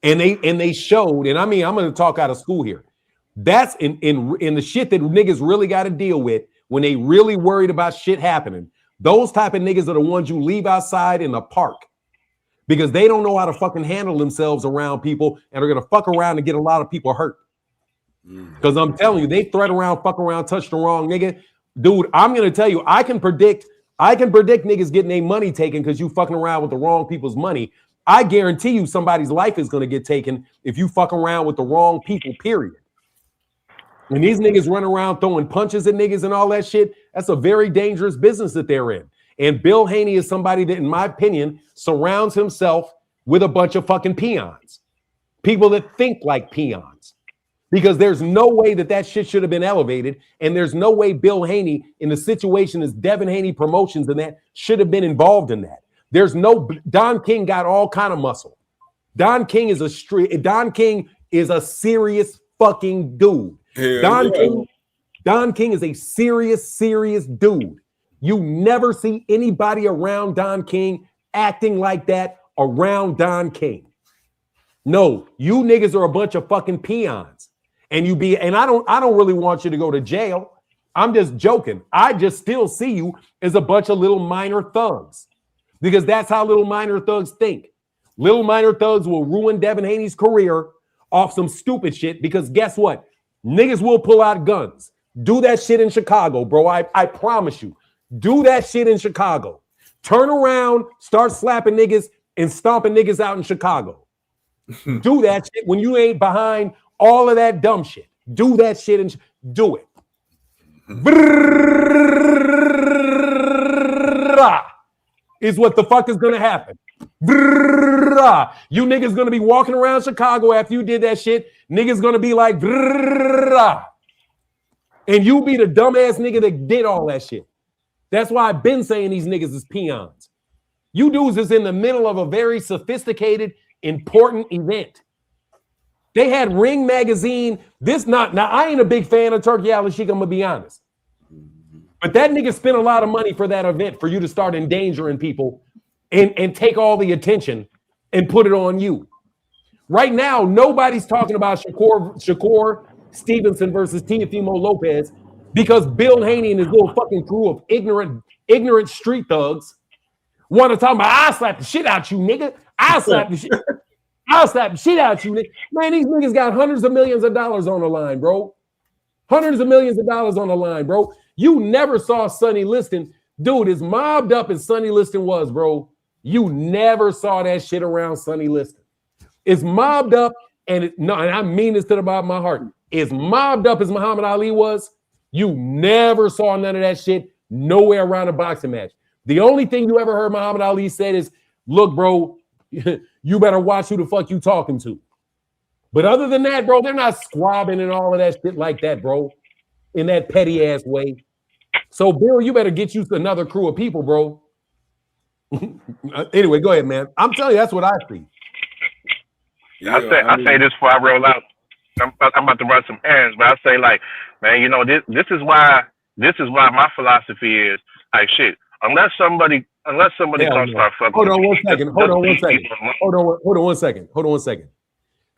And they showed, and I mean, I'm going to talk out of school here. That's in the shit that niggas really got to deal with when they really worried about shit happening. Those type of niggas are the ones you leave outside in the park because they don't know how to fucking handle themselves around people and are going to fuck around and get a lot of people hurt. Because I'm telling you, they threat around, fuck around, touch the wrong nigga. Dude, I'm going to tell you, I can predict niggas getting their money taken because you fucking around with the wrong people's money. I guarantee you somebody's life is going to get taken if you fuck around with the wrong people, period. When these niggas run around throwing punches at niggas and all that shit, that's a very dangerous business that they're in. And Bill Haney is somebody that, in my opinion, surrounds himself with a bunch of fucking peons. People that think like peons. Because there's no way that shit should have been elevated. And there's no way Bill Haney, in the situation as Devin Haney Promotions and that, should have been involved in that. There's no, Don King got all kind of muscle. Don King is a serious fucking dude. Don King is a serious dude. You never see anybody around Don King acting like that around Don King. No, you niggas are a bunch of fucking peons. And I don't really want you to go to jail. I'm just joking. I just still see you as a bunch of little minor thugs. Because that's how little minor thugs think. Little minor thugs will ruin Devin Haney's career off some stupid shit because guess what? Niggas will pull out guns. Do that shit in Chicago, bro. I promise you. Do that shit in Chicago. Turn around, start slapping niggas and stomping niggas out in Chicago. Do that shit when you ain't behind all of that dumb shit. Do that shit and do it. Is what the fuck is gonna happen. You niggas gonna be walking around Chicago after you did that shit. Niggas gonna be like, and you be the dumbass nigga that did all that shit. That's why I've been saying these niggas is peons. You dudes is in the middle of a very sophisticated, important event. They had Ring Magazine. Now I ain't a big fan of Turki ALASHIEK, I'm gonna be honest. But that nigga spent a lot of money for that event for you to start endangering people and take all the attention and put it on you. Right now, nobody's talking about Shakur Stevenson versus Teofimo Lopez because Bill Haney and his little fucking crew of ignorant street thugs want to talk about, I'll slap the shit out you, nigga. I'll slap the shit out you, nigga. Man, these niggas got hundreds of millions of dollars on the line, bro. Hundreds of millions of dollars on the line, bro. You never saw Sonny Liston. Dude, as mobbed up as Sonny Liston was, bro, you never saw that shit around Sonny Liston. It's mobbed up, and I mean this to the bottom of my heart. As mobbed up as Muhammad Ali was, you never saw none of that shit nowhere around a boxing match. The only thing you ever heard Muhammad Ali said is, look, bro, you better watch who the fuck you talking to. But other than that, bro, they're not squabbing and all of that shit like that, bro, in that petty ass way. So, Bill, you better get you to another crew of people, bro. Anyway, go ahead, man. I'm telling you, that's what I see. Yeah, I say this before I roll out. I'm about to run some errands, but I say, like, man, you know, this is why my philosophy is like, shit. Unless somebody gonna start fucking. Hold on one second.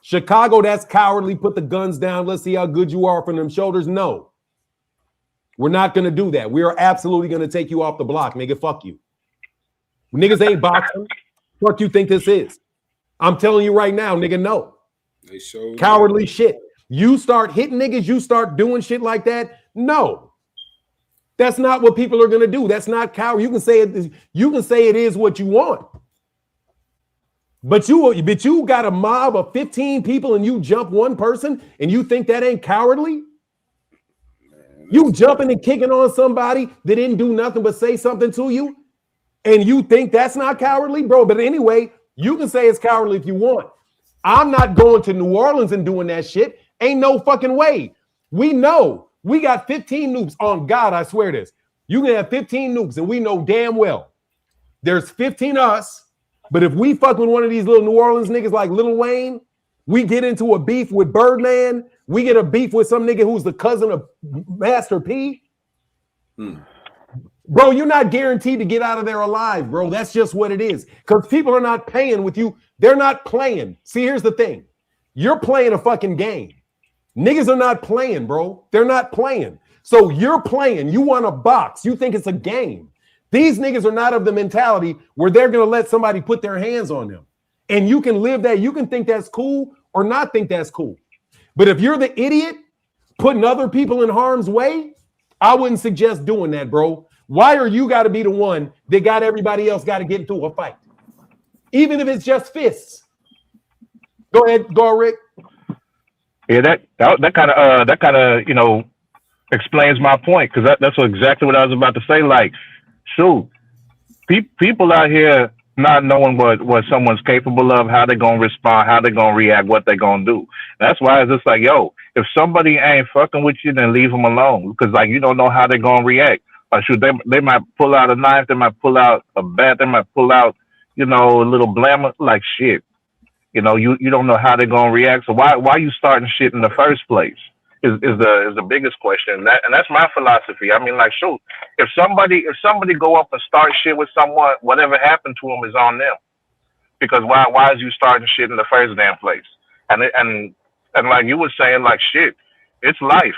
Chicago, that's cowardly. Put the guns down. Let's see how good you are from them shoulders. No, we're not gonna do that. We are absolutely gonna take you off the block, nigga. Fuck you. Niggas ain't boxing. Fuck you think this is? I'm telling you right now, nigga. No. They showed cowardly shit. You start hitting niggas. You start doing shit like that. No. That's not what people are gonna do. That's not coward. You can say it. You can say it is what you want. But you got a mob of 15 people and you jump one person and you think that ain't cowardly? You jumping and kicking on somebody that didn't do nothing but say something to you, and you think that's not cowardly, bro? But anyway, you can say it's cowardly if you want. I'm not going to New Orleans and doing that shit. Ain't no fucking way. We know. We got 15 noobs. On God, I swear this. You can have 15 nukes, and we know damn well there's 15 us. But if we fuck with one of these little New Orleans niggas like Lil Wayne, we get into a beef with Birdman. We get a beef with some nigga who's the cousin of Master P. Bro, you're not guaranteed to get out of there alive, bro. That's just what it is. Because people are not paying with you. They're not playing. See, here's the thing. You're playing a fucking game. Niggas are not playing, bro. They're not playing. So you're playing. You want a box. You think it's a game. These niggas are not of the mentality where they're going to let somebody put their hands on them. And you can live that. You can think that's cool or not think that's cool. But if you're the idiot putting other people in harm's way, I wouldn't suggest doing that, bro. Why are you got to be the one that got everybody else got to get into a fight? Even if it's just fists. Go ahead, Rick. Yeah, that kind of you know explains my point, because that's exactly what I was about to say. Like, shoot, people out here not knowing what someone's capable of, how they're gonna respond, how they're gonna react, what they're gonna do. That's why it's just like, yo, if somebody ain't fucking with you, then leave them alone, because like you don't know how they're gonna react. Or shoot, they might pull out a knife, they might pull out a bat, they might pull out, you know, a little blammer. Like, shit, you know, you don't know how they're gonna react. So why you starting shit in the first place is the biggest question. And that's my philosophy. I mean, like, shoot, if somebody go up and start shit with someone, whatever happened to them is on them. Because why is you starting shit in the first damn place? And like you were saying, like, shit, it's life.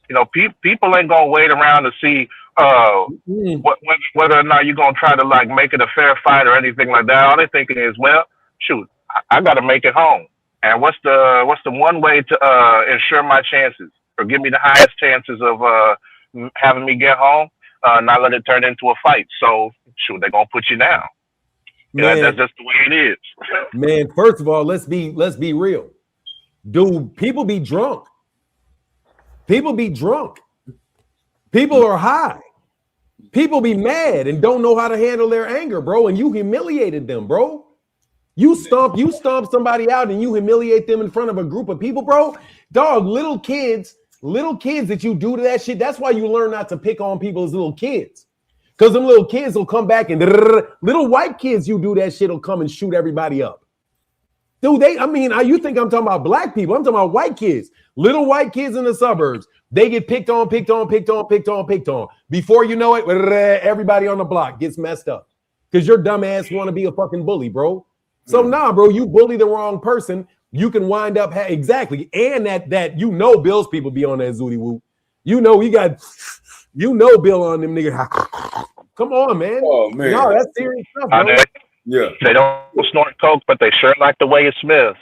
You know, people ain't gonna wait around to see whether or not you're gonna try to like make it a fair fight or anything like that. All they're thinking is, well, shoot, I gotta make it home. And what's the one way to ensure my chances or give me the highest chances of having me get home? Not let it turn into a fight. So shoot, they're gonna put you down. Man, that's just the way it is. Man, first of all, let's be real. Dude, people be drunk. People be drunk. People are high. People be mad and don't know how to handle their anger, bro. And you humiliated them, bro. You stomp somebody out and you humiliate them in front of a group of people, bro. Dog, little kids that you do to that shit. That's why you learn not to pick on people as little kids. Because them little kids will come back and little white kids, you do that shit, will come and shoot everybody up. Dude, you think I'm talking about black people. I'm talking about white kids. Little white kids in the suburbs. They get picked on. Before you know it, everybody on the block gets messed up. Because your dumb ass want to be a fucking bully, bro. So nah, bro, you bully the wrong person. You can wind up exactly. And that you know Bill's people be on that zooty whoop. You know Bill on them niggas. Come on, man. Oh man. No, that's serious stuff, bro. Yeah, they don't snort coke, but they sure like the way it smells.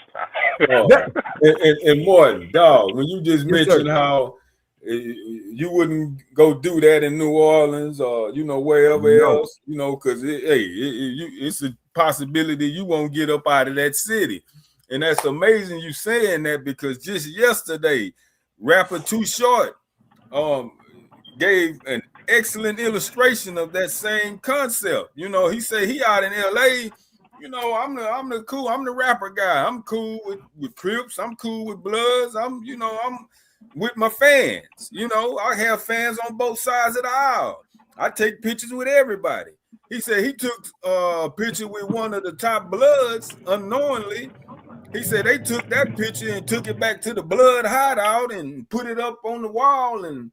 And Morton, dog, when you just mentioned how you wouldn't go do that in New Orleans or wherever else, because it's a possibility you won't get up out of that city, and that's amazing you saying that, because just yesterday, rapper Too Short gave an excellent illustration of that same concept. He said he out in LA, I'm the rapper guy. I'm cool with Crips, I'm cool with Bloods, I'm with my fans. I have fans on both sides of the aisle. I take pictures with everybody. He said he took a picture with one of the top Bloods unknowingly. He said they took that picture and took it back to the Blood hideout and put it up on the wall, and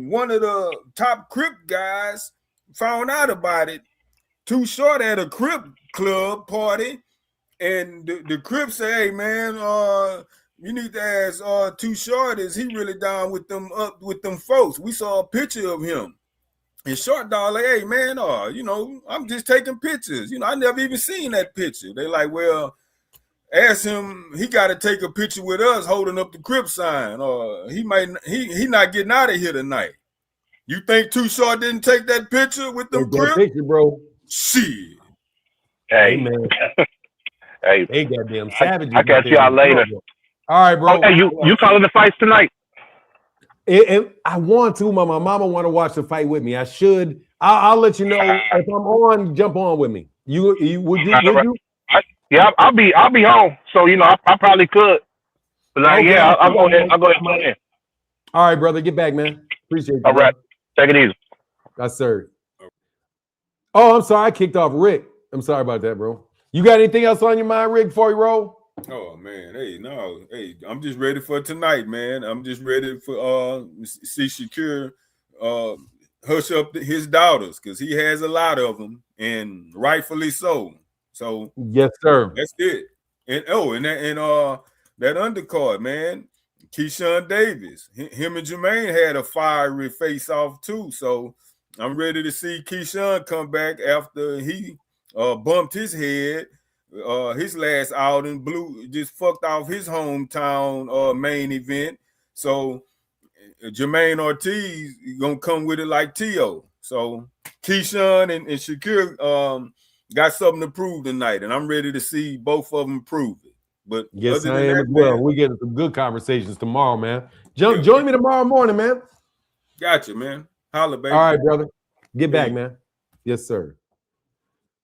one of the top Crip guys found out about it. Too Short at a Crip club party, and the Crip said, "Hey man, you need to ask Too Short, is he really down with them folks? We saw a picture of him." And Short Dog like, "Hey man, I'm just taking pictures. I never even seen that picture." They like, "Well, ask him, he got to take a picture with us holding up the Crip sign, or he not getting out of here tonight." You think Too Short didn't take that picture with them Crip? Picture, bro. Shit. Hey man. Hey, they goddamn savages. I catch y'all later. All right, bro. Oh, hey, you calling the fights tonight? I want to, my mama want to watch the fight with me. I should. I'll let you know if I'm on. Jump on with me. Would you? Yeah, I'll be home, so I probably could. But I'll go ahead and put in. All right, brother, get back, man. Appreciate you. All right, Take it easy. Yes, sir. Oh, I'm sorry. I kicked off Rick. I'm sorry about that, bro. You got anything else on your mind, Rick, before you roll? Oh man, hey, I'm just ready for tonight, man. I'm just ready for see Shakur hush up his daughters because he has a lot of them, and rightfully so. So yes, sir. That's it. And that undercard, man, Keyshawn Davis, him and Jermaine had a fiery face off too. So I'm ready to see Keyshawn come back after he bumped his head. His last outing just fucked off his hometown main event. So Jermaine Ortiz gonna come with it like Tio. So Keyshawn and Shakur got something to prove tonight, and I'm ready to see both of them prove it. But yes, I am as well. We get some good conversations tomorrow, man. Join me tomorrow morning, man. Gotcha, man. Holla, baby. All right, brother. Get back, man. Yes, sir.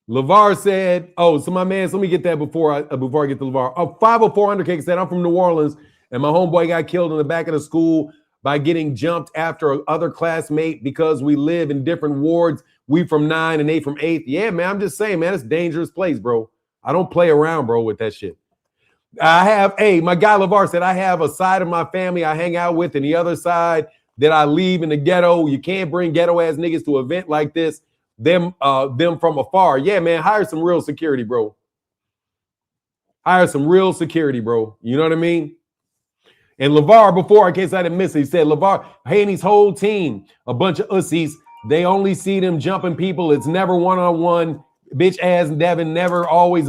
LeVar said, oh, so my man, so let me get that before I get to LeVar. 504 Undercake said, I'm from New Orleans, and my homeboy got killed in the back of the school by getting jumped after another classmate because we live in different wards. We from 9 and they from 8th. Yeah, man, I'm just saying, man, it's a dangerous place, bro. I don't play around, bro, with that shit. My guy LeVar said, I have a side of my family I hang out with and the other side that I leave in the ghetto. You can't bring ghetto-ass niggas to an event like this. Them from afar. Yeah, man, hire some real security, bro. Hire some real security, bro. You know what I mean? And LeVar, before, in case I didn't miss it, he said, LeVar, Haney's whole team, a bunch of ussies, they only see them jumping people. It's never one-on-one. Bitch ass Devin, never, always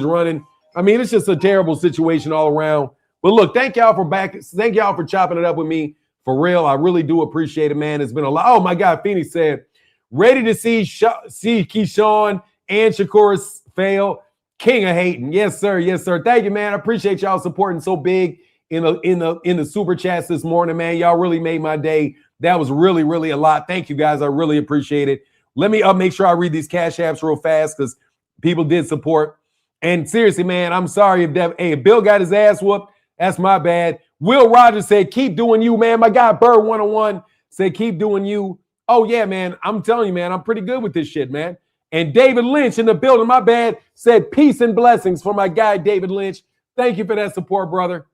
running. I mean, it's just a terrible situation all around. But look, thank y'all for chopping it up with me. For real, I really do appreciate it, man. It's been a lot. Oh, my God, Phoenix said, ready to see Keyshawn and Shakur fail. King of hating. Yes, sir. Yes, sir. Thank you, man. I appreciate y'all supporting so big in the super chats this morning, man. Y'all really made my day. That was really, really a lot. Thank you, guys. I really appreciate it. Let me make sure I read these cash apps real fast because people did support. And seriously, man, I'm sorry if Bill got his ass whooped. That's my bad. Will Rogers said, keep doing you, man. My guy Bird 101 said, keep doing you. Oh, yeah, man. I'm telling you, man, I'm pretty good with this shit, man. And David Lynch in the building, my bad, said peace and blessings for my guy, David Lynch. Thank you for that support, brother.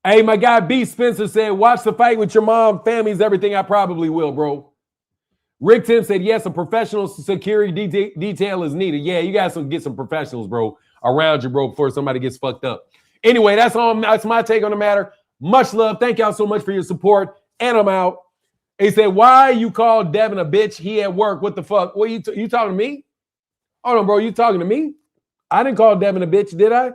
Hey, my guy B. Spencer said, watch the fight with your mom. Family's everything. I probably will, bro. Rick Tim said, yes, a professional security detail is needed. Yeah, you guys get some professionals, bro, around you, bro, before somebody gets fucked up. Anyway, that's my take on the matter. Much love. Thank y'all so much for your support. And I'm out. He said, why you call Devin a bitch? He at work. What the fuck? What you talking to me? Hold on, bro. You talking to me? I didn't call Devin a bitch, did I?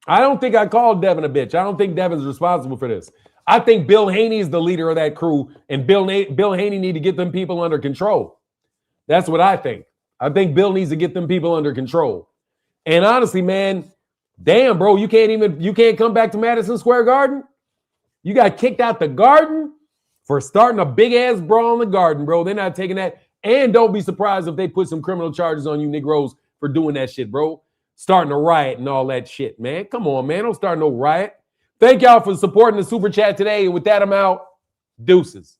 I don't think I called Devin a bitch. I don't think Devin's responsible for this. I think Bill Haney is the leader of that crew, and Bill Haney need to get them people under control. That's what I think. I think Bill needs to get them people under control. And honestly, man, damn, bro, you can't come back to Madison Square Garden? You got kicked out the Garden for starting a big-ass brawl in the Garden, bro. They're not taking that. And don't be surprised if they put some criminal charges on you Negroes for doing that shit, bro. Starting a riot and all that shit, man. Come on, man. Don't start no riot. Thank y'all for supporting the super chat today. And with that, I'm out. Deuces.